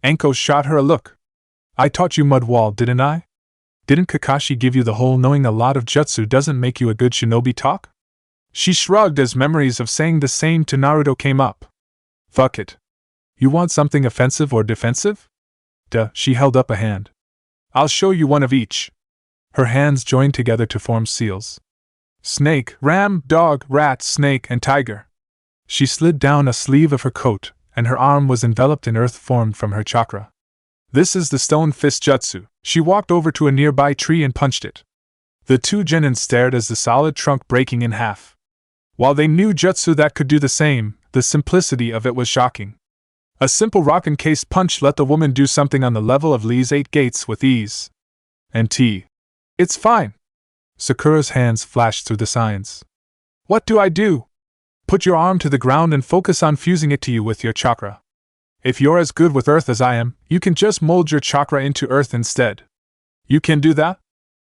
Enko shot her a look. I taught you Mud Wall, didn't I? Didn't Kakashi give you the whole knowing a lot of jutsu doesn't make you a good shinobi talk? She shrugged as memories of saying the same to Naruto came up. Fuck it. You want something offensive or defensive? Duh, she held up a hand. I'll show you one of each. Her hands joined together to form seals. Snake, ram, dog, rat, snake, and tiger. She slid down a sleeve of her coat, and her arm was enveloped in earth formed from her chakra. This is the stone fist jutsu. She walked over to a nearby tree and punched it. The 2 genin stared as the solid trunk breaking in half. While they knew jutsu that could do the same, the simplicity of it was shocking. A simple rock-encased punch let the woman do something on the level of Lee's 8 gates with ease. And It's fine. Sakura's hands flashed through the signs. What do I do? Put your arm to the ground and focus on fusing it to you with your chakra. If you're as good with earth as I am, you can just mold your chakra into earth instead. You can do that?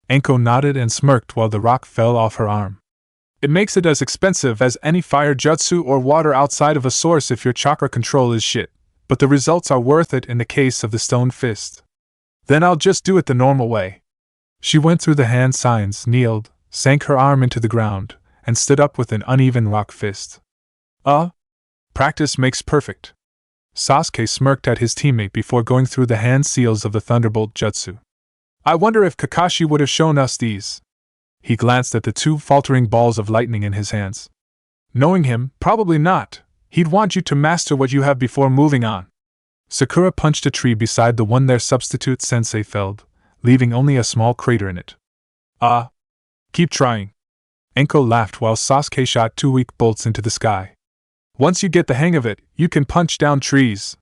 Enko nodded and smirked while the rock fell off her arm. It makes it as expensive as any fire jutsu or water outside of a source if your chakra control is shit, but the results are worth it in the case of the stone fist. Then I'll just do it the normal way. She went through the hand signs, kneeled, sank her arm into the ground, and stood up with an uneven rock fist. Practice makes perfect. Sasuke smirked at his teammate before going through the hand seals of the Thunderbolt Jutsu. I wonder if Kakashi would have shown us these. He glanced at the 2 faltering balls of lightning in his hands. Knowing him, probably not. He'd want you to master what you have before moving on. Sakura punched a tree beside the one their substitute sensei felled, leaving only a small crater in it. Keep trying. Enko laughed while Sasuke shot 2 weak bolts into the sky. Once you get the hang of it, you can punch down trees.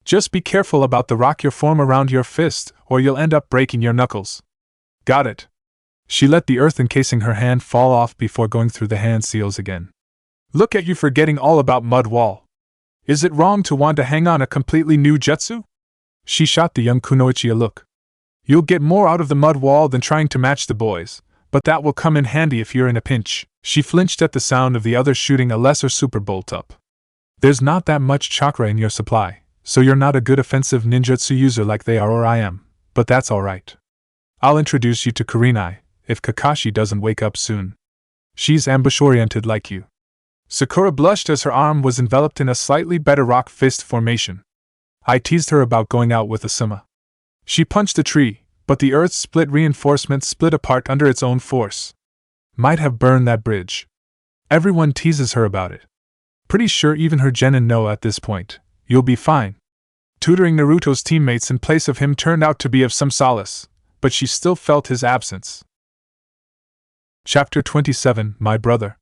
Just be careful about the rock you form around your fist, or you'll end up breaking your knuckles. Got it. She let the earth encasing her hand fall off before going through the hand seals again. Look at you forgetting all about Mud Wall. Is it wrong to want to hang on a completely new jutsu? She shot the young kunoichi a look. You'll get more out of the Mud Wall than trying to match the boys, but that will come in handy if you're in a pinch. She flinched at the sound of the other shooting a lesser super bolt up. There's not that much chakra in your supply, so you're not a good offensive ninjutsu user like they are or I am, but that's alright. I'll introduce you to Kurenai, if Kakashi doesn't wake up soon. She's ambush-oriented like you. Sakura blushed as her arm was enveloped in a slightly better rock fist formation. I teased her about going out with Asuma. She punched a tree, but the earth's split reinforcement split apart under its own force. Might have burned that bridge. Everyone teases her about it. Pretty sure even her genin know at this point. You'll be fine. Tutoring Naruto's teammates in place of him turned out to be of some solace, but she still felt his absence. Chapter 27 My Brother.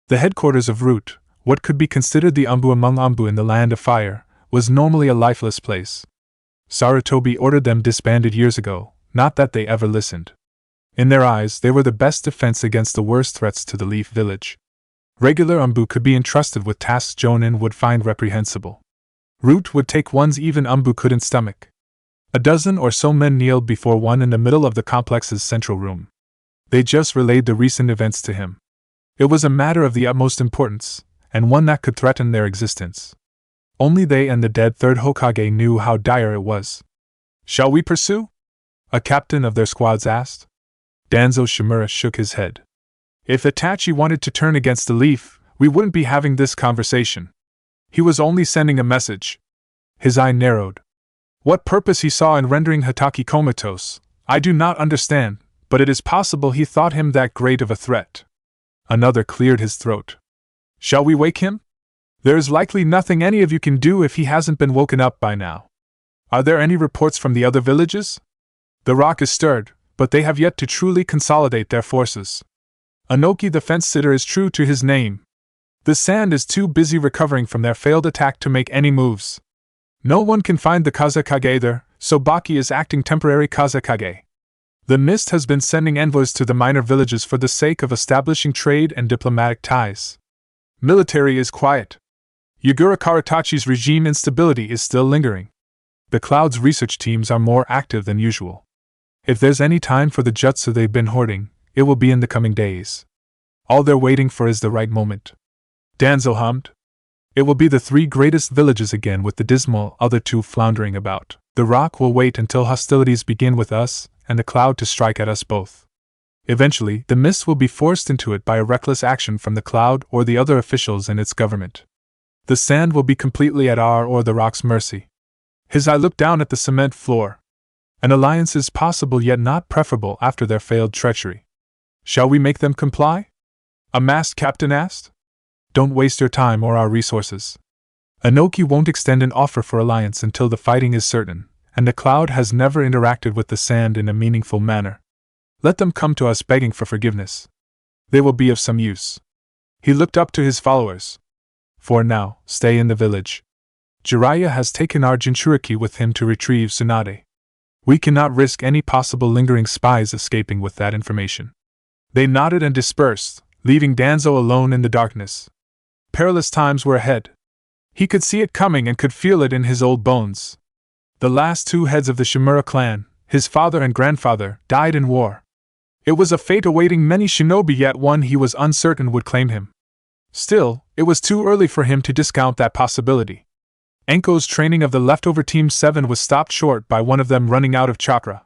The headquarters of Root, what could be considered the Umbu among Umbu in the Land of Fire, was normally a lifeless place. Sarutobi ordered them disbanded years ago, not that they ever listened. In their eyes, they were the best defense against the worst threats to the Leaf Village. Regular Umbu could be entrusted with tasks Jonin would find reprehensible. Root would take ones even Umbu couldn't stomach. A dozen or so men kneeled before one in the middle of the complex's central room. They just relayed the recent events to him. It was a matter of the utmost importance, and one that could threaten their existence. Only they and the dead third Hokage knew how dire it was. "Shall we pursue?" a captain of their squads asked. Danzo Shimura shook his head. If Itachi wanted to turn against the Leaf, we wouldn't be having this conversation. He was only sending a message. His eye narrowed. What purpose he saw in rendering Hatake comatose, I do not understand, but it is possible he thought him that great of a threat. Another cleared his throat. Shall we wake him? There is likely nothing any of you can do if he hasn't been woken up by now. Are there any reports from the other villages? The rock is stirred, but they have yet to truly consolidate their forces. Anoki the fence-sitter is true to his name. The sand is too busy recovering from their failed attack to make any moves. No one can find the Kazekage there, so Baki is acting temporary Kazekage. The mist has been sending envoys to the minor villages for the sake of establishing trade and diplomatic ties. Military is quiet. Yagura Karatachi's regime instability is still lingering. The Cloud's research teams are more active than usual. If there's any time for the jutsu they've been hoarding, it will be in the coming days. All they're waiting for is the right moment. Danzo hummed. It will be the three greatest villages again with the dismal other two floundering about. The rock will wait until hostilities begin with us, and the Cloud to strike at us both. Eventually, the mist will be forced into it by a reckless action from the Cloud or the other officials in its government. The sand will be completely at our or the rock's mercy. His eye looked down at the cement floor. An alliance is possible yet not preferable after their failed treachery. Shall we make them comply? A masked captain asked. Don't waste your time or our resources. Anoki won't extend an offer for alliance until the fighting is certain, and the Cloud has never interacted with the sand in a meaningful manner. Let them come to us begging for forgiveness. They will be of some use. He looked up to his followers. For now, stay in the village. Jiraiya has taken our Jinchuriki with him to retrieve Tsunade. We cannot risk any possible lingering spies escaping with that information. They nodded and dispersed, leaving Danzo alone in the darkness. Perilous times were ahead. He could see it coming and could feel it in his old bones. The last two heads of the Shimura clan, his father and grandfather, died in war. It was a fate awaiting many shinobi, yet one he was uncertain would claim him. Still, it was too early for him to discount that possibility. Enko's training of the leftover Team 7 was stopped short by one of them running out of chakra.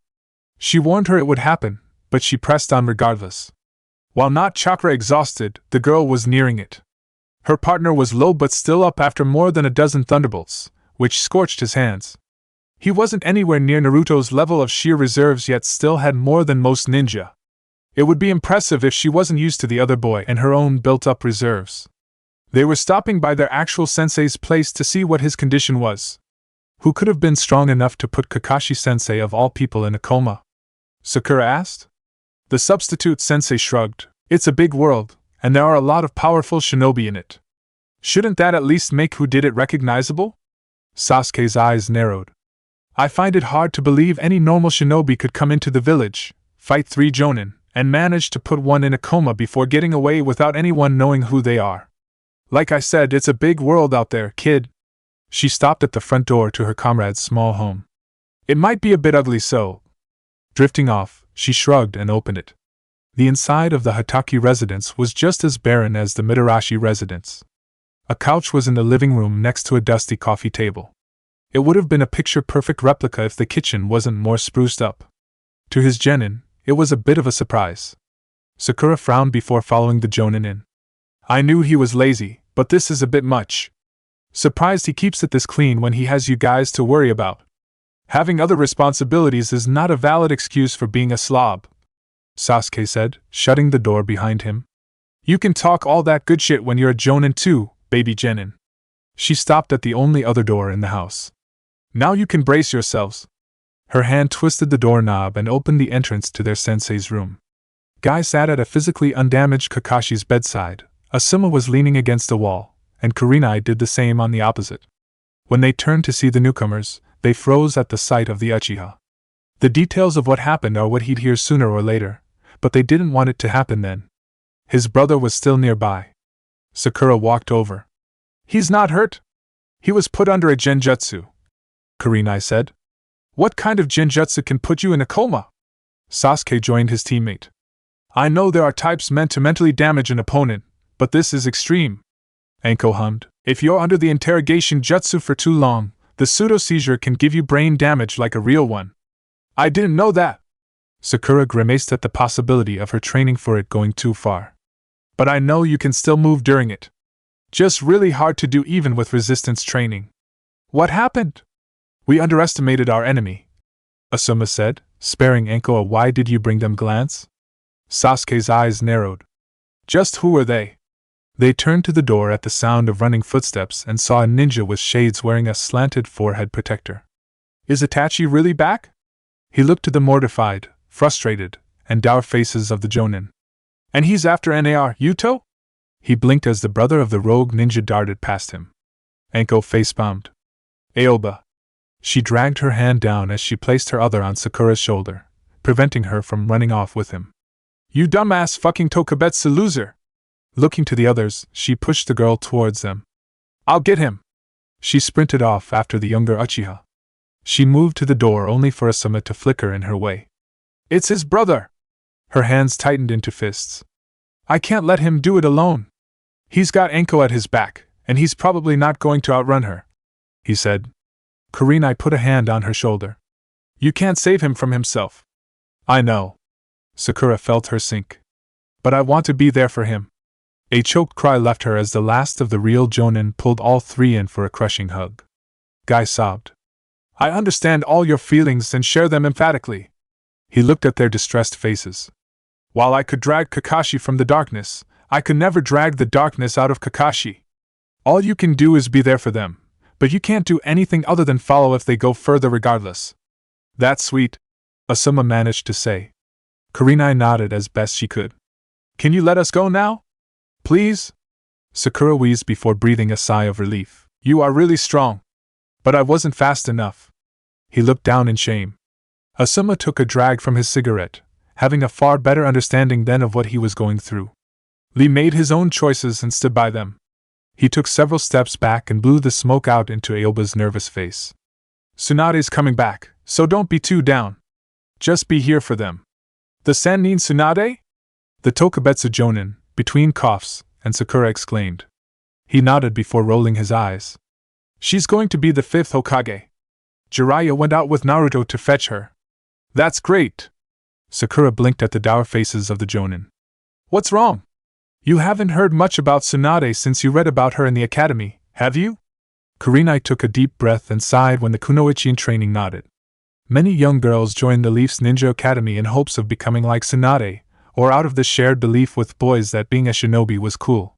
She warned her it would happen, but she pressed on regardless. While not chakra exhausted, the girl was nearing it. Her partner was low but still up after more than a dozen thunderbolts, which scorched his hands. He wasn't anywhere near Naruto's level of sheer reserves yet still had more than most ninja. It would be impressive if she wasn't used to the other boy and her own built-up reserves. They were stopping by their actual sensei's place to see what his condition was. Who could have been strong enough to put Kakashi-sensei of all people in a coma? Sakura asked. The substitute sensei shrugged. It's a big world, and there are a lot of powerful shinobi in it. Shouldn't that at least make who did it recognizable? Sasuke's eyes narrowed. I find it hard to believe any normal shinobi could come into the village, fight 3 jonin, and manage to put one in a coma before getting away without anyone knowing who they are. Like I said, it's a big world out there, kid. She stopped at the front door to her comrade's small home. It might be a bit ugly so. Drifting off, she shrugged and opened it. The inside of the Hatake residence was just as barren as the Mitarashi residence. A couch was in the living room next to a dusty coffee table. It would have been a picture-perfect replica if the kitchen wasn't more spruced up. To his genin, it was a bit of a surprise. Sakura frowned before following the jonin in. I knew he was lazy, but this is a bit much. Surprised he keeps it this clean when he has you guys to worry about. Having other responsibilities is not a valid excuse for being a slob, Sasuke said, shutting the door behind him. You can talk all that good shit when you're a jonin too, baby Jenin. She stopped at the only other door in the house. Now you can brace yourselves. Her hand twisted the doorknob and opened the entrance to their sensei's room. Guy sat at a physically undamaged Kakashi's bedside, Asuma was leaning against a wall, and Kurenai did the same on the opposite. When they turned to see the newcomers, they froze at the sight of the Uchiha. The details of what happened are what he'd hear sooner or later, but they didn't want it to happen then. His brother was still nearby. Sakura walked over. He's not hurt. He was put under a genjutsu, Kurenai said. What kind of genjutsu can put you in a coma? Sasuke joined his teammate. I know there are types meant to mentally damage an opponent, but this is extreme. Anko hummed. If you're under the interrogation jutsu for too long, the pseudo-seizure can give you brain damage like a real one. I didn't know that. Sakura grimaced at the possibility of her training for it going too far. But I know you can still move during it. Just really hard to do even with resistance training. What happened? We underestimated our enemy, Asuma said, sparing Anko a why did you bring them glance. Sasuke's eyes narrowed. Just who were they? They turned to the door at the sound of running footsteps and saw a ninja with shades wearing a slanted forehead protector. Is Itachi really back? He looked to the mortified, frustrated, and dour faces of the jonin. And he's after Nar Yuto? He blinked as the brother of the rogue ninja darted past him. Anko facepalmed. Aoba. She dragged her hand down as she placed her other on Sakura's shoulder, preventing her from running off with him. You dumbass fucking Tokubetsu loser! Looking to the others, she pushed the girl towards them. I'll get him! She sprinted off after the younger Uchiha. She moved to the door only for Asuma to flicker in her way. It's his brother! Her hands tightened into fists. I can't let him do it alone. He's got Anko at his back, and he's probably not going to outrun her, he said. Kurenai put a hand on her shoulder. You can't save him from himself. I know. Sakura felt her sink. But I want to be there for him. A choked cry left her as the last of the real jonin pulled all three in for a crushing hug. Guy sobbed. I understand all your feelings and share them emphatically. He looked at their distressed faces. While I could drag Kakashi from the darkness, I could never drag the darkness out of Kakashi. All you can do is be there for them, but you can't do anything other than follow if they go further regardless. That's sweet, Asuma managed to say. Kurenai nodded as best she could. Can you let us go now? Please? Sakura wheezed before breathing a sigh of relief. You are really strong. But I wasn't fast enough. He looked down in shame. Asuma took a drag from his cigarette, having a far better understanding then of what he was going through. Lee made his own choices and stood by them. He took several steps back and blew the smoke out into Aoba's nervous face. Tsunade's coming back, so don't be too down. Just be here for them. The Sannin Tsunade? The Tokubetsu jonin, between coughs, and Sakura exclaimed. He nodded before rolling his eyes. She's going to be the 5th Hokage. Jiraiya went out with Naruto to fetch her. That's great. Sakura blinked at the dour faces of the jonin. What's wrong? You haven't heard much about Tsunade since you read about her in the academy, have you? Kurenai took a deep breath and sighed when the kunoichi in training nodded. Many young girls joined the Leaf's Ninja Academy in hopes of becoming like Tsunade, or out of the shared belief with boys that being a shinobi was cool.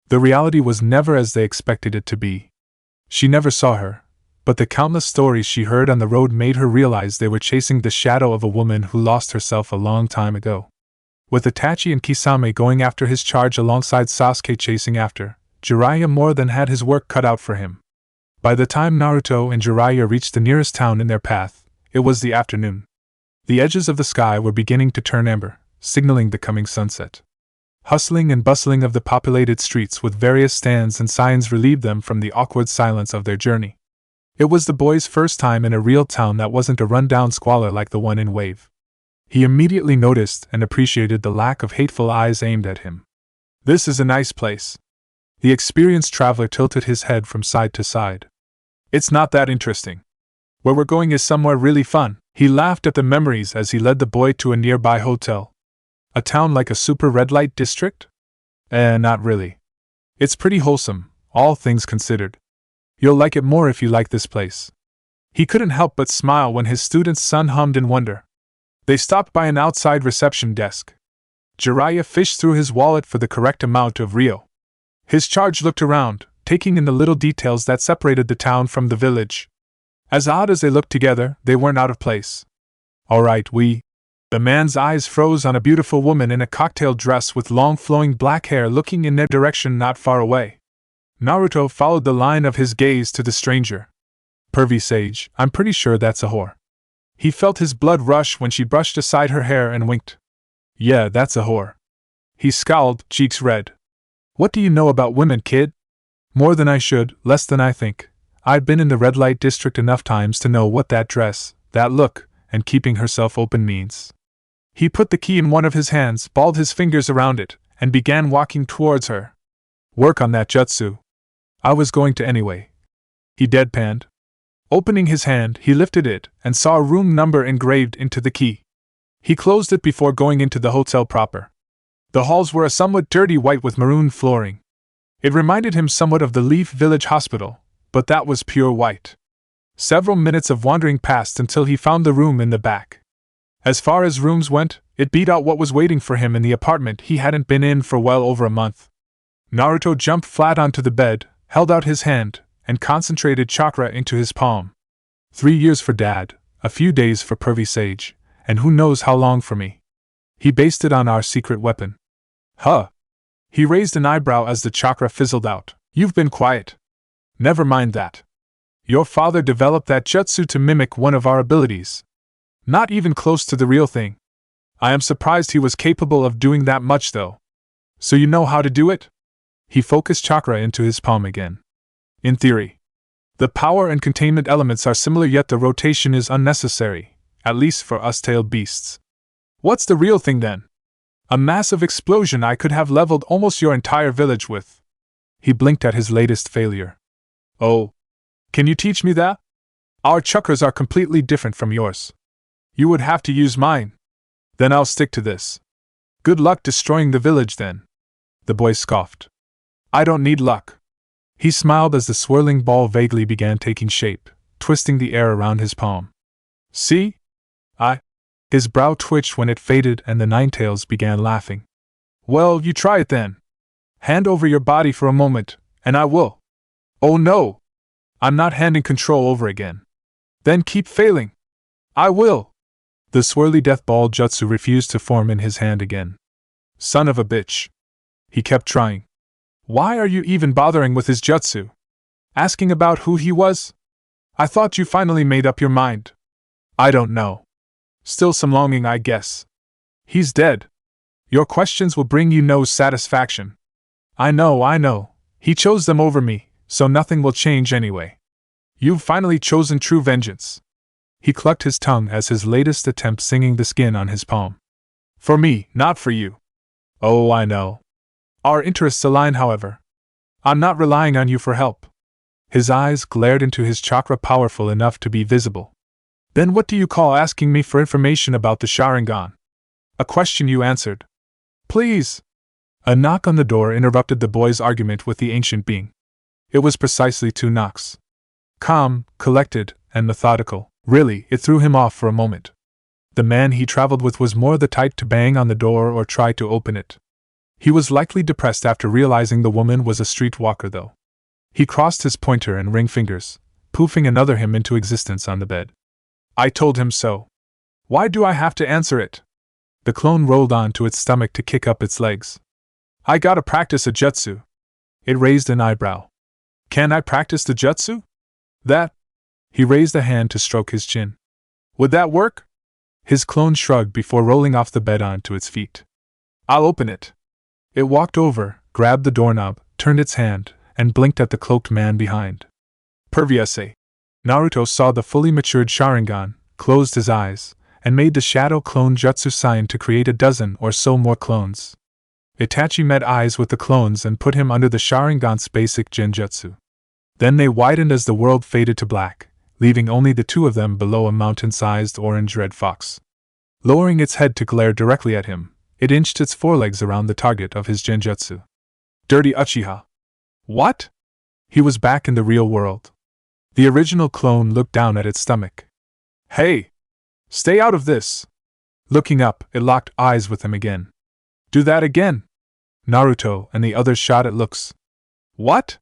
The reality was never as they expected it to be. She never saw her, but the countless stories she heard on the road made her realize they were chasing the shadow of a woman who lost herself a long time ago. With Itachi and Kisame going after his charge alongside Sasuke chasing after, Jiraiya more than had his work cut out for him. By the time Naruto and Jiraiya reached the nearest town in their path, it was the afternoon. The edges of the sky were beginning to turn amber, signaling the coming sunset. Hustling and bustling of the populated streets with various stands and signs relieved them from the awkward silence of their journey. It was the boy's first time in a real town that wasn't a run-down squalor like the one in Wave. He immediately noticed and appreciated the lack of hateful eyes aimed at him. This is a nice place. The experienced traveler tilted his head from side to side. It's not that interesting. Where we're going is somewhere really fun. He laughed at the memories as he led the boy to a nearby hotel. A town like a super red light district? Not really. It's pretty wholesome, all things considered. You'll like it more if you like this place. He couldn't help but smile when his student's son hummed in wonder. They stopped by an outside reception desk. Jiraiya fished through his wallet for the correct amount of Rio. His charge looked around, taking in the little details that separated the town from the village. As odd as they looked together, they weren't out of place. All right, The man's eyes froze on a beautiful woman in a cocktail dress with long flowing black hair looking in their direction not far away. Naruto followed the line of his gaze to the stranger. Pervy Sage, I'm pretty sure that's a whore. He felt his blood rush when she brushed aside her hair and winked. Yeah, that's a whore. He scowled, cheeks red. What do you know about women, kid? More than I should, less than I think. I'd been in the red light district enough times to know what that dress, that look, and keeping herself open means. He put the key in one of his hands, balled his fingers around it, and began walking towards her. Work on that jutsu. I was going to anyway. He deadpanned. Opening his hand, he lifted it and saw a room number engraved into the key. He closed it before going into the hotel proper. The halls were a somewhat dirty white with maroon flooring. It reminded him somewhat of the Leaf Village Hospital, but that was pure white. Several minutes of wandering passed until he found the room in the back. As far as rooms went, it beat out what was waiting for him in the apartment he hadn't been in for well over a month. Naruto jumped flat onto the bed, held out his hand, and concentrated chakra into his palm. 3 years for Dad, a few days for Pervy Sage, and who knows how long for me. He based it on our secret weapon. Huh. He raised an eyebrow as the chakra fizzled out. You've been quiet. Never mind that. Your father developed that jutsu to mimic one of our abilities. Not even close to the real thing. I am surprised he was capable of doing that much though. So you know how to do it? He focused chakra into his palm again. In theory. The power and containment elements are similar, yet the rotation is unnecessary, at least for us tailed beasts. What's the real thing then? A massive explosion I could have leveled almost your entire village with. He blinked at his latest failure. Oh. Can you teach me that? Our chakras are completely different from yours. You would have to use mine. Then I'll stick to this. Good luck destroying the village then. The boy scoffed. I don't need luck. He smiled as the swirling ball vaguely began taking shape, twisting the air around his palm. See? His brow twitched when it faded and the Ninetales began laughing. Well, you try it then. Hand over your body for a moment, and I will. Oh no! I'm not handing control over again. Then keep failing. I will. The swirly death ball jutsu refused to form in his hand again. Son of a bitch. He kept trying. Why are you even bothering with his jutsu? Asking about who he was? I thought you finally made up your mind. I don't know. Still some longing, I guess. He's dead. Your questions will bring you no satisfaction. I know. He chose them over me, so nothing will change anyway. You've finally chosen true vengeance. He clucked his tongue as his latest attempt singing the skin on his palm. For me, not for you. Oh, I know. Our interests align, however. I'm not relying on you for help. His eyes glared into his chakra powerful enough to be visible. Then what do you call asking me for information about the Sharingan? A question you answered. Please. A knock on the door interrupted the boy's argument with the ancient being. It was precisely 2 knocks. Calm, collected, and methodical. Really, it threw him off for a moment. The man he traveled with was more the type to bang on the door or try to open it. He was likely depressed after realizing the woman was a streetwalker, though. He crossed his pointer and ring fingers, poofing another hymn into existence on the bed. I told him so. Why do I have to answer it? The clone rolled on to its stomach to kick up its legs. I gotta practice a jutsu. It raised an eyebrow. Can I practice the jutsu? That? He raised a hand to stroke his chin. Would that work? His clone shrugged before rolling off the bed onto its feet. I'll open it. It walked over, grabbed the doorknob, turned its hand, and blinked at the cloaked man behind. Pervious. Naruto saw the fully matured Sharingan, closed his eyes, and made the shadow clone jutsu sign to create a dozen or so more clones. Itachi met eyes with the clones and put him under the Sharingan's basic genjutsu. Then they widened as the world faded to black, leaving only the 2 of them below a mountain-sized orange red fox. Lowering its head to glare directly at him, it inched its forelegs around the target of his genjutsu. Dirty Uchiha. What? He was back in the real world. The original clone looked down at its stomach. Hey! Stay out of this! Looking up, it locked eyes with him again. Do that again! Naruto and the others shot at looks. What?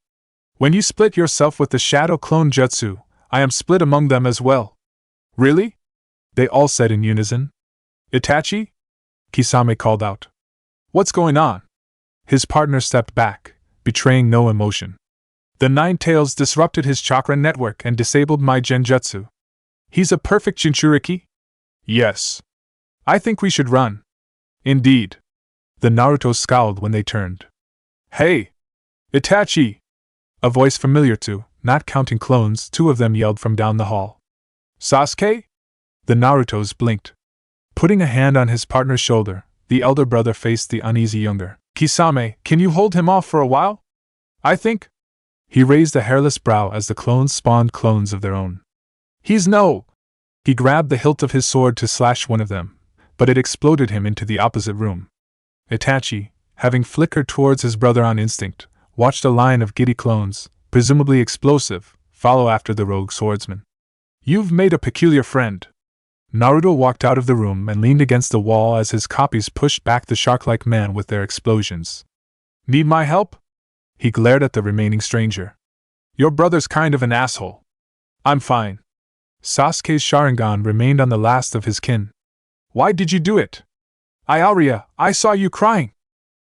When you split yourself with the shadow clone jutsu, I am split among them as well. Really? They all said in unison. Itachi? Kisame called out. What's going on? His partner stepped back, betraying no emotion. The Nine Tails disrupted his chakra network and disabled my genjutsu. He's a perfect Jinchuriki? Yes. I think we should run. Indeed. The Naruto scowled when they turned. Hey! Itachi! A voice familiar to, not counting clones, two of them yelled from down the hall. Sasuke? The Narutos blinked. Putting a hand on his partner's shoulder, the elder brother faced the uneasy younger. Kisame, can you hold him off for a while? I think. He raised a hairless brow as the clones spawned clones of their own. He's no! He grabbed the hilt of his sword to slash one of them, but it exploded him into the opposite room. Itachi, having flickered towards his brother on instinct, watched a line of giddy clones, presumably explosive, follow after the rogue swordsman. You've made a peculiar friend. Naruto walked out of the room and leaned against the wall as his copies pushed back the shark-like man with their explosions. Need my help? He glared at the remaining stranger. Your brother's kind of an asshole. I'm fine. Sasuke's Sharingan remained on the last of his kin. Why did you do it? Aoria, I saw you crying.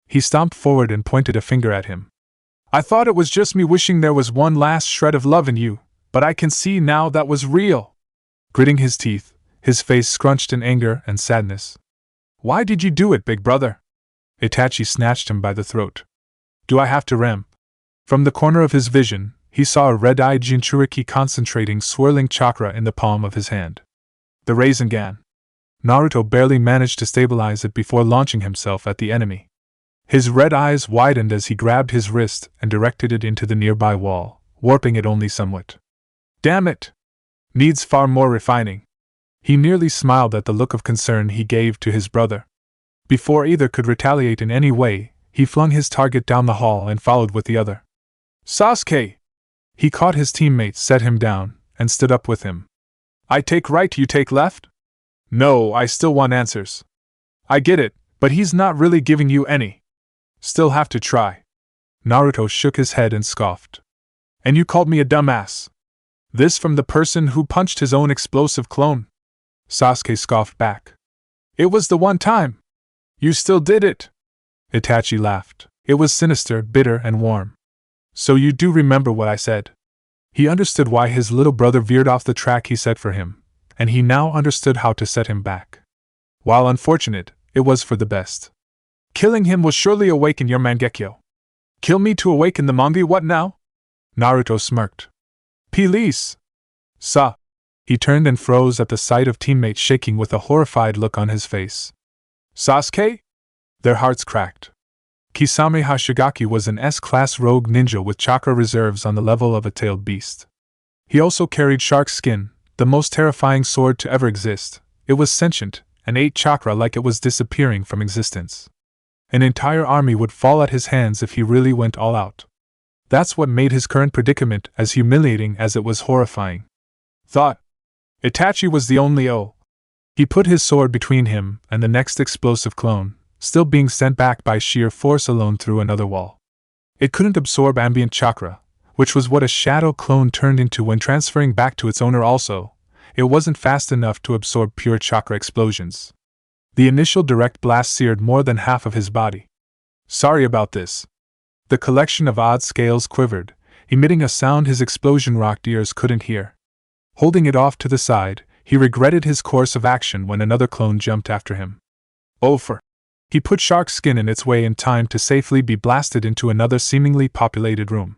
He stomped forward and pointed a finger at him. I thought it was just me wishing there was one last shred of love in you, but I can see now that was real. Gritting his teeth, his face scrunched in anger and sadness. Why did you do it, big brother? Itachi snatched him by the throat. Do I have to rem? From the corner of his vision, he saw a red-eyed Jinchuriki concentrating swirling chakra in the palm of his hand. The Rasengan. Naruto barely managed to stabilize it before launching himself at the enemy. His red eyes widened as he grabbed his wrist and directed it into the nearby wall, warping it only somewhat. Damn it! Needs far more refining. He nearly smiled at the look of concern he gave to his brother. Before either could retaliate in any way, he flung his target down the hall and followed with the other. Sasuke! He caught his teammate, set him down, and stood up with him. I take right, you take left? No, I still want answers. I get it, but he's not really giving you any. Still have to try. Naruto shook his head and scoffed. And you called me a dumbass. This from the person who punched his own explosive clone? Sasuke scoffed back. It was the one time. You still did it. Itachi laughed. It was sinister, bitter, and warm. So you do remember what I said. He understood why his little brother veered off the track he set for him, and he now understood how to set him back. While unfortunate, it was for the best. Killing him will surely awaken your Mangekyo. Kill me to awaken the Mangi, what now? Naruto smirked. Please. Sa. He turned and froze at the sight of teammates shaking with a horrified look on his face. Sasuke? Their hearts cracked. Kisame Hashigaki was an S-class rogue ninja with chakra reserves on the level of a tailed beast. He also carried shark skin, the most terrifying sword to ever exist. It was sentient, and ate chakra like it was disappearing from existence. An entire army would fall at his hands if he really went all out. That's what made his current predicament as humiliating as it was horrifying. Thought. Itachi was the only O. He put his sword between him and the next explosive clone, still being sent back by sheer force alone through another wall. It couldn't absorb ambient chakra, which was what a shadow clone turned into when transferring back to its owner also. It wasn't fast enough to absorb pure chakra explosions. The initial direct blast seared more than half of his body. Sorry about this. The collection of odd scales quivered, emitting a sound his explosion-rocked ears couldn't hear. Holding it off to the side, he regretted his course of action when another clone jumped after him. For. He put shark skin in its way in time to safely be blasted into another seemingly populated room.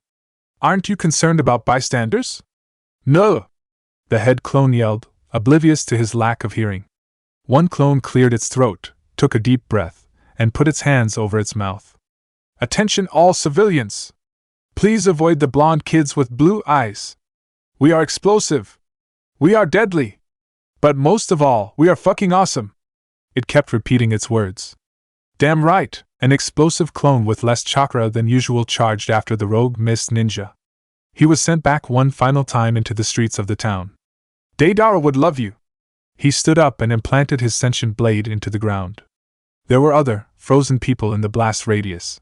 Aren't you concerned about bystanders? No! The head clone yelled, oblivious to his lack of hearing. One clone cleared its throat, took a deep breath, and put its hands over its mouth. Attention all civilians! Please avoid the blonde kids with blue eyes. We are explosive. We are deadly. But most of all, we are fucking awesome. It kept repeating its words. Damn right, an explosive clone with less chakra than usual charged after the rogue mist ninja. He was sent back one final time into the streets of the town. Deidara would love you. He stood up and implanted his sentient blade into the ground. There were other, frozen people in the blast radius.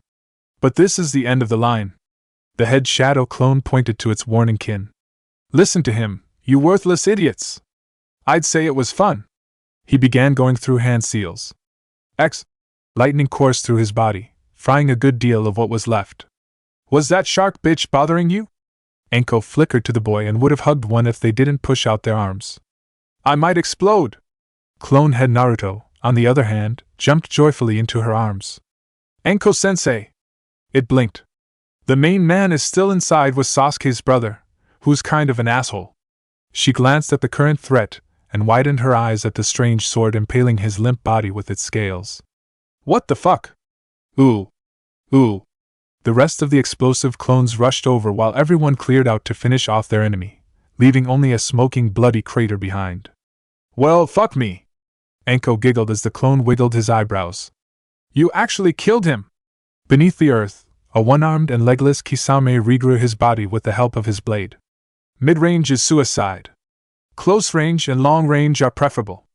But this is the end of the line. The head shadow clone pointed to its warning kin. Listen to him, you worthless idiots! I'd say it was fun. He began going through hand seals. Lightning coursed through his body, frying a good deal of what was left. Was that shark bitch bothering you? Anko flickered to the boy and would have hugged one if they didn't push out their arms. I might explode! Clone head Naruto, on the other hand, jumped joyfully into her arms. Anko-sensei! It blinked. The main man is still inside with Sasuke's brother, who's kind of an asshole. She glanced at the current threat, and widened her eyes at the strange sword impaling his limp body with its scales. What the fuck? Ooh. Ooh. The rest of the explosive clones rushed over while everyone cleared out to finish off their enemy, leaving only a smoking bloody crater behind. Well, fuck me! Anko giggled as the clone wiggled his eyebrows. You actually killed him! Beneath the earth, a one-armed and legless Kisame regrew his body with the help of his blade. Mid-range is suicide. Close range and long range are preferable.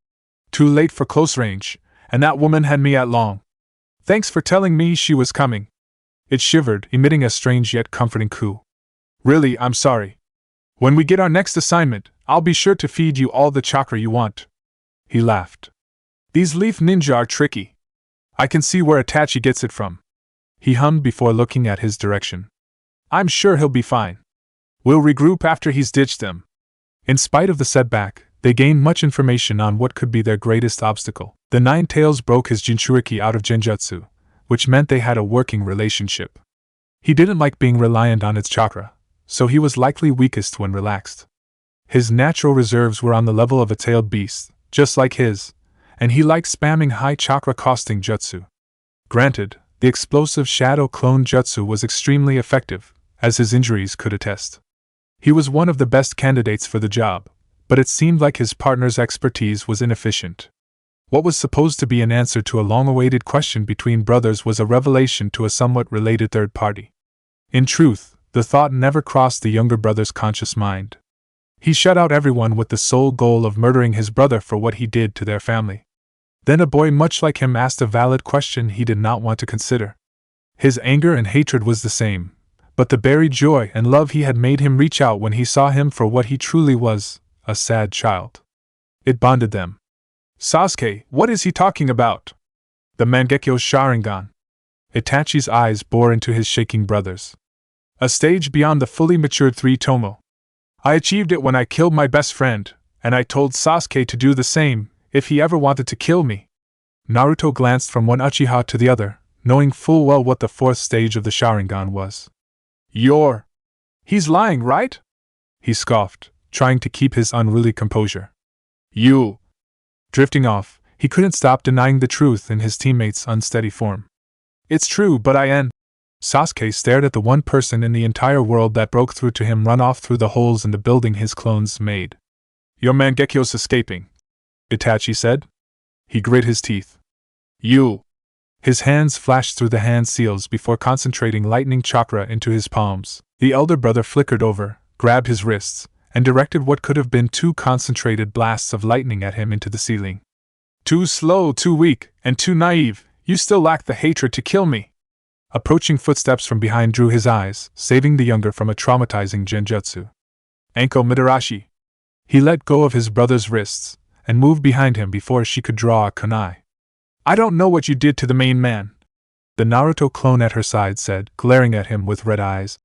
Too late for close range, and that woman had me at long. Thanks for telling me she was coming. It shivered, emitting a strange yet comforting coo. Really, I'm sorry. When we get our next assignment, I'll be sure to feed you all the chakra you want. He laughed. These leaf ninja are tricky. I can see where Itachi gets it from. He hummed before looking at his direction. I'm sure he'll be fine. We'll regroup after he's ditched them. In spite of the setback, they gained much information on what could be their greatest obstacle. The Nine Tails broke his Jinchuriki out of Genjutsu, which meant they had a working relationship. He didn't like being reliant on its chakra, so he was likely weakest when relaxed. His natural reserves were on the level of a tailed beast, just like his, and he liked spamming high chakra costing jutsu. Granted, the explosive shadow clone jutsu was extremely effective, as his injuries could attest. He was one of the best candidates for the job, but it seemed like his partner's expertise was inefficient. What was supposed to be an answer to a long-awaited question between brothers was a revelation to a somewhat related third party. In truth, the thought never crossed the younger brother's conscious mind. He shut out everyone with the sole goal of murdering his brother for what he did to their family. Then a boy much like him asked a valid question he did not want to consider. His anger and hatred was the same, but the buried joy and love he had made him reach out when he saw him for what he truly was, a sad child. It bonded them. Sasuke, what is he talking about? The Mangekyo Sharingan. Itachi's eyes bore into his shaking brothers. A stage beyond the fully matured three Tomo. I achieved it when I killed my best friend, and I told Sasuke to do the same, if he ever wanted to kill me. Naruto glanced from one Uchiha to the other, knowing full well what the fourth stage of the Sharingan was. He's lying, right? He scoffed, trying to keep his unruly composure. Drifting off, he couldn't stop denying the truth in his teammate's unsteady form. It's true, but Sasuke stared at the one person in the entire world that broke through to him run off through the holes in the building his clones made. Your Mangekyo's escaping, Itachi said. He grit his teeth. His hands flashed through the hand seals before concentrating lightning chakra into his palms. The elder brother flickered over, grabbed his wrists, and directed what could have been two concentrated blasts of lightning at him into the ceiling. Too slow, too weak, and too naive, you still lack the hatred to kill me. Approaching footsteps from behind drew his eyes, saving the younger from a traumatizing genjutsu. Anko Midarashi. He let go of his brother's wrists, and moved behind him before she could draw a kunai. I don't know what you did to the main man, the Naruto clone at her side said, glaring at him with red eyes.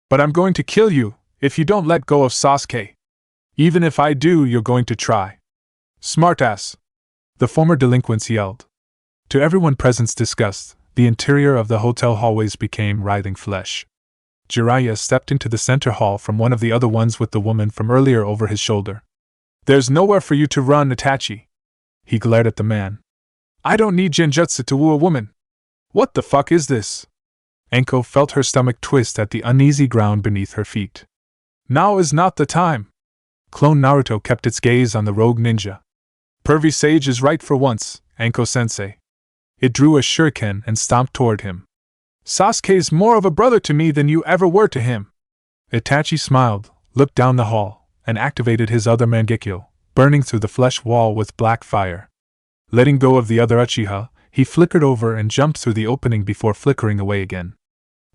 But I'm going to kill you, if you don't let go of Sasuke. Even if I do, you're going to try. Smartass! The former delinquents yelled. To everyone present's disgust, the interior of the hotel hallways became writhing flesh. Jiraiya stepped into the center hall from one of the other ones with the woman from earlier over his shoulder. There's nowhere for you to run, Itachi. He glared at the man. I don't need genjutsu to woo a woman. What the fuck is this? Anko felt her stomach twist at the uneasy ground beneath her feet. Now is not the time. Clone Naruto kept its gaze on the rogue ninja. Pervy Sage is right for once, Anko-sensei. It drew a shuriken and stomped toward him. Sasuke's more of a brother to me than you ever were to him. Itachi smiled, looked down the hall, and activated his other Mangekyo, burning through the flesh wall with black fire. Letting go of the other Uchiha, he flickered over and jumped through the opening before flickering away again.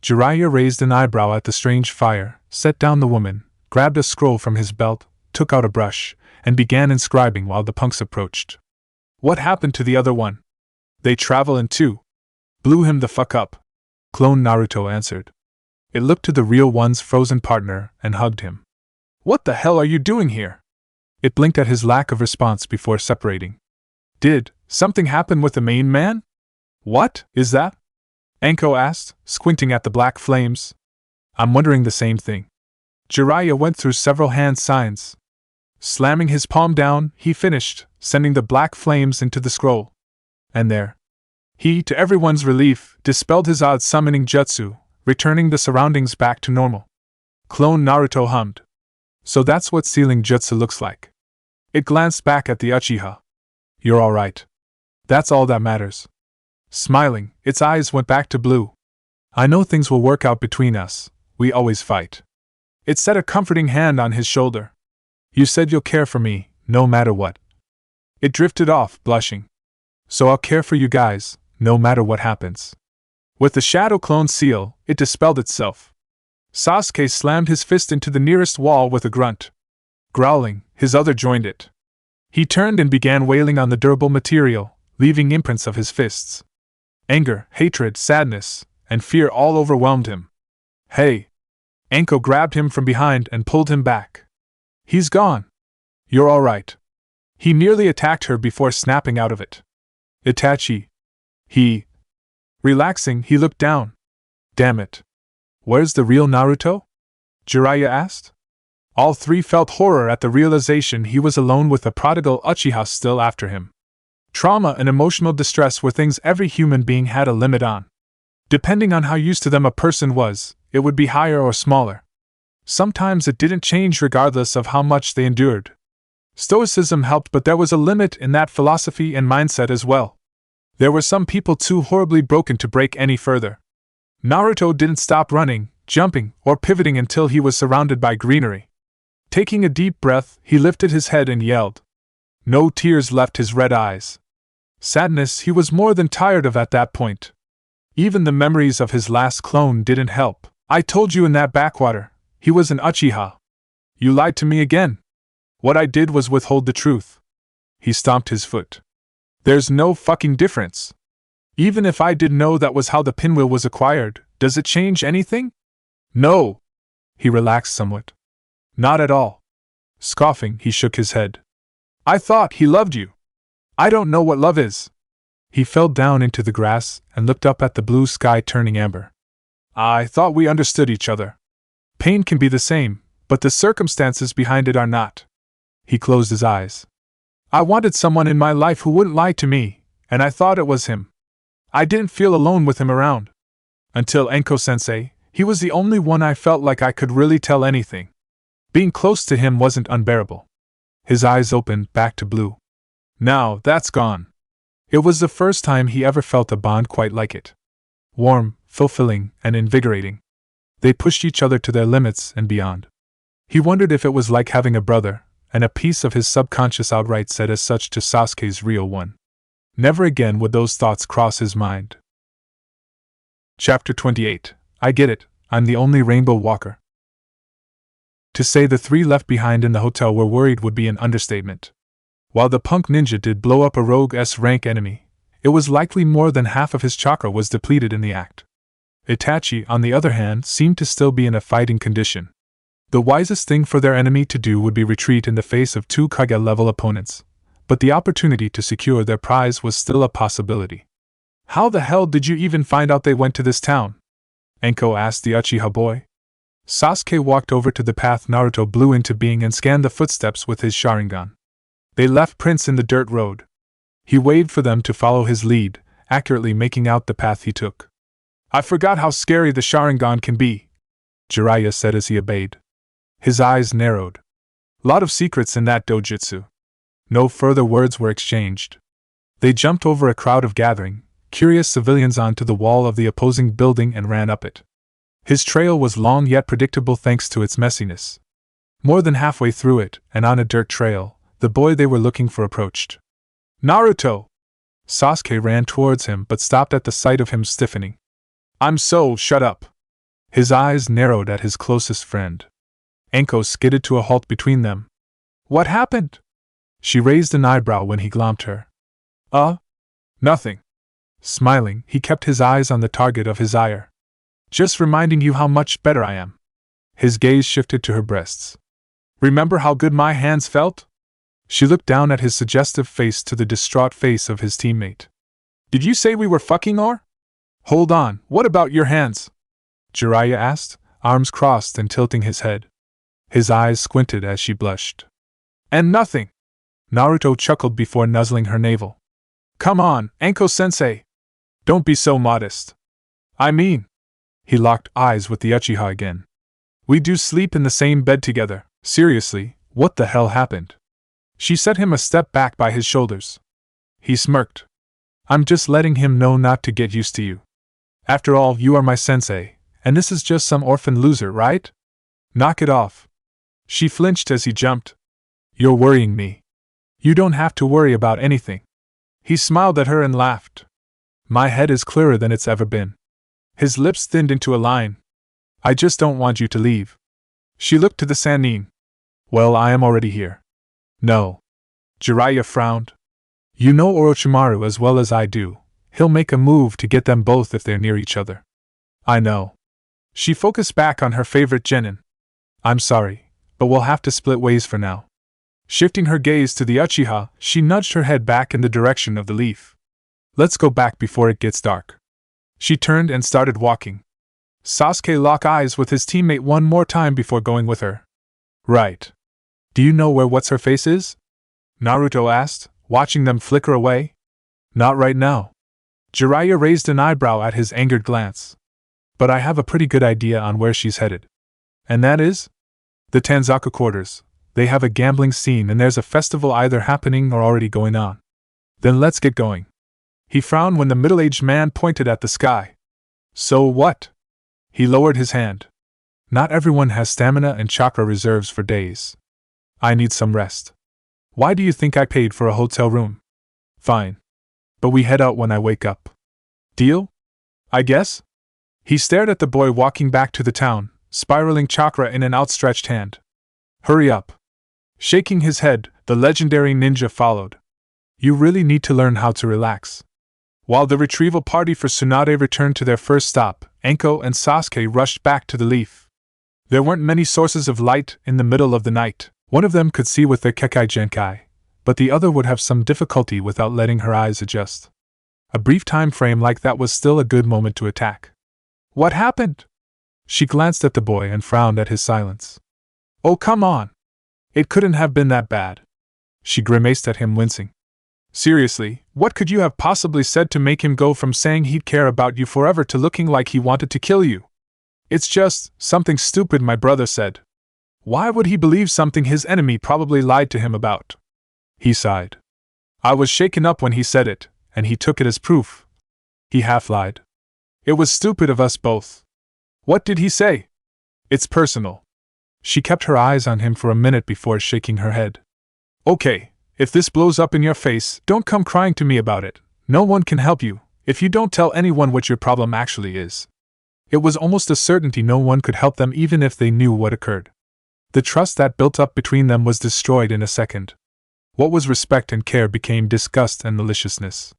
Jiraiya raised an eyebrow at the strange fire, set down the woman, grabbed a scroll from his belt, took out a brush, and began inscribing while the punks approached. What happened to the other one? They travel in two. Blew him the fuck up. Clone Naruto answered. It looked to the real one's frozen partner and hugged him. What the hell are you doing here? It blinked at his lack of response before separating. Did something happen with the main man? What is that? Anko asked, squinting at the black flames. I'm wondering the same thing. Jiraiya went through several hand signs. Slamming his palm down, he finished, sending the black flames into the scroll. And there. He, to everyone's relief, dispelled his odd summoning jutsu, returning the surroundings back to normal. Clone Naruto hummed. So that's what sealing jutsu looks like. It glanced back at the Uchiha. You're alright. That's all that matters. Smiling, its eyes went back to blue. I know things will work out between us, we always fight. It set a comforting hand on his shoulder. You said you'll care for me, no matter what. It drifted off, blushing. So I'll care for you guys, no matter what happens. With the shadow clone seal, it dispelled itself. Sasuke slammed his fist into the nearest wall with a grunt. Growling, his other joined it. He turned and began wailing on the durable material, leaving imprints of his fists. Anger, hatred, sadness, and fear all overwhelmed him. Hey! Anko grabbed him from behind and pulled him back. He's gone. You're alright. He nearly attacked her before snapping out of it. Itachi. He. Relaxing, he looked down. Damn it. Where's the real Naruto? Jiraiya asked. All three felt horror at the realization he was alone with a prodigal Uchiha still after him. Trauma and emotional distress were things every human being had a limit on. Depending on how used to them a person was, it would be higher or smaller. Sometimes it didn't change regardless of how much they endured. Stoicism helped, but there was a limit in that philosophy and mindset as well. There were some people too horribly broken to break any further. Naruto didn't stop running, jumping, or pivoting until he was surrounded by greenery. Taking a deep breath, he lifted his head and yelled. No tears left his red eyes. Sadness he was more than tired of at that point. Even the memories of his last clone didn't help. I told you in that backwater, he was an Uchiha. You lied to me again. What I did was withhold the truth. He stomped his foot. There's no fucking difference. Even if I did know that was how the pinwheel was acquired, does it change anything? No. He relaxed somewhat. Not at all. Scoffing, he shook his head. I thought he loved you. I don't know what love is. He fell down into the grass and looked up at the blue sky turning amber. I thought we understood each other. Pain can be the same, but the circumstances behind it are not. He closed his eyes. I wanted someone in my life who wouldn't lie to me, and I thought it was him. I didn't feel alone with him around. Until Enko-sensei, he was the only one I felt like I could really tell anything. Being close to him wasn't unbearable. His eyes opened back to blue. Now, that's gone. It was the first time he ever felt a bond quite like it. Warm, fulfilling, and invigorating. They pushed each other to their limits and beyond. He wondered if it was like having a brother, and a piece of his subconscious outright said as such to Sasuke's real one. Never again would those thoughts cross his mind. Chapter 28. I get it, I'm the only rainbow walker. To say the three left behind in the hotel were worried would be an understatement. While the punk ninja did blow up a rogue S-rank enemy, it was likely more than half of his chakra was depleted in the act. Itachi, on the other hand, seemed to still be in a fighting condition. The wisest thing for their enemy to do would be retreat in the face of two Kage-level opponents, but the opportunity to secure their prize was still a possibility. How the hell did you even find out they went to this town? Enko asked the Uchiha boy. Sasuke walked over to the path Naruto blew into being and scanned the footsteps with his Sharingan. They left prints in the dirt road. He waved for them to follow his lead, accurately making out the path he took. I forgot how scary the Sharingan can be, Jiraiya said as he obeyed. His eyes narrowed. Lot of secrets in that dojutsu. No further words were exchanged. They jumped over a crowd of gathering, curious civilians onto the wall of the opposing building and ran up it. His trail was long yet predictable thanks to its messiness. More than halfway through it, and on a dirt trail, the boy they were looking for approached. Naruto! Sasuke ran towards him but stopped at the sight of him stiffening. Shut up. His eyes narrowed at his closest friend. Anko skidded to a halt between them. What happened? She raised an eyebrow when he glommed her. Nothing. Smiling, he kept his eyes on the target of his ire. Just reminding you how much better I am. His gaze shifted to her breasts. Remember how good my hands felt? She looked down at his suggestive face to the distraught face of his teammate. Did you say we were fucking or? Hold on, what about your hands? Jiraiya asked, arms crossed and tilting his head. His eyes squinted as she blushed. And nothing. Naruto chuckled before nuzzling her navel. Come on, Anko-sensei. Don't be so modest. I mean. He locked eyes with the Uchiha again. We do sleep in the same bed together. Seriously, what the hell happened? She set him a step back by his shoulders. He smirked. I'm just letting him know not to get used to you. After all, you are my sensei, and this is just some orphan loser, right? Knock it off. She flinched as he jumped. You're worrying me. You don't have to worry about anything. He smiled at her and laughed. My head is clearer than it's ever been. His lips thinned into a line. I just don't want you to leave. She looked to the Sannin. Well, I am already here. No. Jiraiya frowned. You know Orochimaru as well as I do. He'll make a move to get them both if they're near each other. I know. She focused back on her favorite genin. I'm sorry, but we'll have to split ways for now. Shifting her gaze to the Uchiha, she nudged her head back in the direction of the leaf. Let's go back before it gets dark. She turned and started walking. Sasuke locked eyes with his teammate one more time before going with her. Right. Do you know where what's-her-face is? Naruto asked, watching them flicker away. Not right now. Jiraiya raised an eyebrow at his angered glance. But I have a pretty good idea on where she's headed. And that is? The Tanzaku quarters. They have a gambling scene and there's a festival either happening or already going on. Then let's get going. He frowned when the middle-aged man pointed at the sky. So what? He lowered his hand. Not everyone has stamina and chakra reserves for days. I need some rest. Why do you think I paid for a hotel room? Fine. But we head out when I wake up. Deal? I guess? He stared at the boy walking back to the town, spiraling chakra in an outstretched hand. Hurry up. Shaking his head, the legendary ninja followed. You really need to learn how to relax. While the retrieval party for Tsunade returned to their first stop, Anko and Sasuke rushed back to the leaf. There weren't many sources of light in the middle of the night. One of them could see with their Kekai Genkai, but the other would have some difficulty without letting her eyes adjust. A brief time frame like that was still a good moment to attack. What happened? She glanced at the boy and frowned at his silence. Oh, come on. It couldn't have been that bad. She grimaced at him, wincing. Seriously, what could you have possibly said to make him go from saying he'd care about you forever to looking like he wanted to kill you? It's just something stupid my brother said. Why would he believe something his enemy probably lied to him about? He sighed. I was shaken up when he said it, and he took it as proof. He half lied. It was stupid of us both. What did he say? It's personal. She kept her eyes on him for a minute before shaking her head. Okay, if this blows up in your face, don't come crying to me about it. No one can help you, if you don't tell anyone what your problem actually is. It was almost a certainty no one could help them even if they knew what occurred. The trust that built up between them was destroyed in a second. What was respect and care became disgust and maliciousness.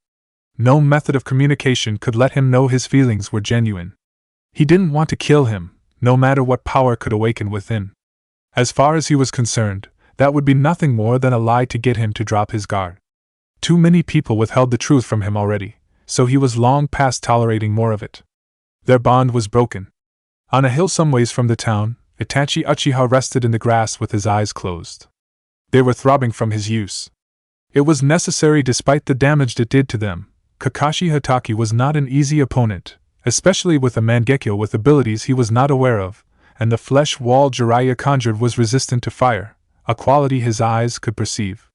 No method of communication could let him know his feelings were genuine. He didn't want to kill him, no matter what power could awaken within. As far as he was concerned, that would be nothing more than a lie to get him to drop his guard. Too many people withheld the truth from him already, so he was long past tolerating more of it. Their bond was broken. On a hill some ways from the town, Itachi Uchiha rested in the grass with his eyes closed. They were throbbing from his use. It was necessary despite the damage it did to them. Kakashi Hatake was not an easy opponent, especially with a Mangekyo with abilities he was not aware of, and the flesh wall Jiraiya conjured was resistant to fire, a quality his eyes could perceive.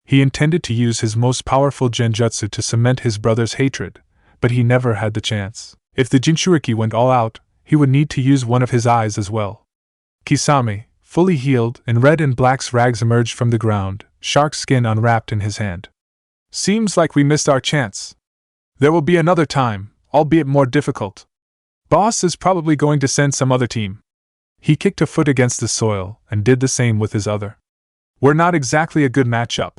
He intended to use his most powerful genjutsu to cement his brother's hatred, but he never had the chance. If the Jinchuriki went all out, he would need to use one of his eyes as well. Kisame, fully healed, in red and black rags emerged from the ground, shark skin unwrapped in his hand. Seems like we missed our chance. There will be another time, albeit more difficult. Boss is probably going to send some other team. He kicked a foot against the soil and did the same with his other. We're not exactly a good matchup.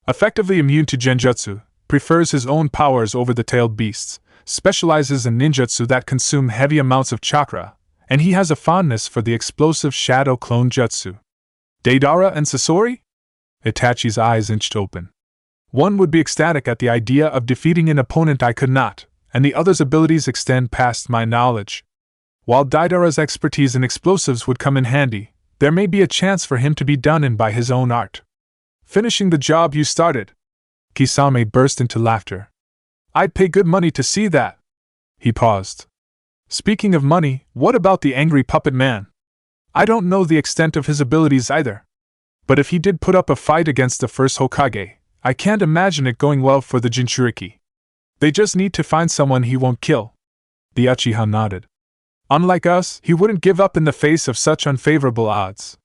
Effectively immune to genjutsu, prefers his own powers over the tailed beasts, specializes in ninjutsu that consume heavy amounts of chakra, and he has a fondness for the explosive shadow clone jutsu. Deidara and Sasori? Itachi's eyes inched open. One would be ecstatic at the idea of defeating an opponent I could not, and the other's abilities extend past my knowledge. While Deidara's expertise in explosives would come in handy, there may be a chance for him to be done in by his own art. Finishing the job you started. Kisame burst into laughter. I'd pay good money to see that. He paused. Speaking of money, what about the angry puppet man? I don't know the extent of his abilities either. But if he did put up a fight against the first Hokage, I can't imagine it going well for the Jinchuriki. They just need to find someone he won't kill. The Uchiha nodded. Unlike us, he wouldn't give up in the face of such unfavorable odds.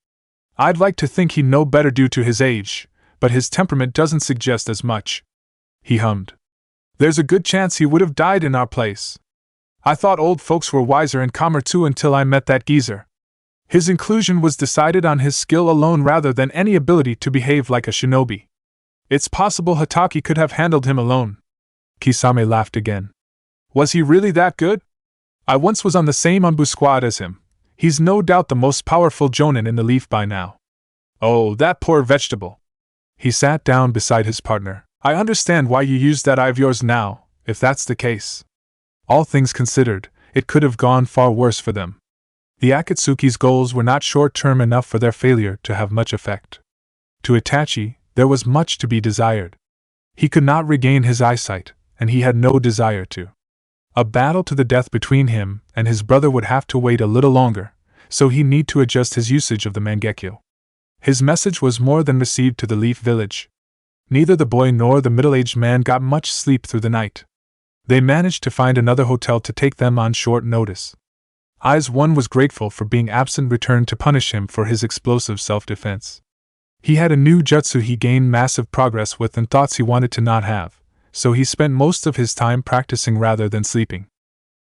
I'd like to think he'd know better due to his age, but his temperament doesn't suggest as much. He hummed. There's a good chance he would have died in our place. I thought old folks were wiser and calmer too until I met that geezer. His inclusion was decided on his skill alone rather than any ability to behave like a shinobi. It's possible Hatake could have handled him alone. Kisame laughed again. Was he really that good? I once was on the same Anbu squad as him. He's no doubt the most powerful jonin in the Leaf by now. Oh, that poor vegetable. He sat down beside his partner. I understand why you use that eye of yours now, if that's the case. All things considered, it could have gone far worse for them. The Akatsuki's goals were not short-term enough for their failure to have much effect. To Itachi, there was much to be desired. He could not regain his eyesight, and he had no desire to. A battle to the death between him and his brother would have to wait a little longer, so he'd need to adjust his usage of the Mangekyo. His message was more than received to the Leaf Village. Neither the boy nor the middle-aged man got much sleep through the night. They managed to find another hotel to take them on short notice. One was grateful for being absent, returned to punish him for his explosive self-defense. He had a new jutsu he gained massive progress with and thoughts he wanted to not have, so he spent most of his time practicing rather than sleeping.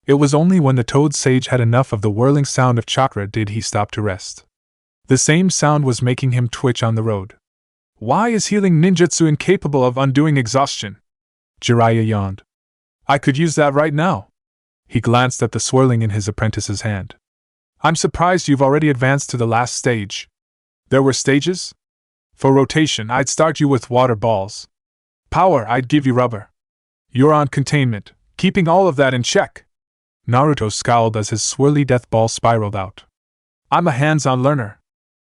It was only when the Toad Sage had enough of the whirling sound of chakra did he stop to rest. The same sound was making him twitch on the road. Why is healing ninjutsu incapable of undoing exhaustion? Jiraiya yawned. I could use that right now. He glanced at the swirling in his apprentice's hand. I'm surprised you've already advanced to the last stage. There were stages? For rotation, I'd start you with water balls. Power, I'd give you rubber. You're on containment, keeping all of that in check. Naruto scowled as his swirly death ball spiraled out. I'm a hands-on learner.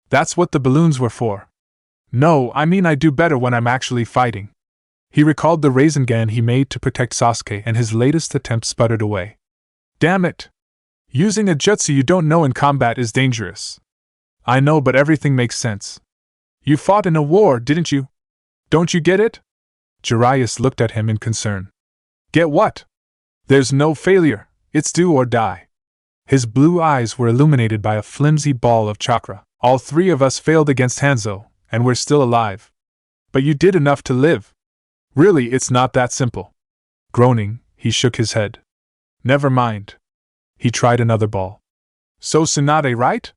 That's what the balloons were for. No, I mean I do better when I'm actually fighting. He recalled the Rasengan he made to protect Sasuke and his latest attempt sputtered away. Damn it! Using a jutsu you don't know in combat is dangerous. I know, but everything makes sense. You fought in a war, didn't you? Don't you get it? Jiraiya looked at him in concern. Get what? There's no failure, it's do or die. His blue eyes were illuminated by a flimsy ball of chakra. All three of us failed against Hanzo, and we're still alive. But you did enough to live. Really, it's not that simple. Groaning, he shook his head. Never mind. He tried another ball. So Tsunade, right?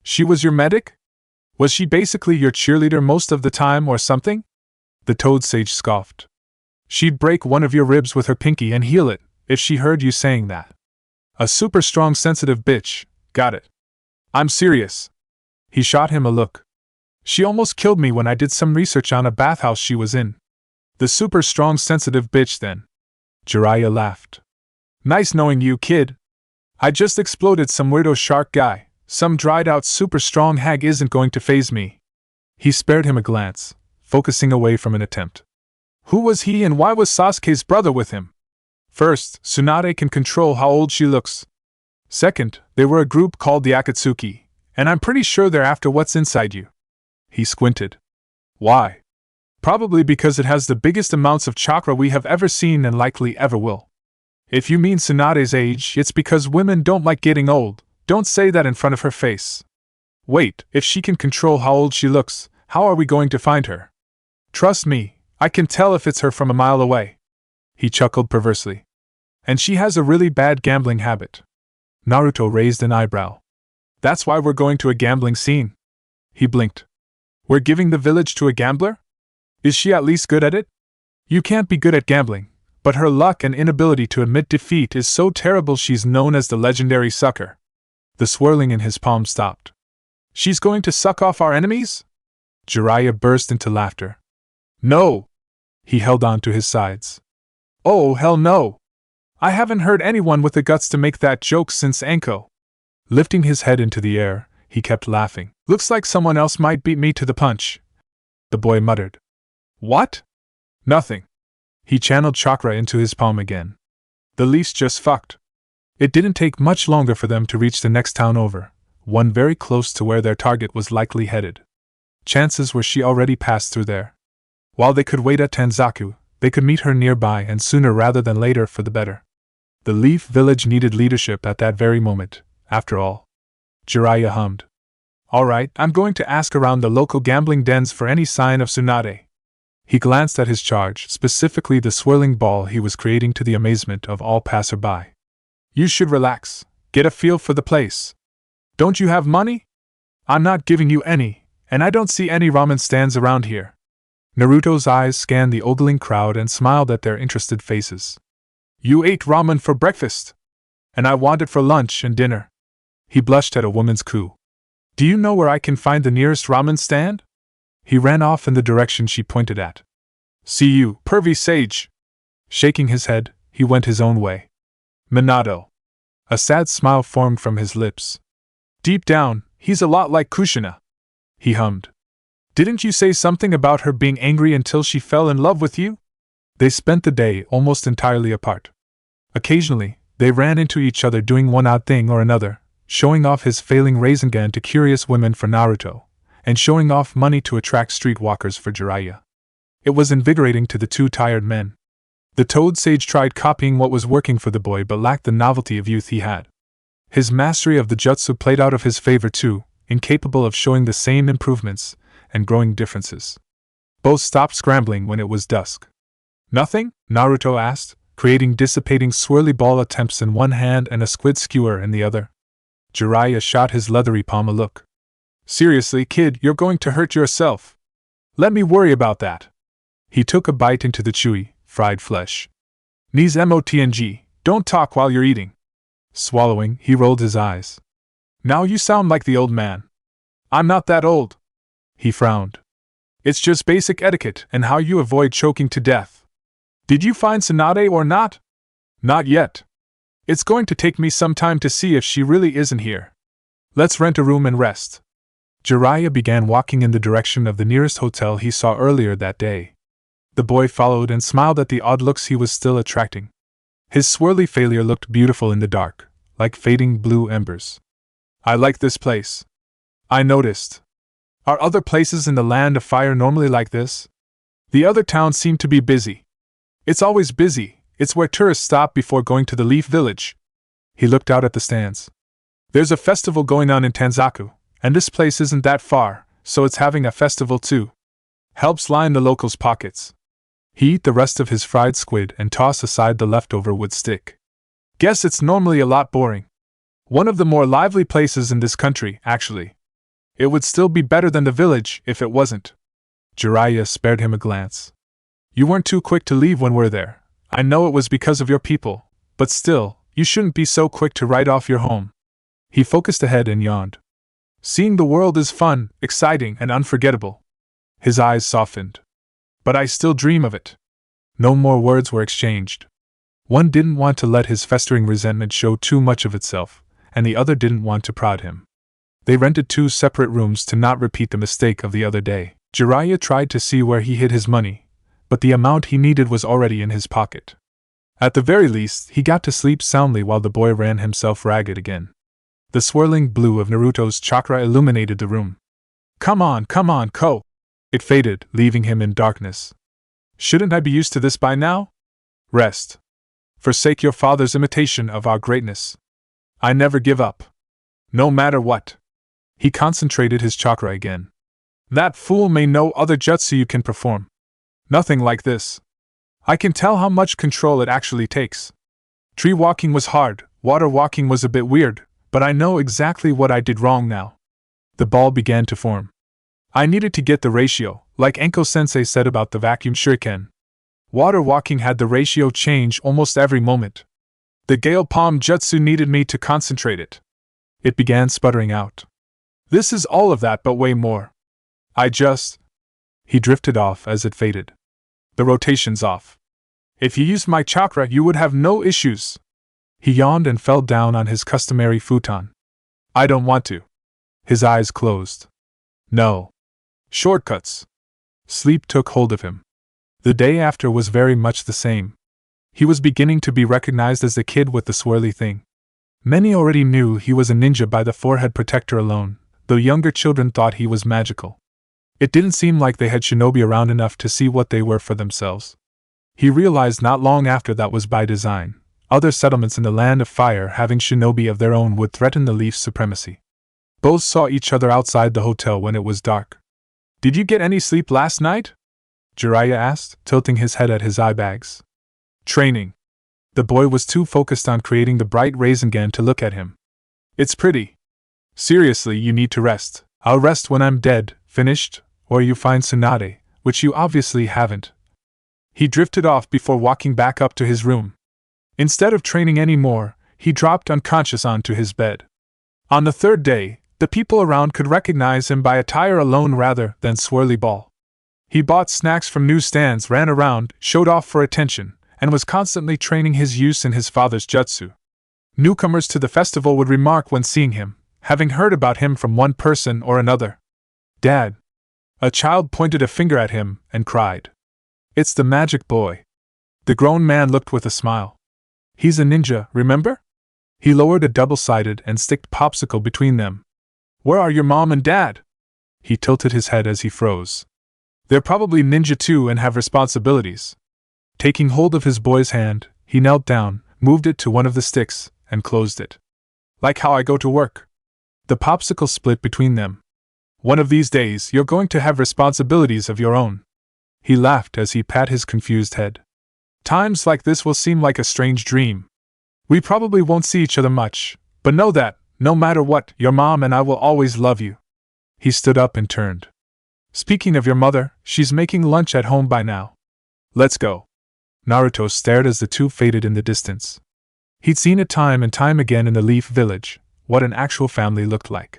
She was your medic? Was she basically your cheerleader most of the time or something? The Toad Sage scoffed. She'd break one of your ribs with her pinky and heal it, if she heard you saying that. A super strong sensitive bitch, got it. I'm serious. He shot him a look. She almost killed me when I did some research on a bathhouse she was in. The super strong sensitive bitch then. Jiraiya laughed. Nice knowing you, kid. I just exploded some weirdo shark guy. Some dried-out super strong hag isn't going to faze me. He spared him a glance, focusing away from an attempt. Who was he and why was Sasuke's brother with him? First, Tsunade can control how old she looks. Second, they were a group called the Akatsuki, and I'm pretty sure they're after what's inside you. He squinted. Why? Probably because it has the biggest amounts of chakra we have ever seen and likely ever will. If you mean Tsunade's age, it's because women don't like getting old. Don't say that in front of her face. Wait, if she can control how old she looks, how are we going to find her? Trust me, I can tell if it's her from a mile away. He chuckled perversely. And she has a really bad gambling habit. Naruto raised an eyebrow. That's why we're going to a gambling scene. He blinked. We're giving the village to a gambler? Is she at least good at it? You can't be good at gambling, but her luck and inability to admit defeat is so terrible she's known as the legendary sucker. The swirling in his palm stopped. She's going to suck off our enemies? Jiraiya burst into laughter. No! He held on to his sides. Oh, hell no! I haven't heard anyone with the guts to make that joke since Anko. Lifting his head into the air, he kept laughing. Looks like someone else might beat me to the punch. The boy muttered. What? Nothing. He channeled chakra into his palm again. The Leafs just fucked. It didn't take much longer for them to reach the next town over, one very close to where their target was likely headed. Chances were she already passed through there. While they could wait at Tanzaku, they could meet her nearby and sooner rather than later for the better. The Leaf Village needed leadership at that very moment, after all. Jiraiya hummed. All right, I'm going to ask around the local gambling dens for any sign of Tsunade. He glanced at his charge, specifically the swirling ball he was creating to the amazement of all passerby. You should relax, get a feel for the place. Don't you have money? I'm not giving you any, and I don't see any ramen stands around here. Naruto's eyes scanned the ogling crowd and smiled at their interested faces. You ate ramen for breakfast. And I want it for lunch and dinner. He blushed at a woman's coo. Do you know where I can find the nearest ramen stand? He ran off in the direction she pointed at. See you, pervy sage. Shaking his head, he went his own way. Minato. A sad smile formed from his lips. Deep down, he's a lot like Kushina. He hummed. Didn't you say something about her being angry until she fell in love with you? They spent the day almost entirely apart. Occasionally, they ran into each other doing one odd thing or another, showing off his failing Rasengan to curious women for Naruto, and showing off money to attract streetwalkers for Jiraiya. It was invigorating to the two tired men. The Toad Sage tried copying what was working for the boy but lacked the novelty of youth he had. His mastery of the jutsu played out of his favor too, incapable of showing the same improvements and growing differences. Both stopped scrambling when it was dusk. Nothing? Naruto asked, creating dissipating swirly ball attempts in one hand and a squid skewer in the other. Jiraiya shot his leathery palm a look. Seriously, kid, you're going to hurt yourself. Let me worry about that. He took a bite into the chewy, fried flesh. Knees motng, don't talk while you're eating. Swallowing, he rolled his eyes. Now you sound like the old man. I'm not that old. He frowned. It's just basic etiquette and how you avoid choking to death. Did you find Tsunade or not? Not yet. It's going to take me some time to see if she really isn't here. Let's rent a room and rest. Jiraiya began walking in the direction of the nearest hotel he saw earlier that day. The boy followed and smiled at the odd looks he was still attracting. His swirly failure looked beautiful in the dark, like fading blue embers. I like this place. I noticed. Are other places in the Land of Fire normally like this? The other towns seem to be busy. It's always busy, it's where tourists stop before going to the Leaf Village. He looked out at the stands. There's a festival going on in Tanzaku, and this place isn't that far, so it's having a festival too. Helps line the locals' pockets. He ate the rest of his fried squid and tossed aside the leftover wood stick. Guess it's normally a lot boring. One of the more lively places in this country, actually. It would still be better than the village if it wasn't. Jiraiya spared him a glance. You weren't too quick to leave when we're there. I know it was because of your people, but still, you shouldn't be so quick to write off your home. He focused ahead and yawned. Seeing the world is fun, exciting, and unforgettable. His eyes softened. But I still dream of it. No more words were exchanged. One didn't want to let his festering resentment show too much of itself, and the other didn't want to prod him. They rented 2 separate rooms to not repeat the mistake of the other day. Jiraiya tried to see where he hid his money, but the amount he needed was already in his pocket. At the very least, he got to sleep soundly while the boy ran himself ragged again. The swirling blue of Naruto's chakra illuminated the room. Come on, Ko! It faded, leaving him in darkness. Shouldn't I be used to this by now? Rest. Forsake your father's imitation of our greatness. I never give up. No matter what. He concentrated his chakra again. That fool may know other jutsu you can perform. Nothing like this. I can tell how much control it actually takes. Tree walking was hard, water walking was a bit weird, but I know exactly what I did wrong now. The ball began to form. I needed to get the ratio, like Enko-sensei said about the vacuum shuriken. Water walking had the ratio change almost every moment. The Gale Palm Jutsu needed me to concentrate it. It began sputtering out. This is all of that but way more. He drifted off as it faded. The rotation's off. If you used my chakra, you would have no issues. He yawned and fell down on his customary futon. I don't want to. His eyes closed. No. Shortcuts. Sleep took hold of him. The day after was very much the same. He was beginning to be recognized as the kid with the swirly thing. Many already knew he was a ninja by the forehead protector alone, though younger children thought he was magical. It didn't seem like they had shinobi around enough to see what they were for themselves. He realized not long after that was by design. Other settlements in the Land of Fire having shinobi of their own would threaten the Leaf's supremacy. Both saw each other outside the hotel when it was dark. Did you get any sleep last night? Jiraiya asked, tilting his head at his eye bags. Training. The boy was too focused on creating the bright Rasengan to look at him. It's pretty. Seriously, you need to rest. I'll rest when I'm dead, finished, or you find Tsunade, which you obviously haven't. He drifted off before walking back up to his room. Instead of training any more, he dropped unconscious onto his bed. On the third day, the people around could recognize him by attire alone rather than swirly ball. He bought snacks from newsstands, ran around, showed off for attention, and was constantly training his use in his father's jutsu. Newcomers to the festival would remark when seeing him, having heard about him from one person or another. Dad. A child pointed a finger at him and cried. It's the magic boy. The grown man looked with a smile. He's a ninja, remember? He lowered a double-sided and sticked popsicle between them. Where are your mom and dad? He tilted his head as he froze. They're probably ninja too and have responsibilities. Taking hold of his boy's hand, he knelt down, moved it to one of the sticks, and closed it. Like how I go to work. The popsicle split between them. One of these days, you're going to have responsibilities of your own. He laughed as he pat his confused head. Times like this will seem like a strange dream. We probably won't see each other much, but know that, no matter what, your mom and I will always love you. He stood up and turned. Speaking of your mother, she's making lunch at home by now. Let's go. Naruto stared as the two faded in the distance. He'd seen it time and time again in the Leaf Village, what an actual family looked like.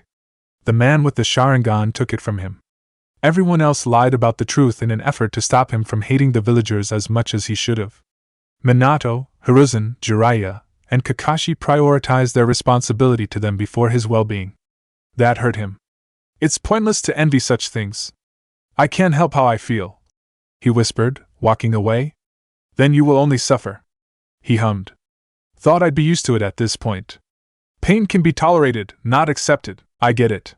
The man with the Sharingan took it from him. Everyone else lied about the truth in an effort to stop him from hating the villagers as much as he should have. Minato, Hiruzen, Jiraiya, and Kakashi prioritized their responsibility to them before his well-being. That hurt him. It's pointless to envy such things. I can't help how I feel, he whispered, walking away. Then you will only suffer. He hummed. Thought I'd be used to it at this point. Pain can be tolerated, not accepted, I get it.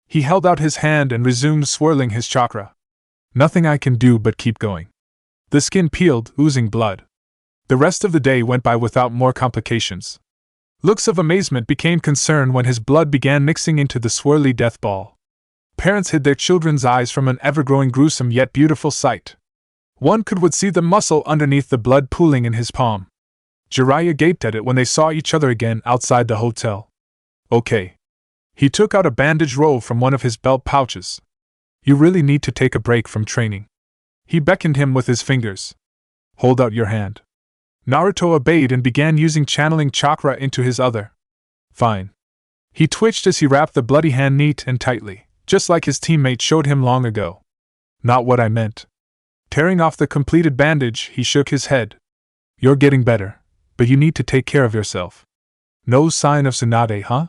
He held out his hand and resumed swirling his chakra. Nothing I can do but keep going. The skin peeled, oozing blood. The rest of the day went by without more complications. Looks of amazement became concern when his blood began mixing into the swirly death ball. Parents hid their children's eyes from an ever-growing gruesome yet beautiful sight. One would see the muscle underneath the blood pooling in his palm. Jiraiya gaped at it when they saw each other again outside the hotel. Okay. He took out a bandage roll from one of his belt pouches. You really need to take a break from training. He beckoned him with his fingers. Hold out your hand. Naruto obeyed and began using channeling chakra into his other. Fine. He twitched as he wrapped the bloody hand neat and tightly, just like his teammate showed him long ago. Not what I meant. Tearing off the completed bandage, he shook his head. You're getting better, but you need to take care of yourself. No sign of Tsunade, huh?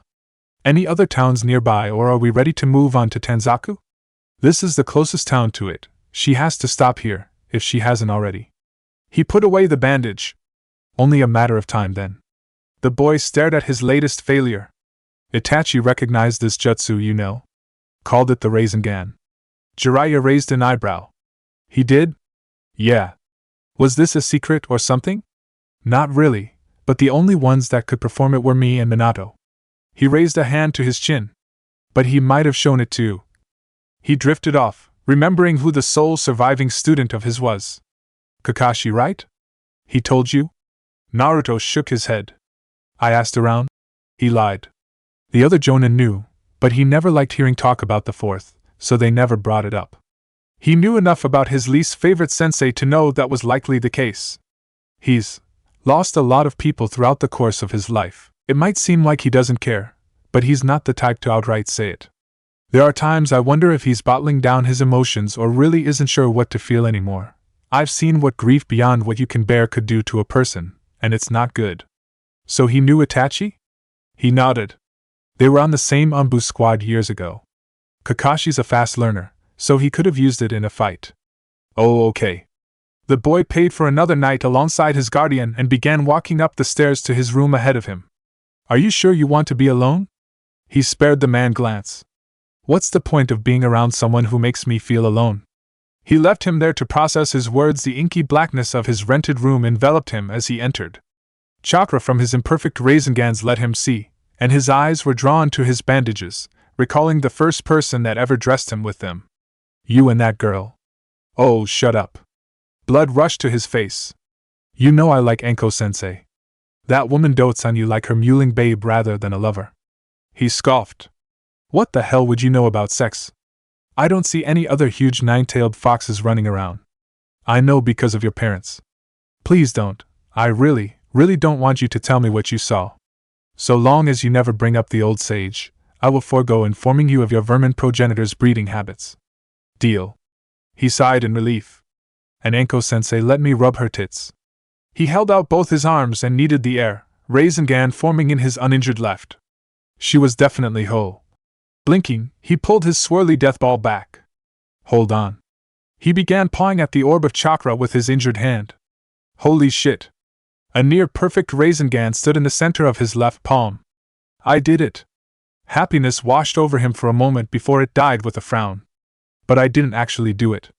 Any other towns nearby, or are we ready to move on to Tanzaku? This is the closest town to it. She has to stop here, if she hasn't already. He put away the bandage. Only a matter of time then. The boy stared at his latest failure. Itachi recognized this jutsu, you know. Called it the Rasengan. Jiraiya raised an eyebrow. He did? Yeah. Was this a secret or something? Not really, but the only ones that could perform it were me and Minato. He raised a hand to his chin. But he might have shown it too. He drifted off, remembering who the sole surviving student of his was. Kakashi, right? He told you? Naruto shook his head. I asked around. He lied. The other Jonin knew, but he never liked hearing talk about the fourth, so they never brought it up. He knew enough about his least favorite sensei to know that was likely the case. He's lost a lot of people throughout the course of his life. It might seem like he doesn't care, but he's not the type to outright say it. There are times I wonder if he's bottling down his emotions or really isn't sure what to feel anymore. I've seen what grief beyond what you can bear could do to a person, and it's not good. So he knew Itachi? He nodded. They were on the same Anbu squad years ago. Kakashi's a fast learner, so he could have used it in a fight. Oh, okay. The boy paid for another night alongside his guardian and began walking up the stairs to his room ahead of him. Are you sure you want to be alone? He spared the man glance. What's the point of being around someone who makes me feel alone? He left him there to process his words. The inky blackness of his rented room enveloped him as he entered. Chakra from his imperfect Razengans let him see, and his eyes were drawn to his bandages, recalling the first person that ever dressed him with them. You and that girl. Oh, shut up. Blood rushed to his face. You know I like Enko-sensei. That woman dotes on you like her mewling babe rather than a lover. He scoffed. What the hell would you know about sex? I don't see any other huge nine-tailed foxes running around. I know because of your parents. Please don't. I really don't want you to tell me what you saw. So long as you never bring up the old sage, I will forego informing you of your vermin progenitor's breeding habits. Deal. He sighed in relief. And Enko-sensei let me rub her tits. He held out both his arms and kneaded the air, Rasengan forming in his uninjured left. She was definitely whole. Blinking, he pulled his swirly death ball back. Hold on. He began pawing at the orb of chakra with his injured hand. Holy shit. A near-perfect Rasengan stood in the center of his left palm. I did it. Happiness washed over him for a moment before it died with a frown. But I didn't actually do it.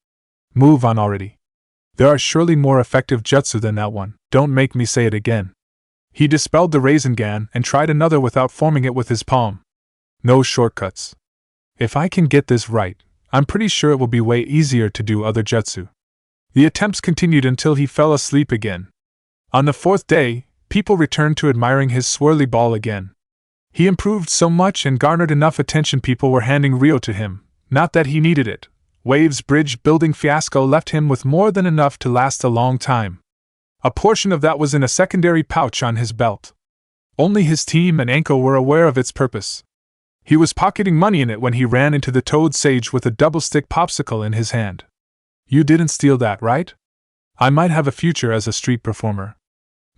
Move on already. There are surely more effective jutsu than that one, don't make me say it again. He dispelled the Rasengan and tried another without forming it with his palm. No shortcuts. If I can get this right, I'm pretty sure it will be way easier to do other jutsu. The attempts continued until he fell asleep again. On the fourth day, people returned to admiring his swirly ball again. He improved so much and garnered enough attention people were handing Ryo to him, not that he needed it. Wave's bridge building fiasco left him with more than enough to last a long time. A portion of that was in a secondary pouch on his belt. Only his team and Anko were aware of its purpose. He was pocketing money in it when he ran into the Toad Sage with a double-stick popsicle in his hand. You didn't steal that, right? I might have a future as a street performer.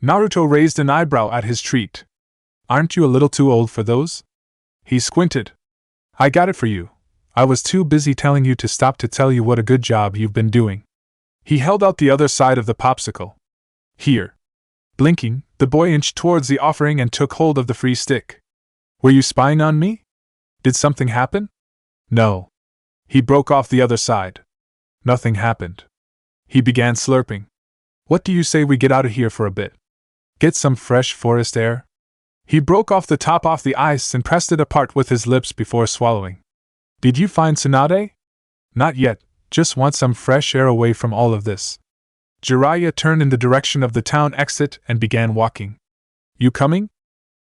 Naruto raised an eyebrow at his treat. Aren't you a little too old for those? He squinted. I got it for you. I was too busy telling you to stop to tell you what a good job you've been doing. He held out the other side of the popsicle. Here. Blinking, the boy inched towards the offering and took hold of the free stick. Were you spying on me? Did something happen? No. He broke off the other side. Nothing happened. He began slurping. What do you say we get out of here for a bit? Get some fresh forest air? He broke off the top off the ice and pressed it apart with his lips before swallowing. Did you find Tsunade? Not yet, just want some fresh air away from all of this. Jiraiya turned in the direction of the town exit and began walking. You coming?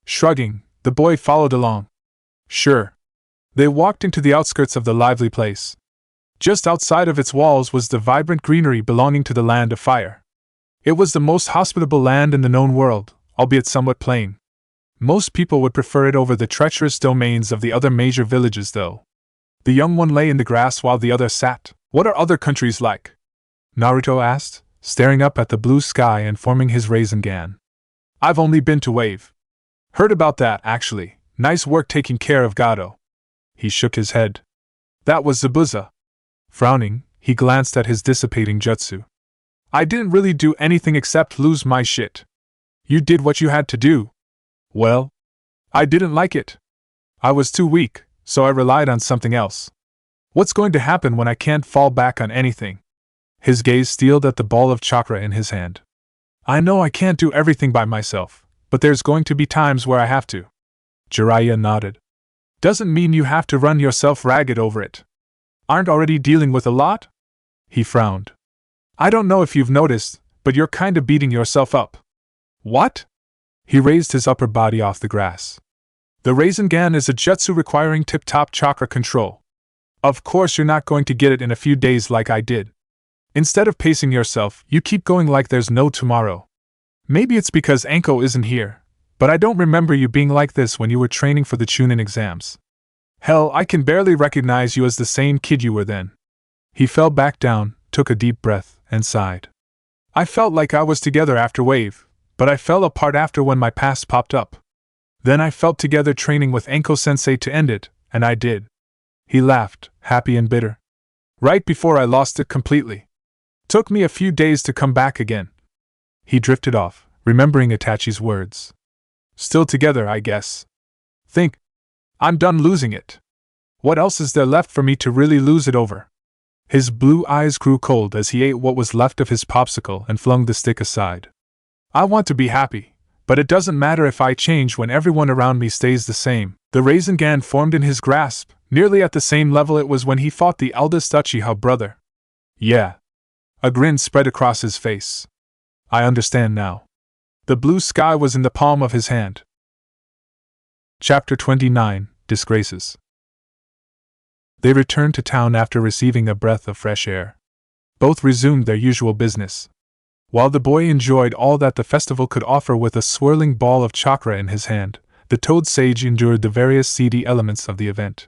Shrugging, the boy followed along. Sure. They walked into the outskirts of the lively place. Just outside of its walls was the vibrant greenery belonging to the Land of Fire. It was the most hospitable land in the known world, albeit somewhat plain. Most people would prefer it over the treacherous domains of the other major villages, though. The young one lay in the grass while the other sat. What are other countries like? Naruto asked, staring up at the blue sky and forming his Rasengan. I've only been to Wave. Heard about that, actually. Nice work taking care of Gado. He shook his head. That was Zabuza. Frowning, he glanced at his dissipating jutsu. I didn't really do anything except lose my shit. You did what you had to do. Well, I didn't like it. I was too weak, so I relied on something else. What's going to happen when I can't fall back on anything? His gaze steeled at the ball of chakra in his hand. I know I can't do everything by myself, but there's going to be times where I have to. Jiraiya nodded. Doesn't mean you have to run yourself ragged over it. Aren't already dealing with a lot? He frowned. I don't know if you've noticed, but you're kinda beating yourself up. What? He raised his upper body off the grass. The Rasengan is a jutsu requiring tip-top chakra control. Of course you're not going to get it in a few days like I did. Instead of pacing yourself, you keep going like there's no tomorrow. Maybe it's because Anko isn't here, but I don't remember you being like this when you were training for the Chunin exams. Hell, I can barely recognize you as the same kid you were then. He fell back down, took a deep breath, and sighed. I felt like I was together after Wave, but I fell apart after when my past popped up. Then I felt together training with Anko-sensei to end it, and I did. He laughed, happy and bitter. Right before I lost it completely. Took me a few days to come back again. He drifted off, remembering Itachi's words. Still together, I guess. Think. I'm done losing it. What else is there left for me to really lose it over? His blue eyes grew cold as he ate what was left of his popsicle and flung the stick aside. I want to be happy, but it doesn't matter if I change when everyone around me stays the same. The Rasengan formed in his grasp, nearly at the same level it was when he fought the eldest Uchiha brother. Yeah. A grin spread across his face. I understand now. The blue sky was in the palm of his hand. Chapter 29, Disgraces. They returned to town after receiving a breath of fresh air. Both resumed their usual business. While the boy enjoyed all that the festival could offer with a swirling ball of chakra in his hand, the Toad Sage endured the various seedy elements of the event.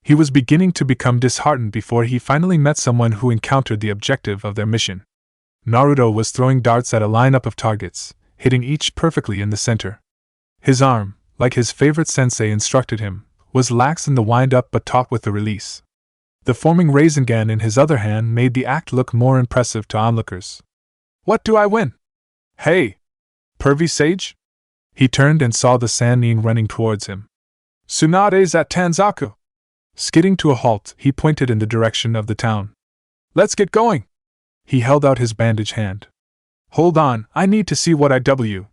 He was beginning to become disheartened before he finally met someone who encountered the objective of their mission. Naruto was throwing darts at a lineup of targets, hitting each perfectly in the center. His arm, like his favorite sensei instructed him, was lax in the wind-up but taut with the release. The forming Rasengan in his other hand made the act look more impressive to onlookers. What do I win? Hey! Pervy Sage? He turned and saw the Sannin running towards him. Tsunade's at Tanzaku! Skidding to a halt, he pointed in the direction of the town. Let's get going! He held out his bandaged hand. Hold on, I need to see what IW.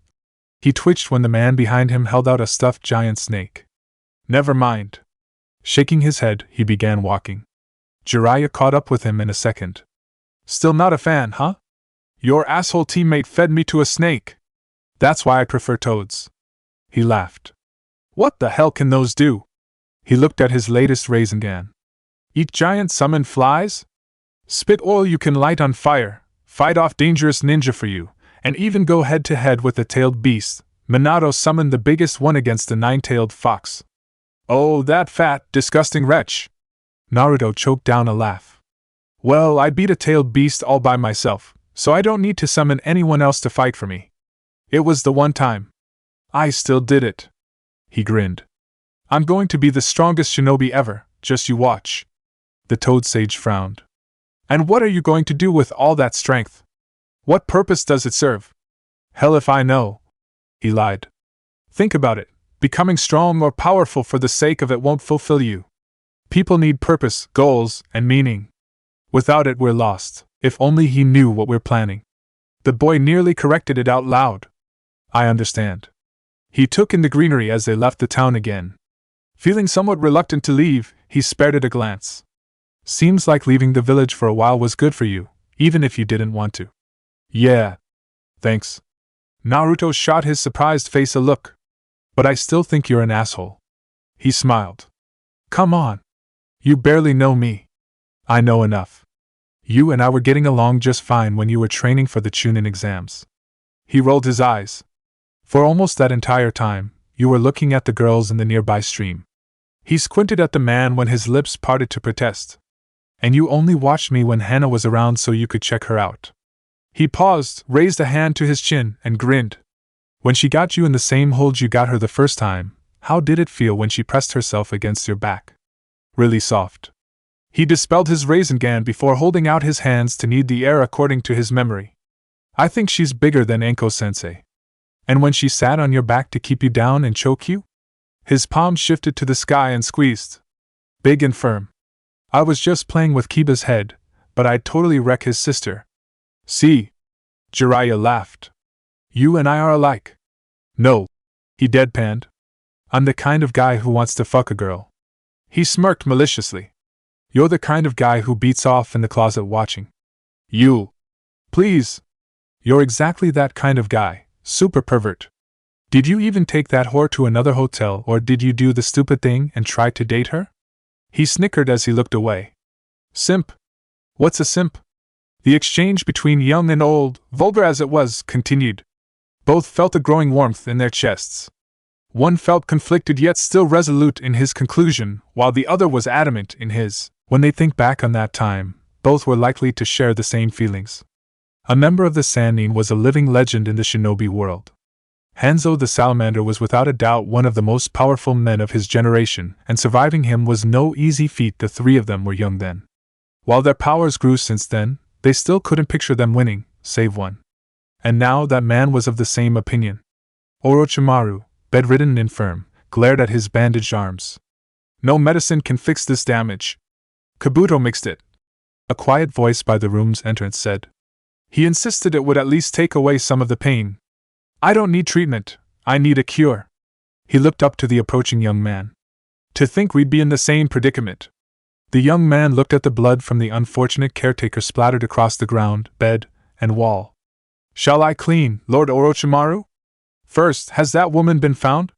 He twitched when the man behind him held out a stuffed giant snake. Never mind. Shaking his head, he began walking. Jiraiya caught up with him in a second. Still not a fan, huh? Your asshole teammate fed me to a snake. That's why I prefer toads. He laughed. What the hell can those do? He looked at his latest Rasengan. Eat giant summon flies? Spit oil you can light on fire, fight off dangerous ninja for you, and even go head-to-head with a tailed beast. Minato summoned the biggest one against the nine-tailed fox. Oh, that fat, disgusting wretch! Naruto choked down a laugh. Well, I beat a tailed beast all by myself, so I don't need to summon anyone else to fight for me. It was the one time. I still did it. He grinned. I'm going to be the strongest shinobi ever, just you watch. The Toad Sage frowned. And what are you going to do with all that strength? What purpose does it serve? Hell if I know. He lied. Think about it. Becoming strong or powerful for the sake of it won't fulfill you. People need purpose, goals, and meaning. Without it we're lost. If only he knew what we're planning. The boy nearly corrected it out loud. I understand. He took in the greenery as they left the town again. Feeling somewhat reluctant to leave, he spared it a glance. Seems like leaving the village for a while was good for you, even if you didn't want to. Yeah. Thanks. Naruto shot his surprised face a look. But I still think you're an asshole. He smiled. Come on. You barely know me. I know enough. You and I were getting along just fine when you were training for the Chunin exams. He rolled his eyes. For almost that entire time, you were looking at the girls in the nearby stream. He squinted at the man when his lips parted to protest. And you only watched me when Hannah was around so you could check her out. He paused, raised a hand to his chin, and grinned. When she got you in the same hold you got her the first time, how did it feel when she pressed herself against your back? Really soft. He dispelled his Rasengan before holding out his hands to knead the air according to his memory. I think she's bigger than Anko-sensei. And when she sat on your back to keep you down and choke you? His palm shifted to the sky and squeezed. Big and firm. I was just playing with Kiba's head, but I'd totally wreck his sister. See? Jiraiya laughed. You and I are alike. No. He deadpanned. I'm the kind of guy who wants to fuck a girl. He smirked maliciously. You're the kind of guy who beats off in the closet watching. You. Please. You're exactly that kind of guy, super pervert. Did you even take that whore to another hotel, or did you do the stupid thing and try to date her? He snickered as he looked away. Simp. What's a simp? The exchange between young and old, vulgar as it was, continued. Both felt a growing warmth in their chests. One felt conflicted yet still resolute in his conclusion, while the other was adamant in his. When they think back on that time, both were likely to share the same feelings. A member of the Sannin was a living legend in the shinobi world. Hanzo the Salamander was without a doubt one of the most powerful men of his generation, and surviving him was no easy feat. The three of them were young then. While their powers grew since then, they still couldn't picture them winning, save one. And now that man was of the same opinion. Orochimaru, bedridden and infirm, glared at his bandaged arms. No medicine can fix this damage. Kabuto mixed it. A quiet voice by the room's entrance said. He insisted it would at least take away some of the pain. I don't need treatment, I need a cure. He looked up to the approaching young man. To think we'd be in the same predicament. The young man looked at the blood from the unfortunate caretaker splattered across the ground, bed, and wall. Shall I clean, Lord Orochimaru? First, has that woman been found?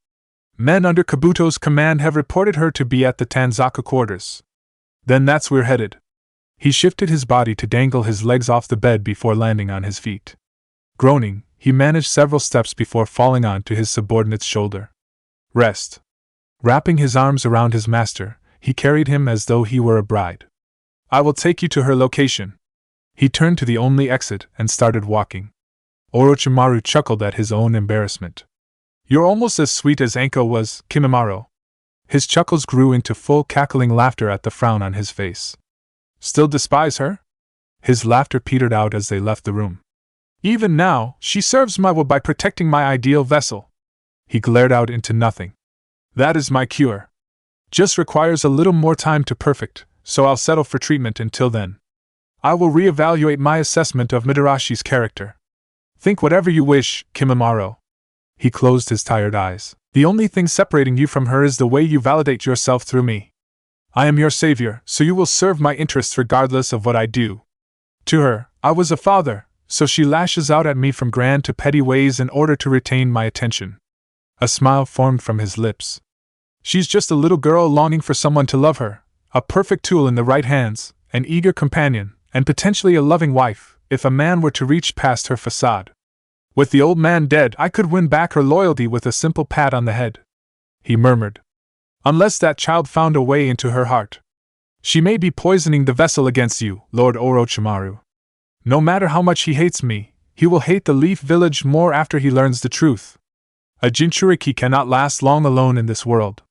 Men under Kabuto's command have reported her to be at the Tanzaka quarters. Then that's where we're headed. He shifted his body to dangle his legs off the bed before landing on his feet. Groaning, he managed several steps before falling onto his subordinate's shoulder. Rest. Wrapping his arms around his master, he carried him as though he were a bride. I will take you to her location. He turned to the only exit and started walking. Orochimaru chuckled at his own embarrassment. You're almost as sweet as Anko was, Kimimaro. His chuckles grew into full cackling laughter at the frown on his face. Still despise her? His laughter petered out as they left the room. Even now, she serves my will by protecting my ideal vessel. He glared out into nothing. That is my cure. Just requires a little more time to perfect, so I'll settle for treatment until then. I will reevaluate my assessment of Midarashi's character. Think whatever you wish, Kimimaro. He closed his tired eyes. The only thing separating you from her is the way you validate yourself through me. I am your savior, so you will serve my interests regardless of what I do. To her, I was a father, so she lashes out at me from grand to petty ways in order to retain my attention. A smile formed from his lips. She's just a little girl longing for someone to love her, a perfect tool in the right hands, an eager companion, and potentially a loving wife, if a man were to reach past her facade. With the old man dead, I could win back her loyalty with a simple pat on the head. He murmured. Unless that child found a way into her heart. She may be poisoning the vessel against you, Lord Orochimaru. No matter how much he hates me, he will hate the Leaf Village more after he learns the truth. A Jinchuriki cannot last long alone in this world.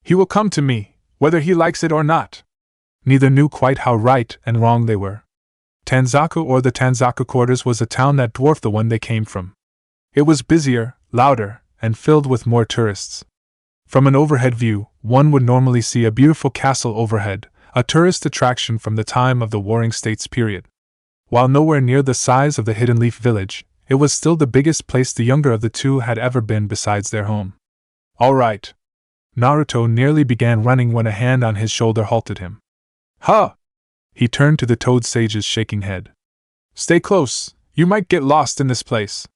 He will come to me, whether he likes it or not. Neither knew quite how right and wrong they were. Tanzaka or the Tanzaka quarters was a town that dwarfed the one they came from. It was busier, louder, and filled with more tourists. From an overhead view, one would normally see a beautiful castle overhead, a tourist attraction from the time of the Warring States period. While nowhere near the size of the Hidden Leaf Village, it was still the biggest place the younger of the two had ever been besides their home. All right. Naruto nearly began running when a hand on his shoulder halted him. Huh! He turned to the Toad Sage's shaking head. Stay close, you might get lost in this place.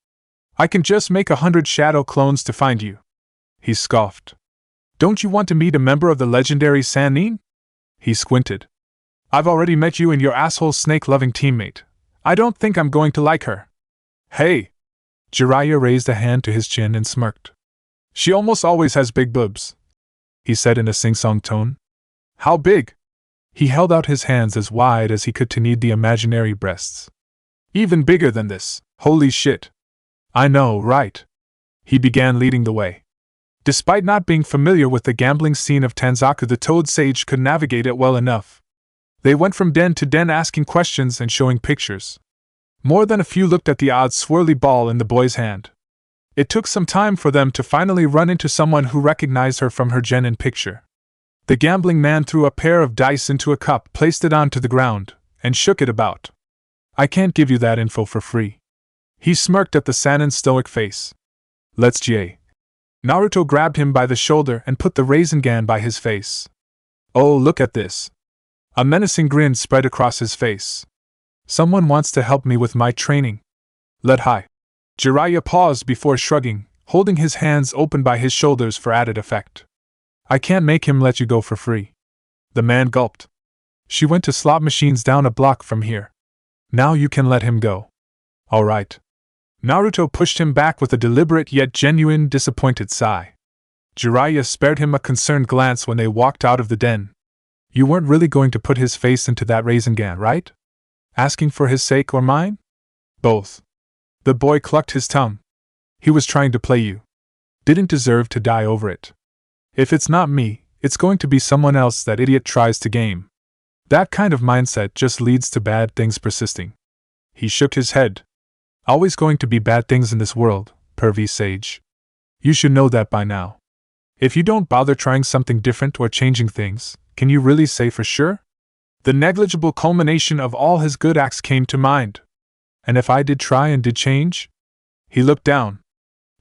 I can just make 100 shadow clones to find you. He scoffed. Don't you want to meet a member of the legendary Sannin? He squinted. I've already met you and your asshole snake-loving teammate. I don't think I'm going to like her. Hey! Jiraiya raised a hand to his chin and smirked. She almost always has big boobs, he said in a sing-song tone. How big? He held out his hands as wide as he could to knead the imaginary breasts. Even bigger than this, holy shit. I know, right? He began leading the way. Despite not being familiar with the gambling scene of Tanzaka, the Toad Sage could navigate it well enough. They went from den to den asking questions and showing pictures. More than a few looked at the odd swirly ball in the boy's hand. It took some time for them to finally run into someone who recognized her from her genin picture. The gambling man threw a pair of dice into a cup, placed it onto the ground, and shook it about. I can't give you that info for free. He smirked at the Sannin's stoic face. Let's J. Naruto grabbed him by the shoulder and put the Rasengan by his face. Oh, look at this. A menacing grin spread across his face. Someone wants to help me with my training. Let hi. Jiraiya paused before shrugging, holding his hands open by his shoulders for added effect. I can't make him let you go for free. The man gulped. She went to slot machines down a block from here. Now you can let him go. All right. Naruto pushed him back with a deliberate yet genuine disappointed sigh. Jiraiya spared him a concerned glance when they walked out of the den. You weren't really going to put his face into that Rasengan, right? Asking for his sake or mine? Both. The boy clucked his tongue. He was trying to play you. Didn't deserve to die over it. If it's not me, it's going to be someone else that idiot tries to game. That kind of mindset just leads to bad things persisting. He shook his head. Always going to be bad things in this world, pervy sage. You should know that by now. If you don't bother trying something different or changing things, can you really say for sure? The negligible culmination of all his good acts came to mind. And if I did try and did change? He looked down.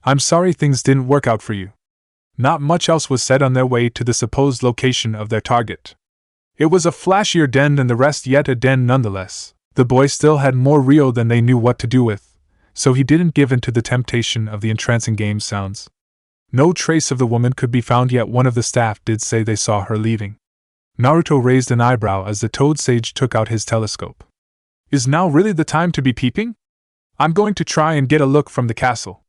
I'm sorry things didn't work out for you. Not much else was said on their way to the supposed location of their target. It was a flashier den than the rest, yet a den nonetheless. The boy still had more Rio than they knew what to do with, so he didn't give in to the temptation of the entrancing game sounds. No trace of the woman could be found, yet one of the staff did say they saw her leaving. Naruto raised an eyebrow as the Toad Sage took out his telescope. Is now really the time to be peeping? I'm going to try and get a look from the castle.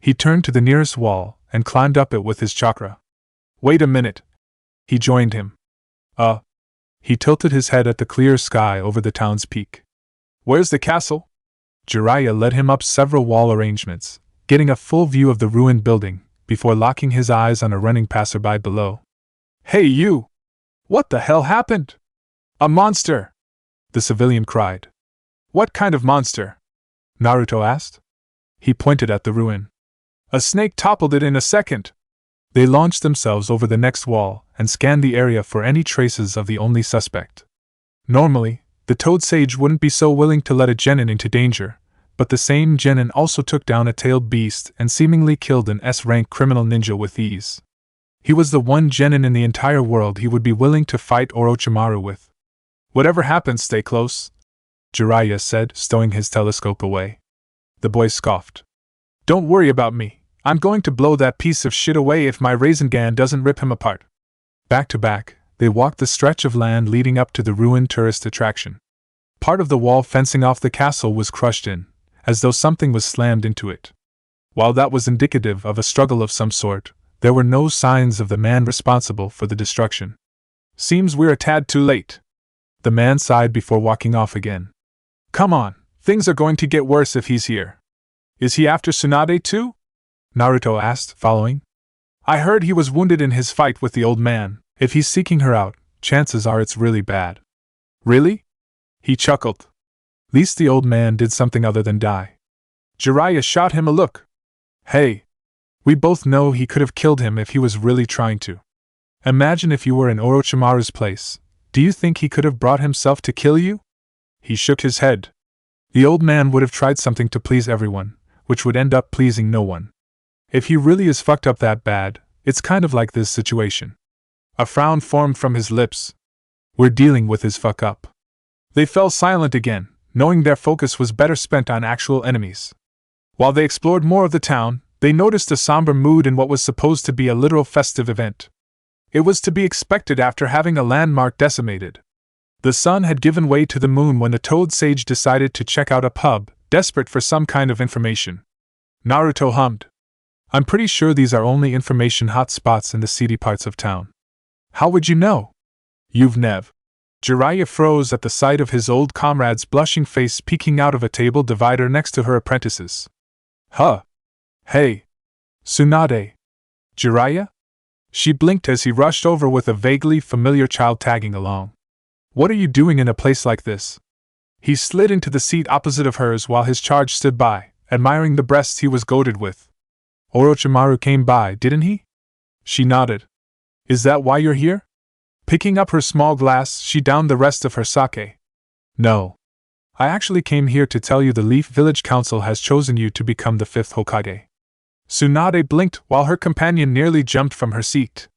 He turned to the nearest wall and climbed up it with his chakra. Wait a minute. He joined him. He tilted his head at the clear sky over the town's peak. Where's the castle? Jiraiya led him up several wall arrangements, getting a full view of the ruined building, before locking his eyes on a running passerby below. Hey you! What the hell happened? A monster! The civilian cried. What kind of monster? Naruto asked. He pointed at the ruin. A snake toppled it in a second. They launched themselves over the next wall and scanned the area for any traces of the only suspect. Normally, the Toad Sage wouldn't be so willing to let a genin into danger, but the same genin also took down a tailed beast and seemingly killed an S-rank criminal ninja with ease. He was the one genin in the entire world he would be willing to fight Orochimaru with. Whatever happens, stay close, Jiraiya said, stowing his telescope away. The boy scoffed. Don't worry about me. I'm going to blow that piece of shit away if my Rasengan doesn't rip him apart. Back to back, they walked the stretch of land leading up to the ruined tourist attraction. Part of the wall fencing off the castle was crushed in, as though something was slammed into it. While that was indicative of a struggle of some sort, there were no signs of the man responsible for the destruction. Seems we're a tad too late. The man sighed before walking off again. Come on, things are going to get worse if he's here. Is he after Tsunade too? Naruto asked, following. I heard he was wounded in his fight with the old man. If he's seeking her out, chances are it's really bad. Really? He chuckled. Least the old man did something other than die. Jiraiya shot him a look. Hey. We both know he could have killed him if he was really trying to. Imagine if you were in Orochimaru's place. Do you think he could have brought himself to kill you? He shook his head. The old man would have tried something to please everyone, which would end up pleasing no one. If he really is fucked up that bad, it's kind of like this situation. A frown formed from his lips. We're dealing with his fuck up. They fell silent again, knowing their focus was better spent on actual enemies. While they explored more of the town, they noticed a somber mood in what was supposed to be a literal festive event. It was to be expected after having a landmark decimated. The sun had given way to the moon when the Toad Sage decided to check out a pub, desperate for some kind of information. Naruto hummed. I'm pretty sure these are only information hot spots in the seedy parts of town. How would you know? You've nev. Jiraiya froze at the sight of his old comrade's blushing face peeking out of a table divider next to her apprentices. Huh. Hey. Tsunade. Jiraiya? She blinked as he rushed over with a vaguely familiar child tagging along. What are you doing in a place like this? He slid into the seat opposite of hers while his charge stood by, admiring the breasts he was goaded with. Orochimaru came by, didn't he? She nodded. Is that why you're here? Picking up her small glass, she downed the rest of her sake. No. I actually came here to tell you the Leaf Village Council has chosen you to become the 5th Hokage. Tsunade blinked while her companion nearly jumped from her seat.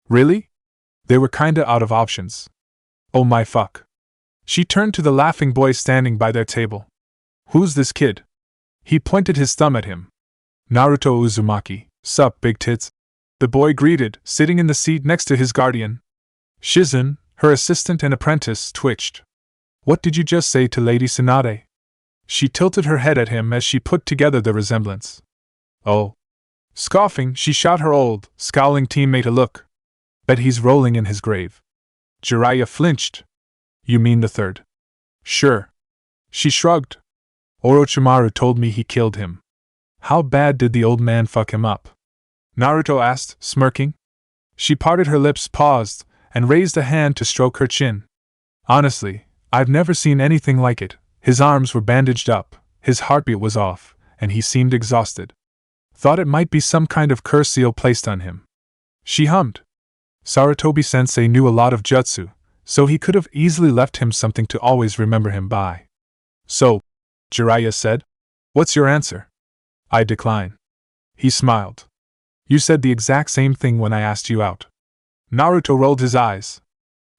Really? They were kinda out of options. Oh my fuck. She turned to the laughing boy standing by their table. Who's this kid? He pointed his thumb at him. Naruto Uzumaki, sup big tits? The boy greeted, sitting in the seat next to his guardian. Shizen, her assistant and apprentice, twitched. What did you just say to Lady Tsunade? She tilted her head at him as she put together the resemblance. Oh. Scoffing, she shot her old, scowling teammate a look. Bet he's rolling in his grave. Jiraiya flinched. You mean the third? Sure. She shrugged. Orochimaru told me he killed him. How bad did the old man fuck him up? Naruto asked, smirking. She parted her lips, paused, and raised a hand to stroke her chin. Honestly, I've never seen anything like it. His arms were bandaged up, his heartbeat was off, and he seemed exhausted. Thought it might be some kind of curse seal placed on him. She hummed. Sarutobi-sensei knew a lot of jutsu, so he could have easily left him something to always remember him by. So, Jiraiya said, what's your answer? I decline. He smiled. You said the exact same thing when I asked you out. Naruto rolled his eyes.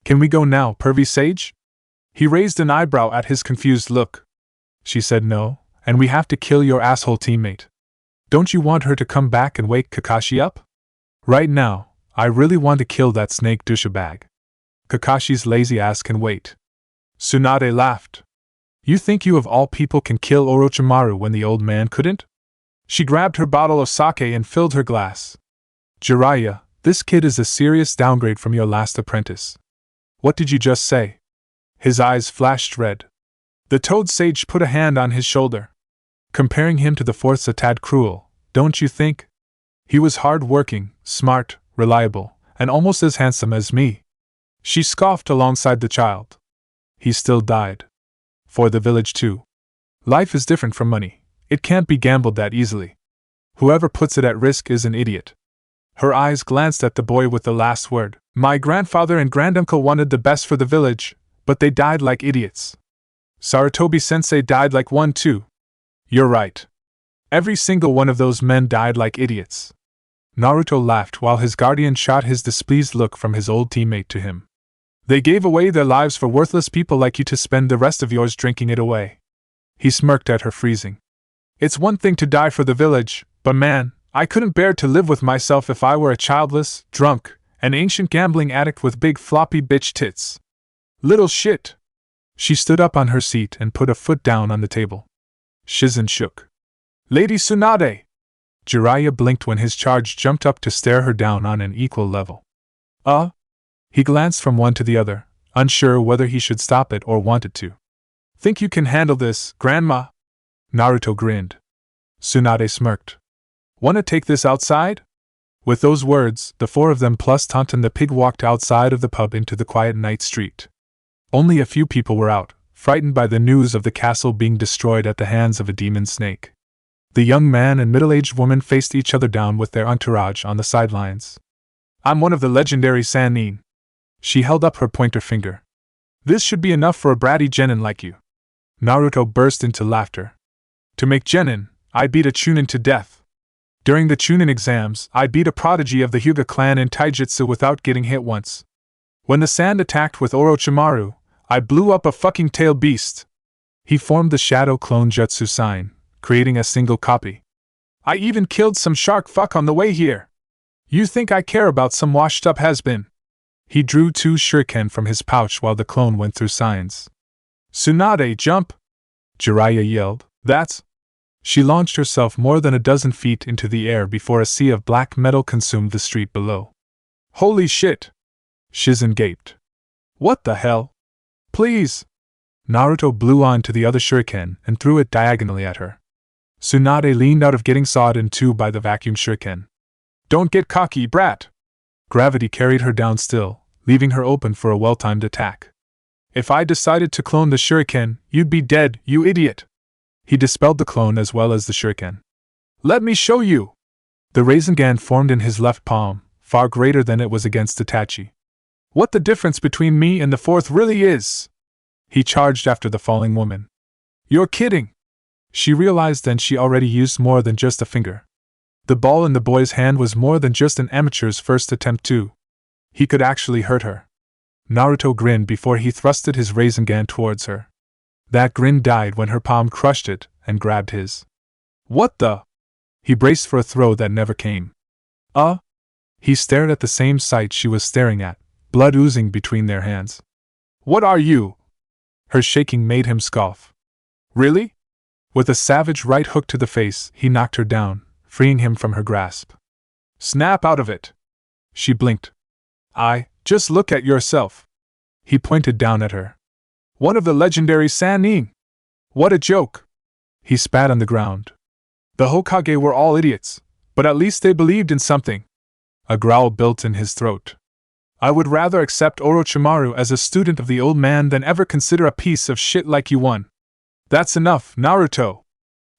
Can we go now, pervy sage? He raised an eyebrow at his confused look. She said no, and we have to kill your asshole teammate. Don't you want her to come back and wake Kakashi up? Right now, I really want to kill that snake douchebag. Kakashi's lazy ass can wait. Tsunade laughed. You think you of all people can kill Orochimaru when the old man couldn't? She grabbed her bottle of sake and filled her glass. Jiraiya, this kid is a serious downgrade from your last apprentice. What did you just say? His eyes flashed red. The Toad Sage put a hand on his shoulder. Comparing him to the fourth's a tad cruel, don't you think? He was hard-working, smart, reliable, and almost as handsome as me. She scoffed alongside the child. He still died. For the village too. Life is different from money. It can't be gambled that easily. Whoever puts it at risk is an idiot. Her eyes glanced at the boy with the last word. My grandfather and granduncle wanted the best for the village, but they died like idiots. Sarutobi-sensei died like one too. You're right. Every single one of those men died like idiots. Naruto laughed while his guardian shot his displeased look from his old teammate to him. They gave away their lives for worthless people like you to spend the rest of yours drinking it away. He smirked at her, freezing. It's one thing to die for the village, but man, I couldn't bear to live with myself if I were a childless, drunk, and ancient gambling addict with big floppy bitch tits. Little shit. She stood up on her seat and put a foot down on the table. Shizen shook. Lady Tsunade! Jiraiya blinked when his charge jumped up to stare her down on an equal level. He glanced from one to the other, unsure whether he should stop it or wanted to. Think you can handle this, Grandma? Naruto grinned. Tsunade smirked. Wanna take this outside? With those words, the four of them plus Tonton the pig walked outside of the pub into the quiet night street. Only a few people were out, frightened by the news of the castle being destroyed at the hands of a demon snake. The young man and middle-aged woman faced each other down with their entourage on the sidelines. I'm one of the legendary Sannin. She held up her pointer finger. This should be enough for a bratty genin like you. Naruto burst into laughter. To make genin, I beat a chunin to death. During the chunin exams, I beat a prodigy of the Hyuga clan in taijutsu without getting hit once. When the sand attacked with Orochimaru, I blew up a fucking tail beast. He formed the shadow clone jutsu sign, creating a single copy. I even killed some shark fuck on the way here. You think I care about some washed up has-been? He drew 2 shuriken from his pouch while the clone went through signs. Tsunade, jump! Jiraiya yelled. That's... She launched herself more than a dozen feet into the air before a sea of black metal consumed the street below. Holy shit! Shizen gaped. What the hell? Please! Naruto blew on to the other shuriken and threw it diagonally at her. Tsunade leaned out of getting sawed in two by the vacuum shuriken. Don't get cocky, brat! Gravity carried her down still, leaving her open for a well-timed attack. If I decided to clone the shuriken, you'd be dead, you idiot! He dispelled the clone as well as the shuriken. Let me show you! The Rasengan formed in his left palm, far greater than it was against Itachi. What the difference between me and the fourth really is! He charged after the falling woman. You're kidding! She realized then she already used more than just a finger. The ball in the boy's hand was more than just an amateur's first attempt too. He could actually hurt her. Naruto grinned before he thrusted his Rasengan towards her. That grin died when her palm crushed it and grabbed his. What the? He braced for a throw that never came. He stared at the same sight she was staring at, blood oozing between their hands. What are you? Her shaking made him scoff. Really? With a savage right hook to the face, he knocked her down, freeing him from her grasp. Snap out of it! She blinked. Just look at yourself. He pointed down at her. One of the legendary Sannin! What a joke! He spat on the ground. The Hokage were all idiots, but at least they believed in something. A growl built in his throat. I would rather accept Orochimaru as a student of the old man than ever consider a piece of shit like you one. That's enough, Naruto!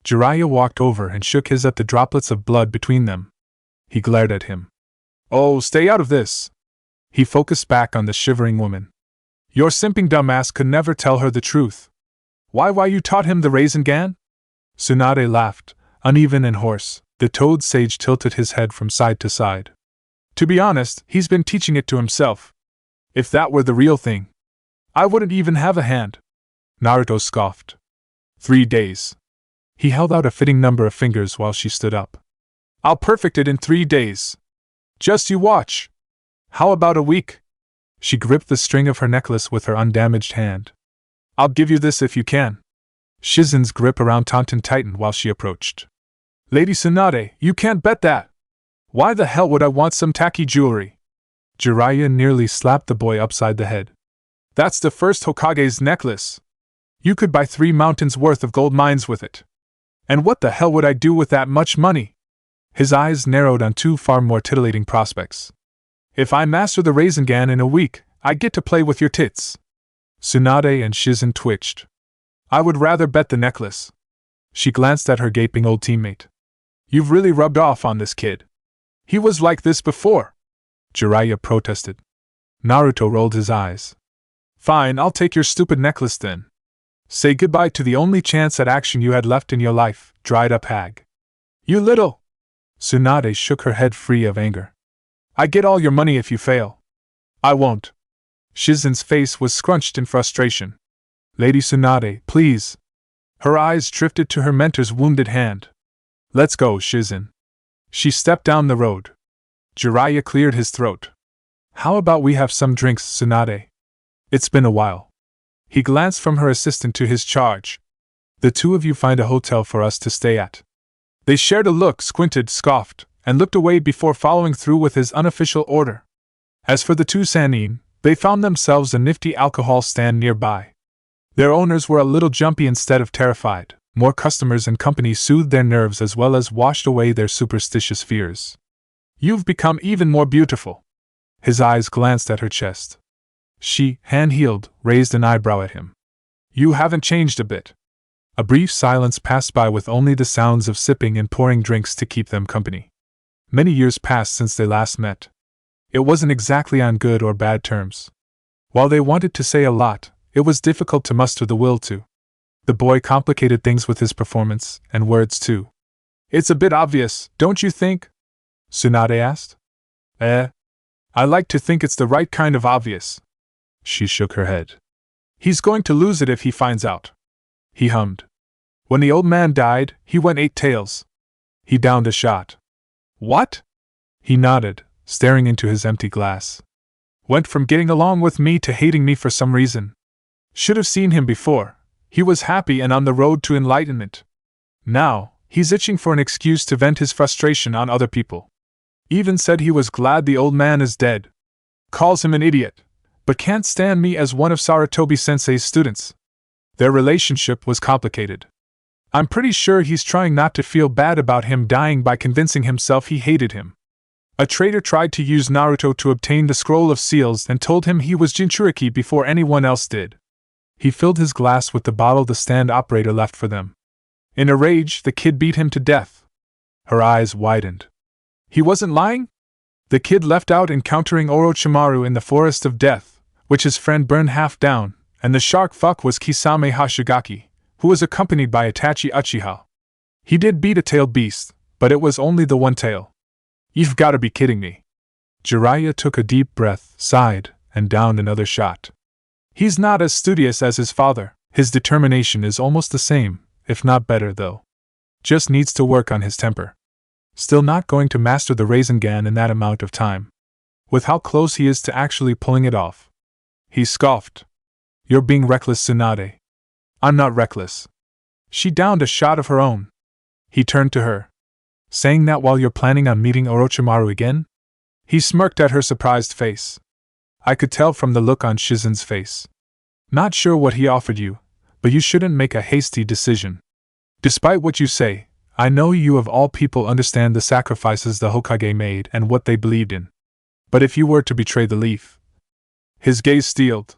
Jiraiya walked over and shook his at the droplets of blood between them. He glared at him. Oh, stay out of this! He focused back on the shivering woman. Your simping dumbass could never tell her the truth. Why you taught him the Rasengan? Tsunade laughed, uneven and hoarse. The toad sage tilted his head from side to side. To be honest, he's been teaching it to himself. If that were the real thing, I wouldn't even have a hand. Naruto scoffed. 3 days. He held out a fitting number of fingers while she stood up. I'll perfect it in 3 days. Just you watch. How about a week? She gripped the string of her necklace with her undamaged hand. I'll give you this if you can. Shizen's grip around Taunton tightened while she approached. Lady Tsunade, you can't bet that. Why the hell would I want some tacky jewelry? Jiraiya nearly slapped the boy upside the head. That's the first Hokage's necklace. You could buy 3 mountains worth of gold mines with it. And what the hell would I do with that much money? His eyes narrowed on 2 far more titillating prospects. If I master the Rasengan in a week, I get to play with your tits. Tsunade and Shizen twitched. I would rather bet the necklace. She glanced at her gaping old teammate. You've really rubbed off on this kid. He was like this before. Jiraiya protested. Naruto rolled his eyes. Fine, I'll take your stupid necklace then. Say goodbye to the only chance at action you had left in your life, dried up hag. You little... Tsunade shook her head free of anger. I get all your money if you fail. I won't. Shizen's face was scrunched in frustration. Lady Tsunade, please. Her eyes drifted to her mentor's wounded hand. Let's go, Shizen. She stepped down the road. Jiraiya cleared his throat. How about we have some drinks, Tsunade? It's been a while. He glanced from her assistant to his charge. The 2 of you find a hotel for us to stay at. They shared a look, squinted, scoffed, and looked away before following through with his unofficial order. As for the 2 Sannin, they found themselves a nifty alcohol stand nearby. Their owners were a little jumpy instead of terrified. More customers and company soothed their nerves as well as washed away their superstitious fears. You've become even more beautiful. His eyes glanced at her chest. She, hand-heeled, raised an eyebrow at him. You haven't changed a bit. A brief silence passed by with only the sounds of sipping and pouring drinks to keep them company. Many years passed since they last met. It wasn't exactly on good or bad terms. While they wanted to say a lot, it was difficult to muster the will to. The boy complicated things with his performance, and words too. It's a bit obvious, don't you think? Tsunade asked. I like to think it's the right kind of obvious. She shook her head. He's going to lose it if he finds out. He hummed. When the old man died, he went 8 tails. He downed a shot. What? He nodded, staring into his empty glass. Went from getting along with me to hating me for some reason. Should have seen him before. He was happy and on the road to enlightenment. Now, he's itching for an excuse to vent his frustration on other people. Even said he was glad the old man is dead. Calls him an idiot, but can't stand me as one of Sarutobi-sensei's students. Their relationship was complicated. I'm pretty sure he's trying not to feel bad about him dying by convincing himself he hated him. A traitor tried to use Naruto to obtain the Scroll of Seals and told him he was Jinchuriki before anyone else did. He filled his glass with the bottle the stand operator left for them. In a rage, the kid beat him to death. Her eyes widened. He wasn't lying? The kid left out encountering Orochimaru in the Forest of Death, which his friend burned half down, and the shark fuck was Kisame Hashigaki, who was accompanied by Itachi Uchiha. He did beat a tailed beast, but it was only the one tail. You've gotta be kidding me. Jiraiya took a deep breath, sighed, and downed another shot. He's not as studious as his father. His determination is almost the same, if not better though. Just needs to work on his temper. Still not going to master the Rasengan in that amount of time. With how close he is to actually pulling it off. He scoffed. You're being reckless, Tsunade. I'm not reckless. She downed a shot of her own. He turned to her. Saying that while you're planning on meeting Orochimaru again? He smirked at her surprised face. I could tell from the look on Shizen's face. Not sure what he offered you, but you shouldn't make a hasty decision. Despite what you say, I know you of all people understand the sacrifices the Hokage made and what they believed in. But if you were to betray the leaf... His gaze steeled.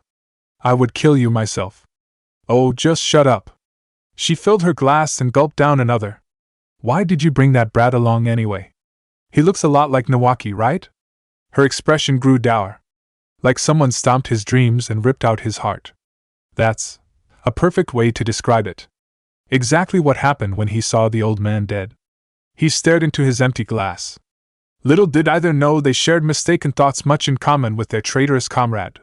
I would kill you myself. Oh, just shut up. She filled her glass and gulped down another. Why did you bring that brat along anyway? He looks a lot like Nawaki, right? Her expression grew dour. Like someone stomped his dreams and ripped out his heart. That's a perfect way to describe it. Exactly what happened when he saw the old man dead. He stared into his empty glass. Little did either know they shared mistaken thoughts much in common with their traitorous comrade.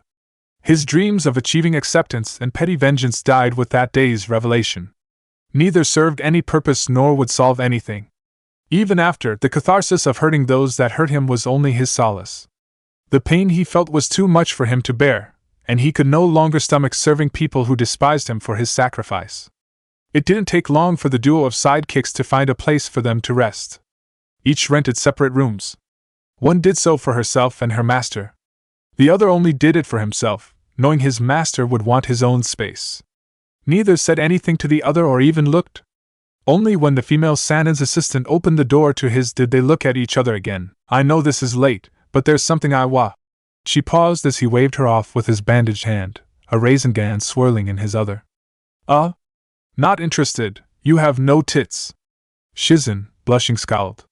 His dreams of achieving acceptance and petty vengeance died with that day's revelation. Neither served any purpose nor would solve anything. Even after, the catharsis of hurting those that hurt him was only his solace. The pain he felt was too much for him to bear, and he could no longer stomach serving people who despised him for his sacrifice. It didn't take long for the duo of sidekicks to find a place for them to rest. Each rented separate rooms. One did so for herself and her master. The other only did it for himself, knowing his master would want his own space. Neither said anything to the other or even looked. Only when the female Sannin's assistant opened the door to his did they look at each other again. I know this is late, but there's something I wa. She paused as he waved her off with his bandaged hand, a Rasengan swirling in his other. Not interested, you have no tits. Shizen, blushing, scowled.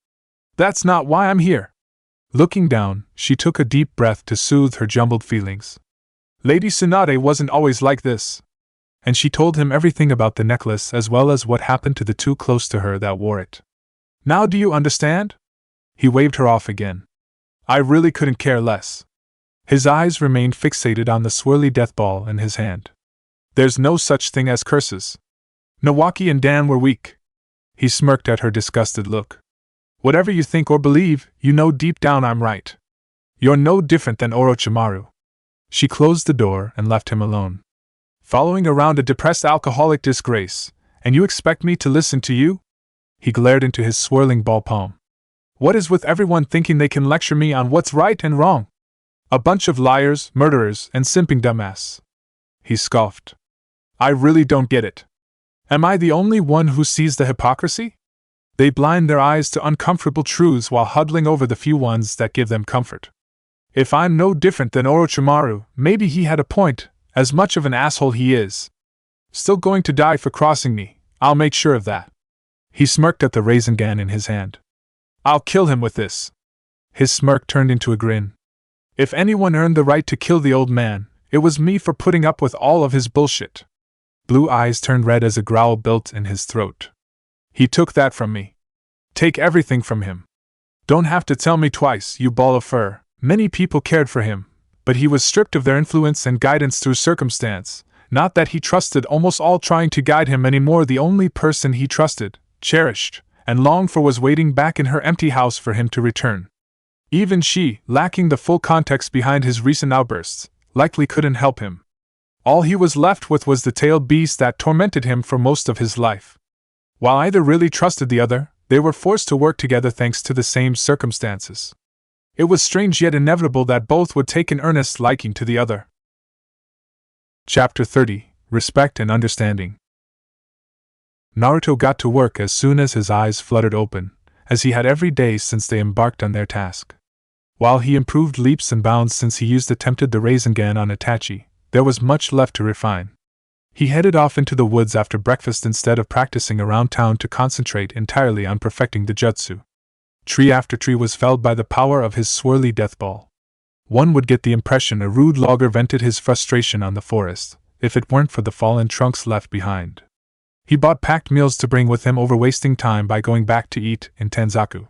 That's not why I'm here. Looking down, she took a deep breath to soothe her jumbled feelings. Lady Tsunade wasn't always like this. And she told him everything about the necklace as well as what happened to the two close to her that wore it. Now do you understand? He waved her off again. I really couldn't care less. His eyes remained fixated on the swirly death ball in his hand. There's no such thing as curses. Nawaki and Dan were weak. He smirked at her disgusted look. Whatever you think or believe, you know deep down I'm right. You're no different than Orochimaru. She closed the door and left him alone. Following around a depressed alcoholic disgrace, and you expect me to listen to you? He glared into his swirling ball palm. What is with everyone thinking they can lecture me on what's right and wrong? A bunch of liars, murderers, and simping dumbass. He scoffed. I really don't get it. Am I the only one who sees the hypocrisy? They blind their eyes to uncomfortable truths while huddling over the few ones that give them comfort. If I'm no different than Orochimaru, maybe he had a point, as much of an asshole he is. Still going to die for crossing me, I'll make sure of that. He smirked at the Rasengan in his hand. I'll kill him with this. His smirk turned into a grin. If anyone earned the right to kill the old man, it was me for putting up with all of his bullshit. Blue eyes turned red as a growl built in his throat. He took that from me. Take everything from him. Don't have to tell me twice, you ball of fur. Many people cared for him, but he was stripped of their influence and guidance through circumstance. Not that he trusted almost all trying to guide him anymore. The only person he trusted, cherished, and longed for was waiting back in her empty house for him to return. Even she, lacking the full context behind his recent outbursts, likely couldn't help him. All he was left with was the tailed beast that tormented him for most of his life. While either really trusted the other, they were forced to work together thanks to the same circumstances. It was strange yet inevitable that both would take an earnest liking to the other. Chapter 30: Respect and Understanding. Naruto got to work as soon as his eyes fluttered open, as he had every day since they embarked on their task. While he improved leaps and bounds since he attempted the Rasengan on Itachi, there was much left to refine. He headed off into the woods after breakfast instead of practicing around town to concentrate entirely on perfecting the jutsu. Tree after tree was felled by the power of his swirly death ball. One would get the impression a rude logger vented his frustration on the forest, if it weren't for the fallen trunks left behind. He bought packed meals to bring with him over wasting time by going back to eat in Tenzaku.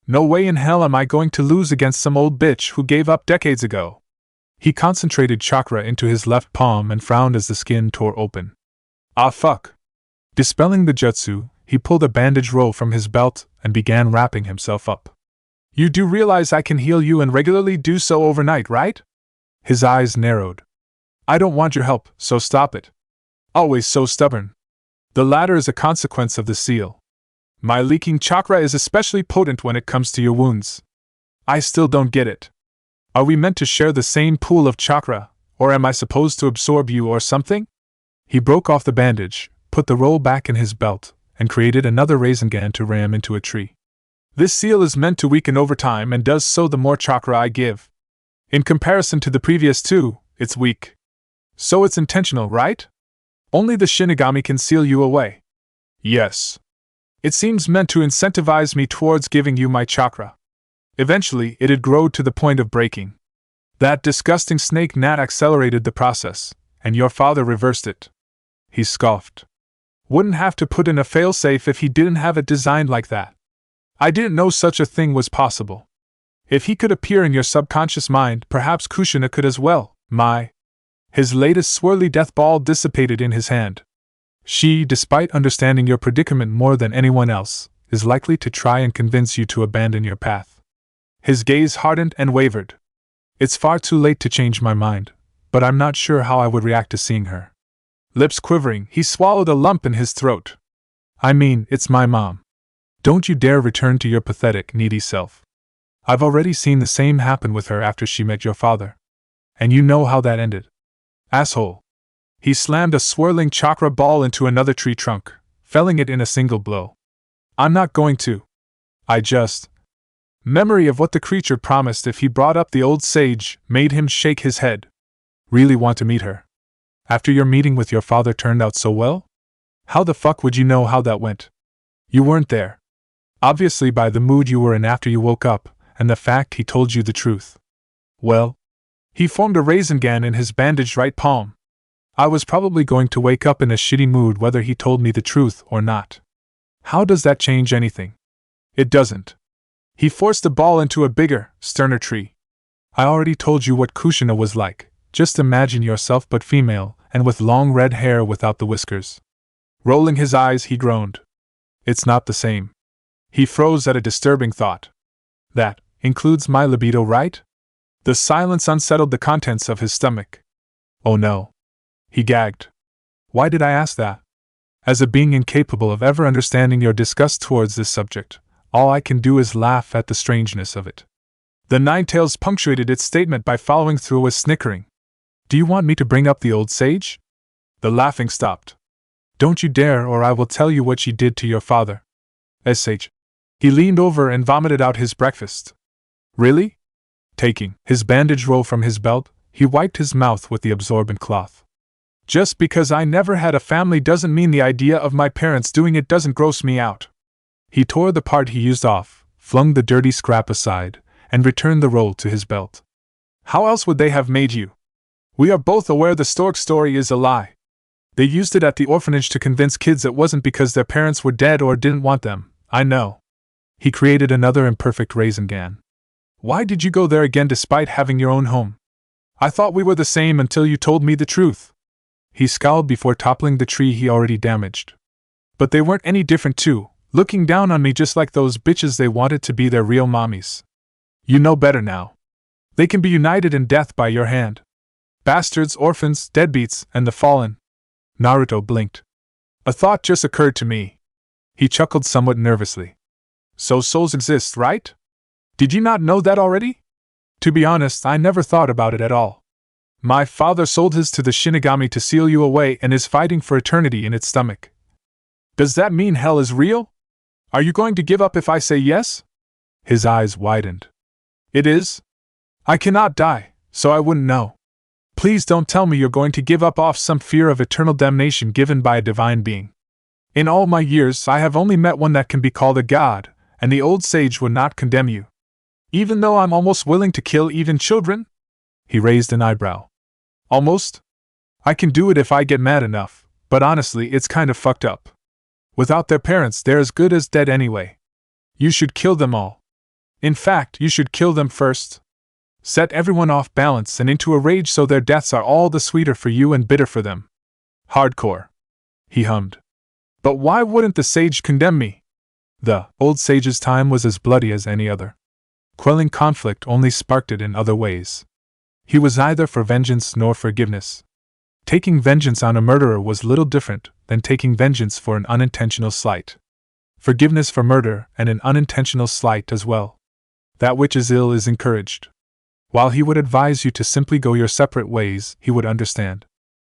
No way in hell am I going to lose against some old bitch who gave up decades ago. He concentrated chakra into his left palm and frowned as the skin tore open. Ah fuck. Dispelling the jutsu, he pulled a bandage roll from his belt and began wrapping himself up. You do realize I can heal you and regularly do so overnight, right? His eyes narrowed. I don't want your help, so stop it. Always so stubborn. The latter is a consequence of the seal. My leaking chakra is especially potent when it comes to your wounds. I still don't get it. Are we meant to share the same pool of chakra, or am I supposed to absorb you or something? He broke off the bandage, put the roll back in his belt, and created another Rasengan to ram into a tree. This seal is meant to weaken over time and does so the more chakra I give. In comparison to the previous two, it's weak. So it's intentional, right? Only the Shinigami can seal you away. Yes. It seems meant to incentivize me towards giving you my chakra. Eventually, it'd grow to the point of breaking. That disgusting snake gnat accelerated the process, and your father reversed it. He scoffed. Wouldn't have to put in a failsafe if he didn't have it designed like that. I didn't know such a thing was possible. If he could appear in your subconscious mind, perhaps Kushina could as well. His latest swirly death ball dissipated in his hand. She, despite understanding your predicament more than anyone else, is likely to try and convince you to abandon your path. His gaze hardened and wavered. It's far too late to change my mind, but I'm not sure how I would react to seeing her. Lips quivering, he swallowed a lump in his throat. I mean, it's my mom. Don't you dare return to your pathetic, needy self. I've already seen the same happen with her after she met your father. And you know how that ended. Asshole. He slammed a swirling chakra ball into another tree trunk, felling it in a single blow. I'm not going to. Memory of what the creature promised if he brought up the old sage made him shake his head. Really want to meet her? After your meeting with your father turned out so well? How the fuck would you know how that went? You weren't there. Obviously by the mood you were in after you woke up, and the fact he told you the truth. Well, he formed a Rasengan in his bandaged right palm. I was probably going to wake up in a shitty mood whether he told me the truth or not. How does that change anything? It doesn't. He forced the ball into a bigger, sterner tree. I already told you what Kushina was like. Just imagine yourself but female, and with long red hair without the whiskers. Rolling his eyes, he groaned. It's not the same. He froze at a disturbing thought. That includes my libido, right? The silence unsettled the contents of his stomach. Oh no. He gagged. Why did I ask that? As a being incapable of ever understanding your disgust towards this subject, all I can do is laugh at the strangeness of it. The Ninetales punctuated its statement by following through with snickering. Do you want me to bring up the old sage? The laughing stopped. Don't you dare, or I will tell you what she did to your father. Sage. He leaned over and vomited out his breakfast. Really? Taking his bandage roll from his belt, he wiped his mouth with the absorbent cloth. Just because I never had a family doesn't mean the idea of my parents doing it doesn't gross me out. He tore the part he used off, flung the dirty scrap aside, and returned the roll to his belt. How else would they have made you? We are both aware the stork story is a lie. They used it at the orphanage to convince kids it wasn't because their parents were dead or didn't want them, I know. He created another imperfect Rasengan. Why did you go there again despite having your own home? I thought we were the same until you told me the truth. He scowled before toppling the tree he already damaged. But they weren't any different too, looking down on me just like those bitches they wanted to be their real mommies. You know better now. They can be united in death by your hand. Bastards, orphans, deadbeats, and the fallen. Naruto blinked. A thought just occurred to me. He chuckled somewhat nervously. So souls exist, right? Did you not know that already? To be honest, I never thought about it at all. My father sold his to the Shinigami to seal you away and is fighting for eternity in its stomach. Does that mean hell is real? Are you going to give up if I say yes? His eyes widened. It is? I cannot die, so I wouldn't know. Please don't tell me you're going to give up off some fear of eternal damnation given by a divine being. In all my years, I have only met one that can be called a god, and the old sage would not condemn you. Even though I'm almost willing to kill even children? He raised an eyebrow. Almost? I can do it if I get mad enough, but honestly, it's kind of fucked up. Without their parents, they're as good as dead anyway. You should kill them all. In fact, you should kill them first. Set everyone off balance and into a rage so their deaths are all the sweeter for you and bitter for them. Hardcore. He hummed. But why wouldn't the sage condemn me? The old sage's time was as bloody as any other. Quelling conflict only sparked it in other ways. He was neither for vengeance nor forgiveness. Taking vengeance on a murderer was little different than taking vengeance for an unintentional slight. Forgiveness for murder and an unintentional slight as well. That which is ill is encouraged. While he would advise you to simply go your separate ways, he would understand.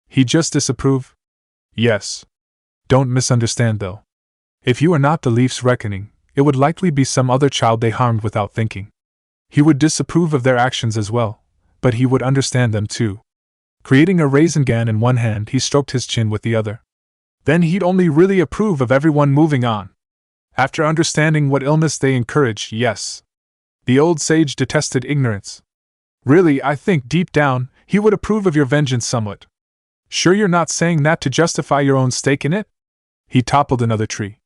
He just disapprove? Yes. Don't misunderstand though. If you are not the Leaf's reckoning, it would likely be some other child they harmed without thinking. He would disapprove of their actions as well, but he would understand them too. Creating a raisin gun in one hand, he stroked his chin with the other. Then he'd only really approve of everyone moving on. After understanding what illness they encourage, yes. The old sage detested ignorance. Really, I think deep down, he would approve of your vengeance somewhat. Sure you're not saying that to justify your own stake in it? He toppled another tree.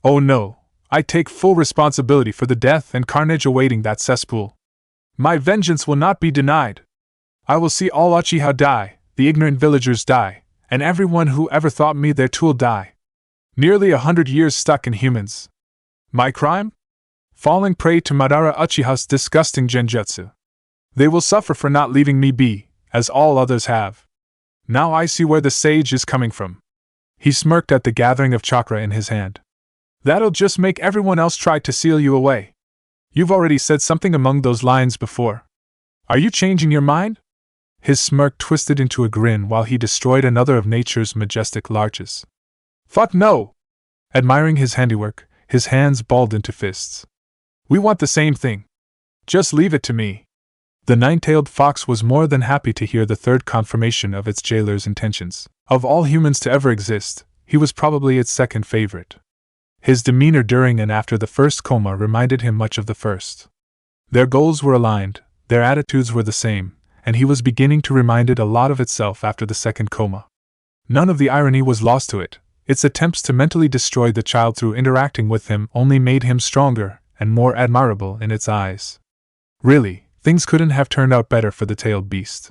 Oh no, I take full responsibility for the death and carnage awaiting that cesspool. My vengeance will not be denied. I will see all Uchiha die, the ignorant villagers die, and everyone who ever thought me their tool die. Nearly 100 years stuck in humans. My crime? Falling prey to Madara Uchiha's disgusting genjutsu. They will suffer for not leaving me be, as all others have. Now I see where the sage is coming from. He smirked at the gathering of chakra in his hand. That'll just make everyone else try to seal you away. You've already said something among those lines before. Are you changing your mind? His smirk twisted into a grin while he destroyed another of nature's majestic larches. Fuck no! Admiring his handiwork, his hands balled into fists. We want the same thing. Just leave it to me. The nine-tailed fox was more than happy to hear the third confirmation of its jailer's intentions. Of all humans to ever exist, he was probably its second favorite. His demeanor during and after the first coma reminded him much of the first. Their goals were aligned, their attitudes were the same, and he was beginning to remind it a lot of itself after the second coma. None of the irony was lost to it. Its attempts to mentally destroy the child through interacting with him only made him stronger and more admirable in its eyes. Really, things couldn't have turned out better for the tailed beast.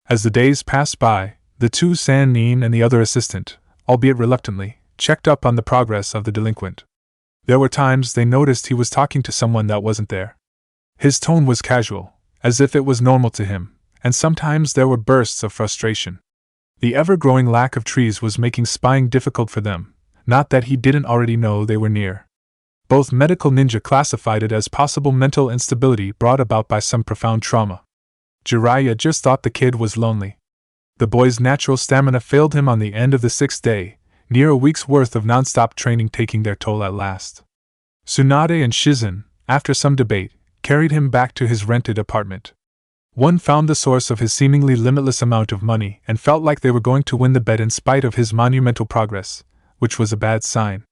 As the days passed by, the two Sannin and the other assistant, albeit reluctantly, checked up on the progress of the delinquent. There were times they noticed he was talking to someone that wasn't there. His tone was casual, as if it was normal to him, and sometimes there were bursts of frustration. The ever-growing lack of trees was making spying difficult for them, not that he didn't already know they were near. Both medical ninja classified it as possible mental instability brought about by some profound trauma. Jiraiya just thought the kid was lonely. The boy's natural stamina failed him on the end of the 6th day, near a week's worth of non-stop training taking their toll at last. Tsunade and Shizen, after some debate, carried him back to his rented apartment. One found the source of his seemingly limitless amount of money and felt like they were going to win the bet in spite of his monumental progress, which was a bad sign.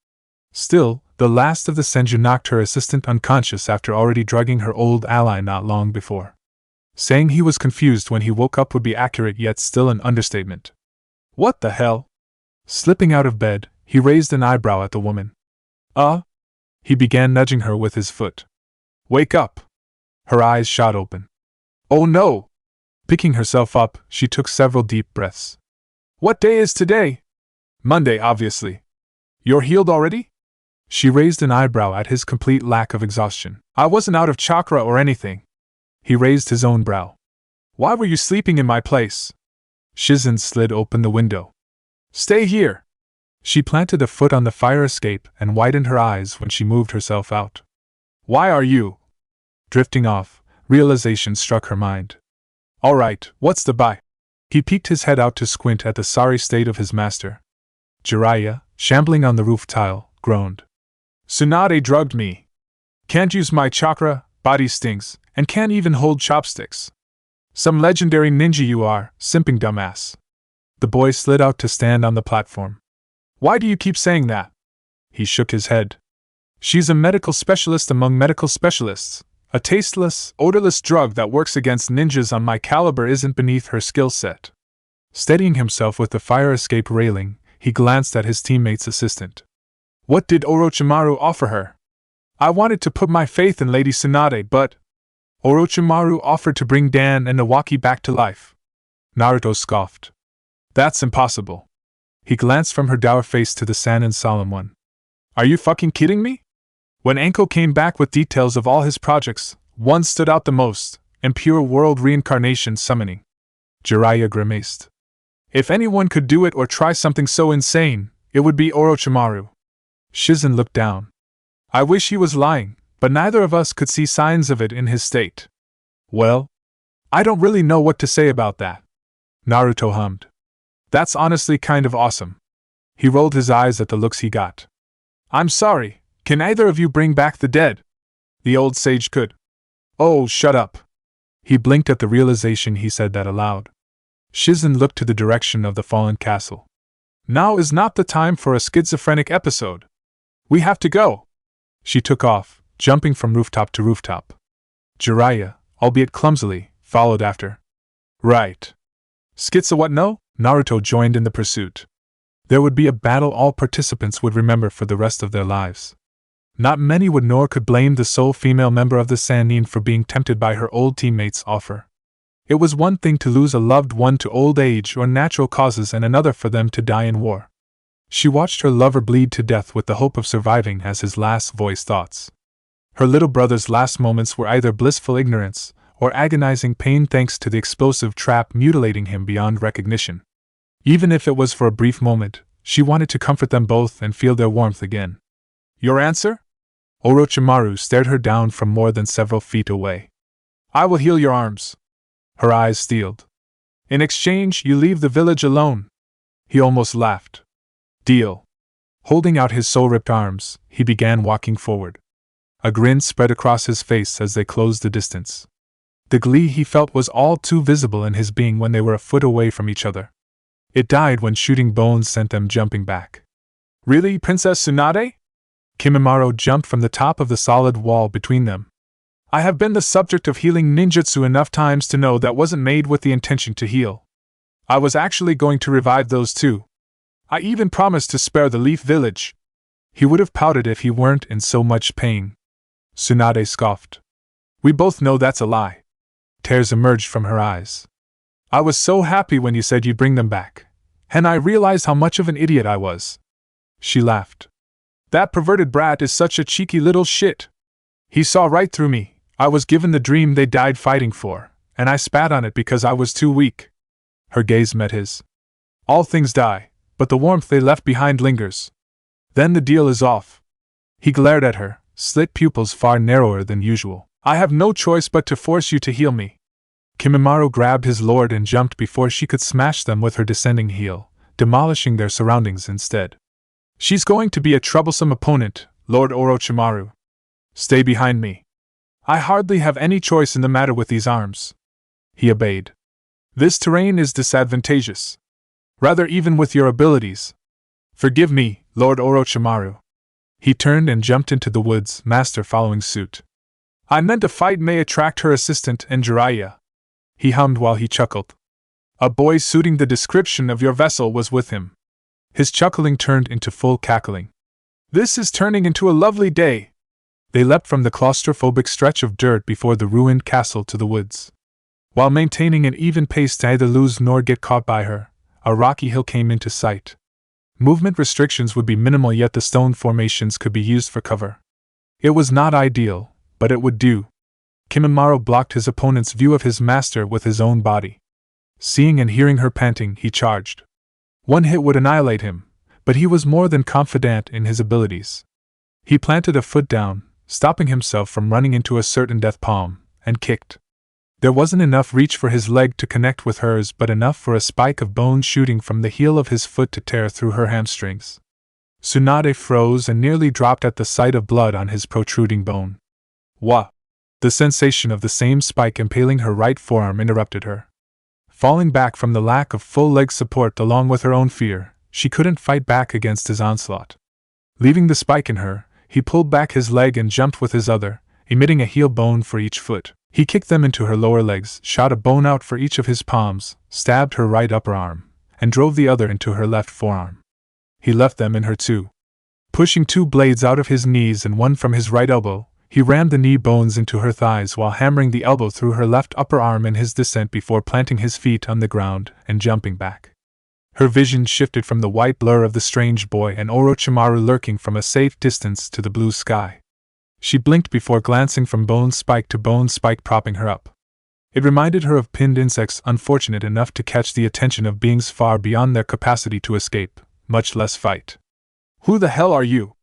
Still, the last of the Senju knocked her assistant unconscious after already drugging her old ally not long before. Saying he was confused when he woke up would be accurate yet still an understatement. What the hell? Slipping out of bed, he raised an eyebrow at the woman. He began nudging her with his foot. Wake up! Her eyes shot open. Oh no! Picking herself up, she took several deep breaths. What day is today? Monday, obviously. You're healed already? She raised an eyebrow at his complete lack of exhaustion. I wasn't out of chakra or anything. He raised his own brow. Why were you sleeping in my place? Shizen slid open the window. Stay here! She planted a foot on the fire escape and widened her eyes when she moved herself out. Why are you? Drifting off, realization struck her mind. All right, what's the buy? He peeked his head out to squint at the sorry state of his master. Jiraiya, shambling on the roof tile, groaned. Tsunade drugged me. Can't use my chakra, body stings, and can't even hold chopsticks. Some legendary ninja you are, simping dumbass. The boy slid out to stand on the platform. Why do you keep saying that? He shook his head. She's a medical specialist among medical specialists. A tasteless, odorless drug that works against ninjas on my caliber isn't beneath her skill set. Steadying himself with the fire escape railing, he glanced at his teammate's assistant. What did Orochimaru offer her? I wanted to put my faith in Lady Tsunade, but... Orochimaru offered to bring Dan and Nawaki back to life. Naruto scoffed. That's impossible. He glanced from her dour face to the sad and solemn one. Are you fucking kidding me? When Anko came back with details of all his projects, one stood out the most, impure world reincarnation summoning. Jiraiya grimaced. If anyone could do it or try something so insane, it would be Orochimaru. Shizen looked down. I wish he was lying, but neither of us could see signs of it in his state. Well, I don't really know what to say about that. Naruto hummed. That's honestly kind of awesome. He rolled his eyes at the looks he got. I'm sorry, can either of you bring back the dead? The old sage could. Oh, shut up. He blinked at the realization he said that aloud. Shizen looked to the direction of the fallen castle. Now is not the time for a schizophrenic episode. We have to go. She took off, jumping from rooftop to rooftop. Jiraiya, albeit clumsily, followed after. Right. Schizo what no? Naruto joined in the pursuit. There would be a battle all participants would remember for the rest of their lives. Not many would nor could blame the sole female member of the Sannin for being tempted by her old teammate's offer. It was one thing to lose a loved one to old age or natural causes and another for them to die in war. She watched her lover bleed to death with the hope of surviving as his last voiced thoughts. Her little brother's last moments were either blissful ignorance or agonizing pain thanks to the explosive trap mutilating him beyond recognition. Even if it was for a brief moment, she wanted to comfort them both and feel their warmth again. Your answer? Orochimaru stared her down from more than several feet away. I will heal your arms. Her eyes steeled. In exchange, you leave the village alone. He almost laughed. Deal. Holding out his soul-ripped arms, he began walking forward. A grin spread across his face as they closed the distance. The glee he felt was all too visible in his being when they were a foot away from each other. It died when shooting bones sent them jumping back. Really, Princess Tsunade? Kimimaro jumped from the top of the solid wall between them. I have been the subject of healing ninjutsu enough times to know that wasn't made with the intention to heal. I was actually going to revive those two. I even promised to spare the Leaf Village. He would have pouted if he weren't in so much pain. Tsunade scoffed. We both know that's a lie. Tears emerged from her eyes. I was so happy when you said you'd bring them back, and I realized how much of an idiot I was. She laughed. That perverted brat is such a cheeky little shit. He saw right through me. I was given the dream they died fighting for, and I spat on it because I was too weak. Her gaze met his. All things die, but the warmth they left behind lingers. Then the deal is off. He glared at her, slit pupils far narrower than usual. I have no choice but to force you to heal me. Kimimaro grabbed his lord and jumped before she could smash them with her descending heel, demolishing their surroundings instead. She's going to be a troublesome opponent, Lord Orochimaru. Stay behind me. I hardly have any choice in the matter with these arms. He obeyed. This terrain is disadvantageous. Rather even with your abilities. Forgive me, Lord Orochimaru. He turned and jumped into the woods, Master following suit. I meant a fight may attract her assistant and Jiraiya. He hummed while he chuckled. A boy suiting the description of your vessel was with him. His chuckling turned into full cackling. This is turning into a lovely day. They leapt from the claustrophobic stretch of dirt before the ruined castle to the woods. While maintaining an even pace to neither lose nor get caught by her, a rocky hill came into sight. Movement restrictions would be minimal, yet the stone formations could be used for cover. It was not ideal, but it would do. Kimimaro blocked his opponent's view of his master with his own body. Seeing and hearing her panting, he charged. One hit would annihilate him, but he was more than confident in his abilities. He planted a foot down, stopping himself from running into a certain death palm, and kicked. There wasn't enough reach for his leg to connect with hers, but enough for a spike of bone shooting from the heel of his foot to tear through her hamstrings. Tsunade froze and nearly dropped at the sight of blood on his protruding bone. Wah! The sensation of the same spike impaling her right forearm interrupted her. Falling back from the lack of full leg support along with her own fear, she couldn't fight back against his onslaught. Leaving the spike in her, he pulled back his leg and jumped with his other, emitting a heel bone for each foot. He kicked them into her lower legs, shot a bone out for each of his palms, stabbed her right upper arm, and drove the other into her left forearm. He left them in her too. Pushing two blades out of his knees and one from his right elbow, He rammed the knee bones into her thighs while hammering the elbow through her left upper arm in his descent before planting his feet on the ground and jumping back. Her vision shifted from the white blur of the strange boy and Orochimaru lurking from a safe distance to the blue sky. She blinked before glancing from bone spike to bone spike propping her up. It reminded her of pinned insects unfortunate enough to catch the attention of beings far beyond their capacity to escape, much less fight. Who the hell are you?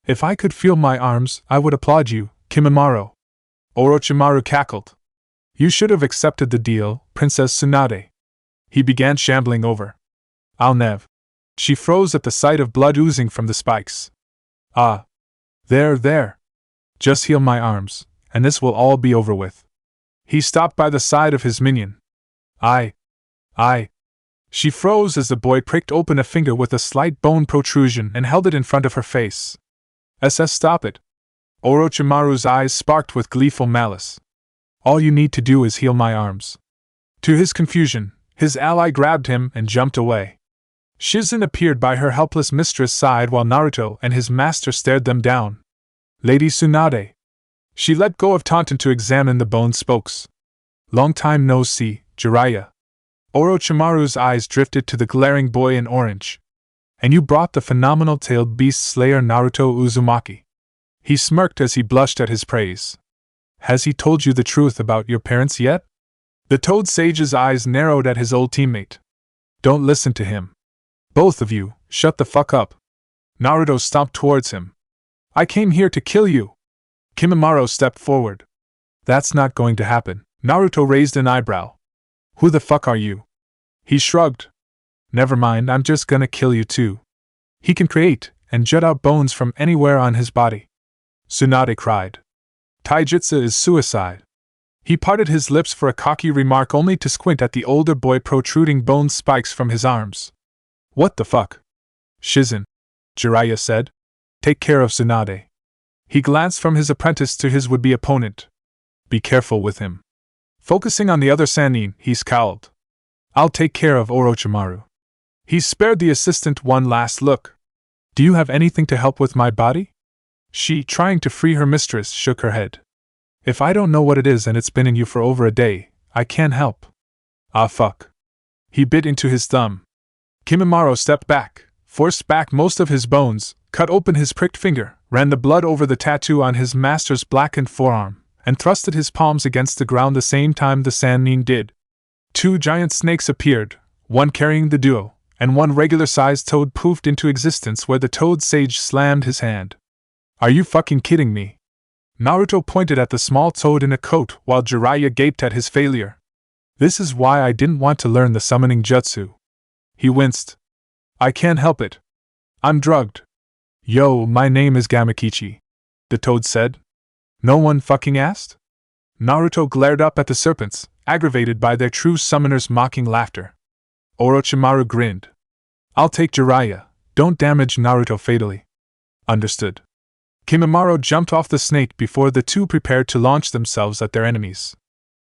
If I could feel my arms, I would applaud you, Kimimaro. Orochimaru cackled. You should have accepted the deal, Princess Tsunade. He began shambling over. I'll nev. She froze at the sight of blood oozing from the spikes. Ah. There. Just heal my arms, and this will all be over with. He stopped by the side of his minion. I. She froze as the boy pricked open a finger with a slight bone protrusion and held it in front of her face. Stop it. Orochimaru's eyes sparked with gleeful malice. All you need to do is heal my arms. To his confusion, his ally grabbed him and jumped away. Shizen appeared by her helpless mistress' side while Naruto and his master stared them down. Lady Tsunade. She let go of Taunton to examine the bone spokes. Long time no see, Jiraiya. Orochimaru's eyes drifted to the glaring boy in orange. And you brought the phenomenal-tailed beast slayer Naruto Uzumaki. He smirked as he blushed at his praise. Has he told you the truth about your parents yet? The Toad Sage's eyes narrowed at his old teammate. Don't listen to him. Both of you, shut the fuck up. Naruto stomped towards him. I came here to kill you. Kimimaro stepped forward. That's not going to happen. Naruto raised an eyebrow. Who the fuck are you? He shrugged. Never mind, I'm just gonna kill you too. He can create and jut out bones from anywhere on his body. Tsunade cried. Taijutsu is suicide. He parted his lips for a cocky remark only to squint at the older boy protruding bone spikes from his arms. What the fuck? Shizen, Jiraiya said. Take care of Tsunade. He glanced from his apprentice to his would-be opponent. Be careful with him. Focusing on the other Sannin, he scowled. I'll take care of Orochimaru. He spared the assistant one last look. Do you have anything to help with my body? She, trying to free her mistress, shook her head. If I don't know what it is and it's been in you for over a day, I can't help. Ah fuck. He bit into his thumb. Kimimaro stepped back, forced back most of his bones, cut open his pricked finger, ran the blood over the tattoo on his master's blackened forearm, and thrusted his palms against the ground the same time the Sannin did. Two giant snakes appeared, one carrying the duo, and one regular-sized toad poofed into existence where the Toad Sage slammed his hand. Are you fucking kidding me? Naruto pointed at the small toad in a coat while Jiraiya gaped at his failure. This is why I didn't want to learn the summoning jutsu. He winced. I can't help it. I'm drugged. Yo, my name is Gamakichi, the toad said. No one fucking asked? Naruto glared up at the serpents, aggravated by their true summoner's mocking laughter. Orochimaru grinned. I'll take Jiraiya, don't damage Naruto fatally. Understood. Kimimaro jumped off the snake before the two prepared to launch themselves at their enemies.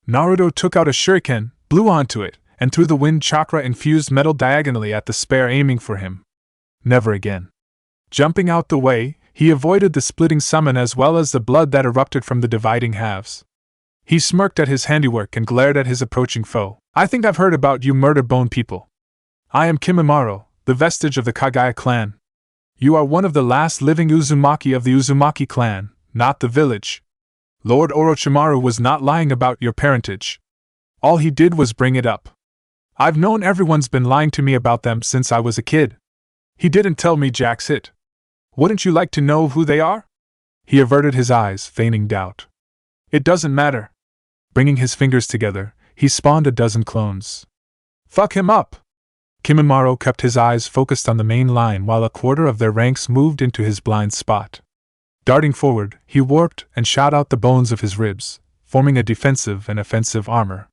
Naruto took out a shuriken, blew onto it, and threw the wind chakra-infused metal diagonally at the spear aiming for him. Never again. Jumping out the way, he avoided the splitting summon as well as the blood that erupted from the dividing halves. He smirked at his handiwork and glared at his approaching foe. I think I've heard about you murder bone people. I am Kimimaro, the vestige of the Kagaya clan. You are one of the last living Uzumaki of the Uzumaki clan, not the village. Lord Orochimaru was not lying about your parentage. All he did was bring it up. I've known everyone's been lying to me about them since I was a kid. He didn't tell me jack shit. Wouldn't you like to know who they are? He averted his eyes, feigning doubt. It doesn't matter. Bringing his fingers together, he spawned a dozen clones. Fuck him up! Kimimaro kept his eyes focused on the main line while a quarter of their ranks moved into his blind spot. Darting forward, he warped and shot out the bones of his ribs, forming a defensive and offensive armor.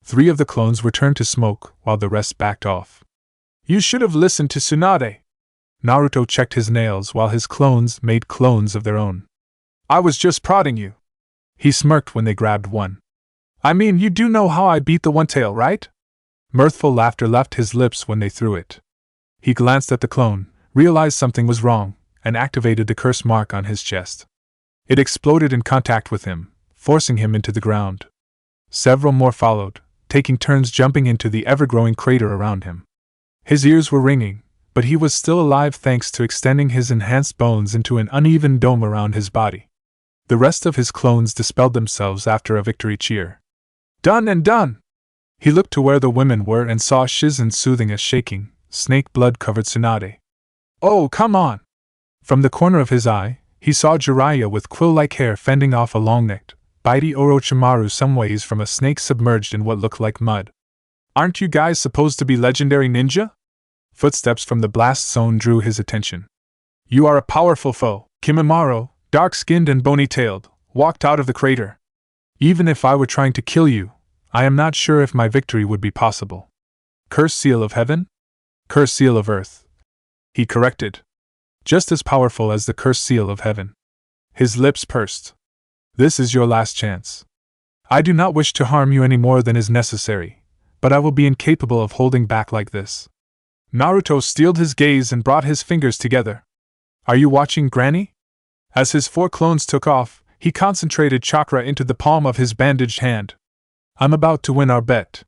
3 of the clones were turned to smoke, while the rest backed off. You should have listened to Tsunade. Naruto checked his nails while his clones made clones of their own. I was just prodding you. He smirked when they grabbed one. I mean, you do know how I beat the one-tail, right? Mirthful laughter left his lips when they threw it. He glanced at the clone, realized something was wrong, and activated the curse mark on his chest. It exploded in contact with him, forcing him into the ground. Several more followed, taking turns jumping into the ever-growing crater around him. His ears were ringing, but he was still alive thanks to extending his enhanced bones into an uneven dome around his body. The rest of his clones dispelled themselves after a victory cheer. Done and done! He looked to where the women were and saw Shizen soothing a shaking, snake blood-covered Tsunade. Oh, come on! From the corner of his eye, he saw Jiraiya with quill-like hair fending off a long-necked, bitey Orochimaru some ways from a snake submerged in what looked like mud. Aren't you guys supposed to be legendary ninja? Footsteps from the blast zone drew his attention. You are a powerful foe. Kimimaro, dark-skinned and bony-tailed, walked out of the crater. Even if I were trying to kill you, I am not sure if my victory would be possible. Curse seal of heaven? Curse seal of earth. He corrected. Just as powerful as the curse seal of heaven. His lips pursed. This is your last chance. I do not wish to harm you any more than is necessary, but I will be incapable of holding back like this. Naruto steeled his gaze and brought his fingers together. Are you watching, Granny? As his 4 clones took off, he concentrated chakra into the palm of his bandaged hand. I'm about to win our bet.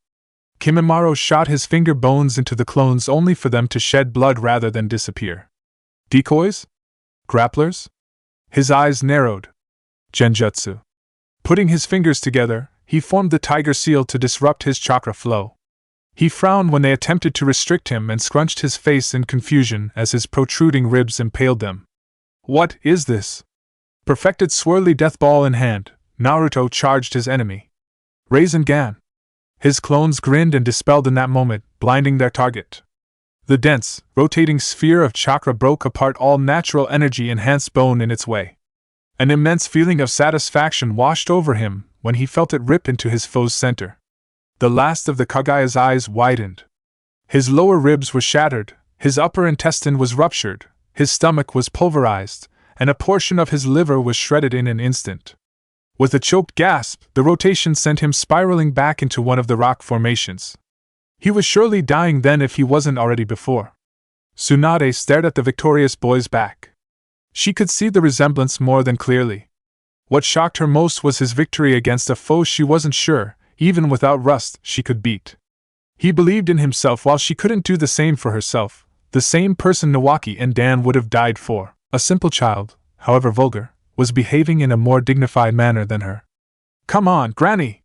Kimimaro shot his finger bones into the clones only for them to shed blood rather than disappear. Decoys? Grapplers? His eyes narrowed. Genjutsu. Putting his fingers together, he formed the tiger seal to disrupt his chakra flow. He frowned when they attempted to restrict him and scrunched his face in confusion as his protruding ribs impaled them. What is this? Perfected swirly death ball in hand, Naruto charged his enemy. Rasengan. His clones grinned and dispelled in that moment, blinding their target. The dense, rotating sphere of chakra broke apart all natural energy-enhanced bone in its way. An immense feeling of satisfaction washed over him when he felt it rip into his foe's center. The last of the Kagaya's eyes widened. His lower ribs were shattered, his upper intestine was ruptured, his stomach was pulverized, and a portion of his liver was shredded in an instant. With a choked gasp, the rotation sent him spiraling back into one of the rock formations. He was surely dying then if he wasn't already before. Tsunade stared at the victorious boy's back. She could see the resemblance more than clearly. What shocked her most was his victory against a foe she wasn't sure, even without rust, she could beat. He believed in himself while she couldn't do the same for herself, the same person Nawaki and Dan would have died for. A simple child, however vulgar, was behaving in a more dignified manner than her. Come on, Granny!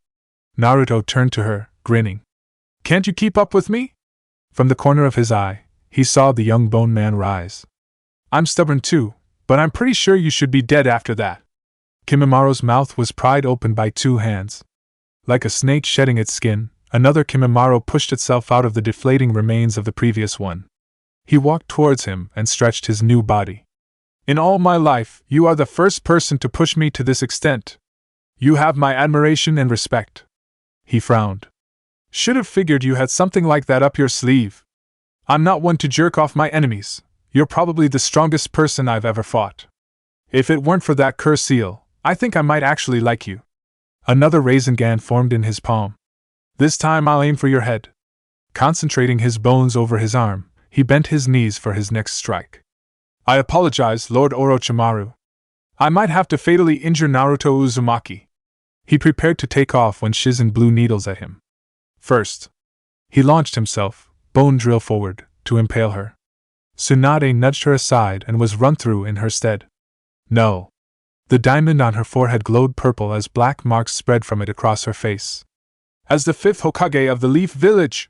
Naruto turned to her, grinning. Can't you keep up with me? From the corner of his eye, he saw the young bone man rise. I'm stubborn too, but I'm pretty sure you should be dead after that. Kimimaro's mouth was pried open by 2 hands. Like a snake shedding its skin, another Kimimaro pushed itself out of the deflating remains of the previous one. He walked towards him and stretched his new body. In all my life, you are the first person to push me to this extent. You have my admiration and respect. He frowned. Should have figured you had something like that up your sleeve. I'm not one to jerk off my enemies. You're probably the strongest person I've ever fought. If it weren't for that curse seal, I think I might actually like you. Another Rasengan formed in his palm. This time I'll aim for your head. Concentrating his bones over his arm, he bent his knees for his next strike. I apologize, Lord Orochimaru. I might have to fatally injure Naruto Uzumaki. He prepared to take off when Shizen blew needles at him. First, he launched himself, bone drill forward, to impale her. Tsunade nudged her aside and was run through in her stead. No. The diamond on her forehead glowed purple as black marks spread from it across her face. As the 5th Hokage of the Leaf Village!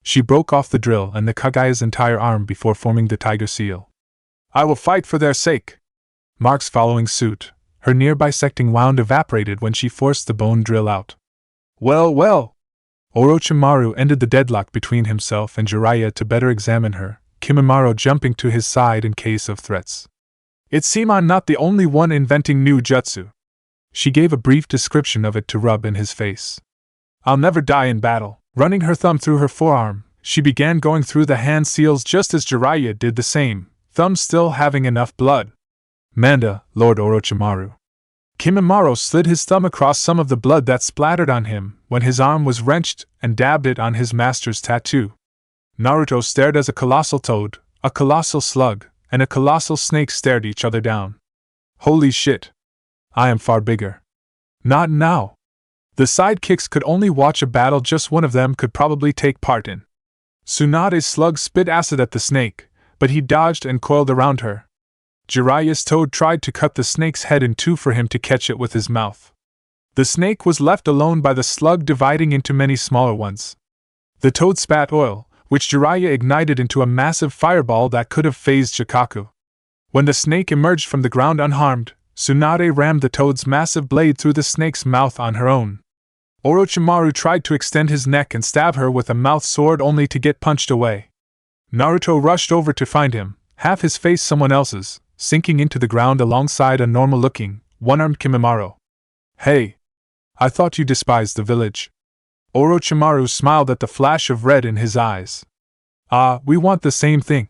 She broke off the drill and the Kagaya's entire arm before forming the tiger seal. I will fight for their sake. Marks following suit, her near bisecting wound evaporated when she forced the bone drill out. Well, well! Orochimaru ended the deadlock between himself and Jiraiya to better examine her, Kimimaro jumping to his side in case of threats. It seems I'm not the only one inventing new jutsu. She gave a brief description of it to rub in his face. I'll never die in battle. Running her thumb through her forearm, she began going through the hand seals just as Jiraiya did the same, thumb still having enough blood. Manda, Lord Orochimaru. Kimimaro slid his thumb across some of the blood that splattered on him when his arm was wrenched and dabbed it on his master's tattoo. Naruto stared as a colossal toad, a colossal slug, and a colossal snake stared each other down. Holy shit! I am far bigger. Not now. The sidekicks could only watch a battle just one of them could probably take part in. Tsunade's slug spit acid at the snake, but he dodged and coiled around her. Jiraiya's toad tried to cut the snake's head in two for him to catch it with his mouth. The snake was left alone by the slug dividing into many smaller ones. The toad spat oil, which Jiraiya ignited into a massive fireball that could have phased Shikaku. When the snake emerged from the ground unharmed, Tsunade rammed the toad's massive blade through the snake's mouth on her own. Orochimaru tried to extend his neck and stab her with a mouth sword only to get punched away. Naruto rushed over to find him, half his face someone else's, sinking into the ground alongside a normal-looking, one-armed Kimimaro. Hey! I thought you despised the village. Orochimaru smiled at the flash of red in his eyes. We want the same thing.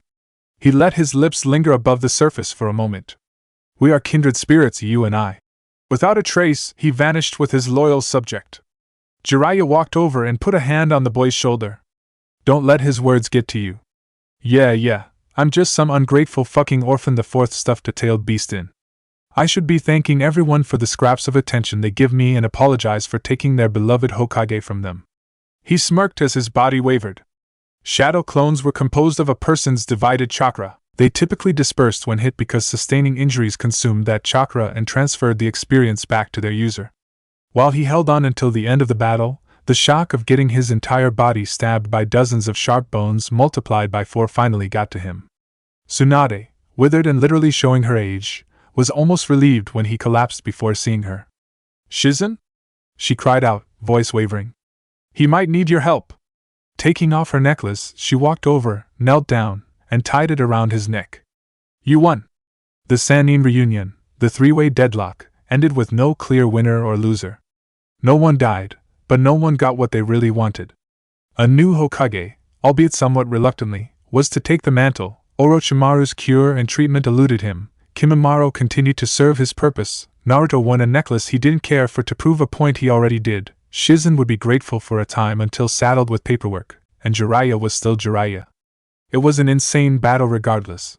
He let his lips linger above the surface for a moment. We are kindred spirits, you and I. Without a trace, he vanished with his loyal subject. Jiraiya walked over and put a hand on the boy's shoulder. Don't let his words get to you. Yeah, I'm just some ungrateful fucking orphan the fourth stuffed-tailed beast in. I should be thanking everyone for the scraps of attention they give me and apologize for taking their beloved Hokage from them. He smirked as his body wavered. Shadow clones were composed of a person's divided chakra. They typically dispersed when hit because sustaining injuries consumed that chakra and transferred the experience back to their user. While he held on until the end of the battle, the shock of getting his entire body stabbed by dozens of sharp bones multiplied by 4 finally got to him. Tsunade, withered and literally showing her age, was almost relieved when he collapsed before seeing her. Shizen? She cried out, voice wavering. He might need your help. Taking off her necklace, she walked over, knelt down, and tied it around his neck. You won. The Sannin reunion, the three-way deadlock, ended with no clear winner or loser. No one died, but no one got what they really wanted. A new Hokage, albeit somewhat reluctantly, was to take the mantle. Orochimaru's cure and treatment eluded him. Kimimaro continued to serve his purpose. Naruto won a necklace he didn't care for to prove a point he already did. Shizen would be grateful for a time until saddled with paperwork, and Jiraiya was still Jiraiya. It was an insane battle regardless.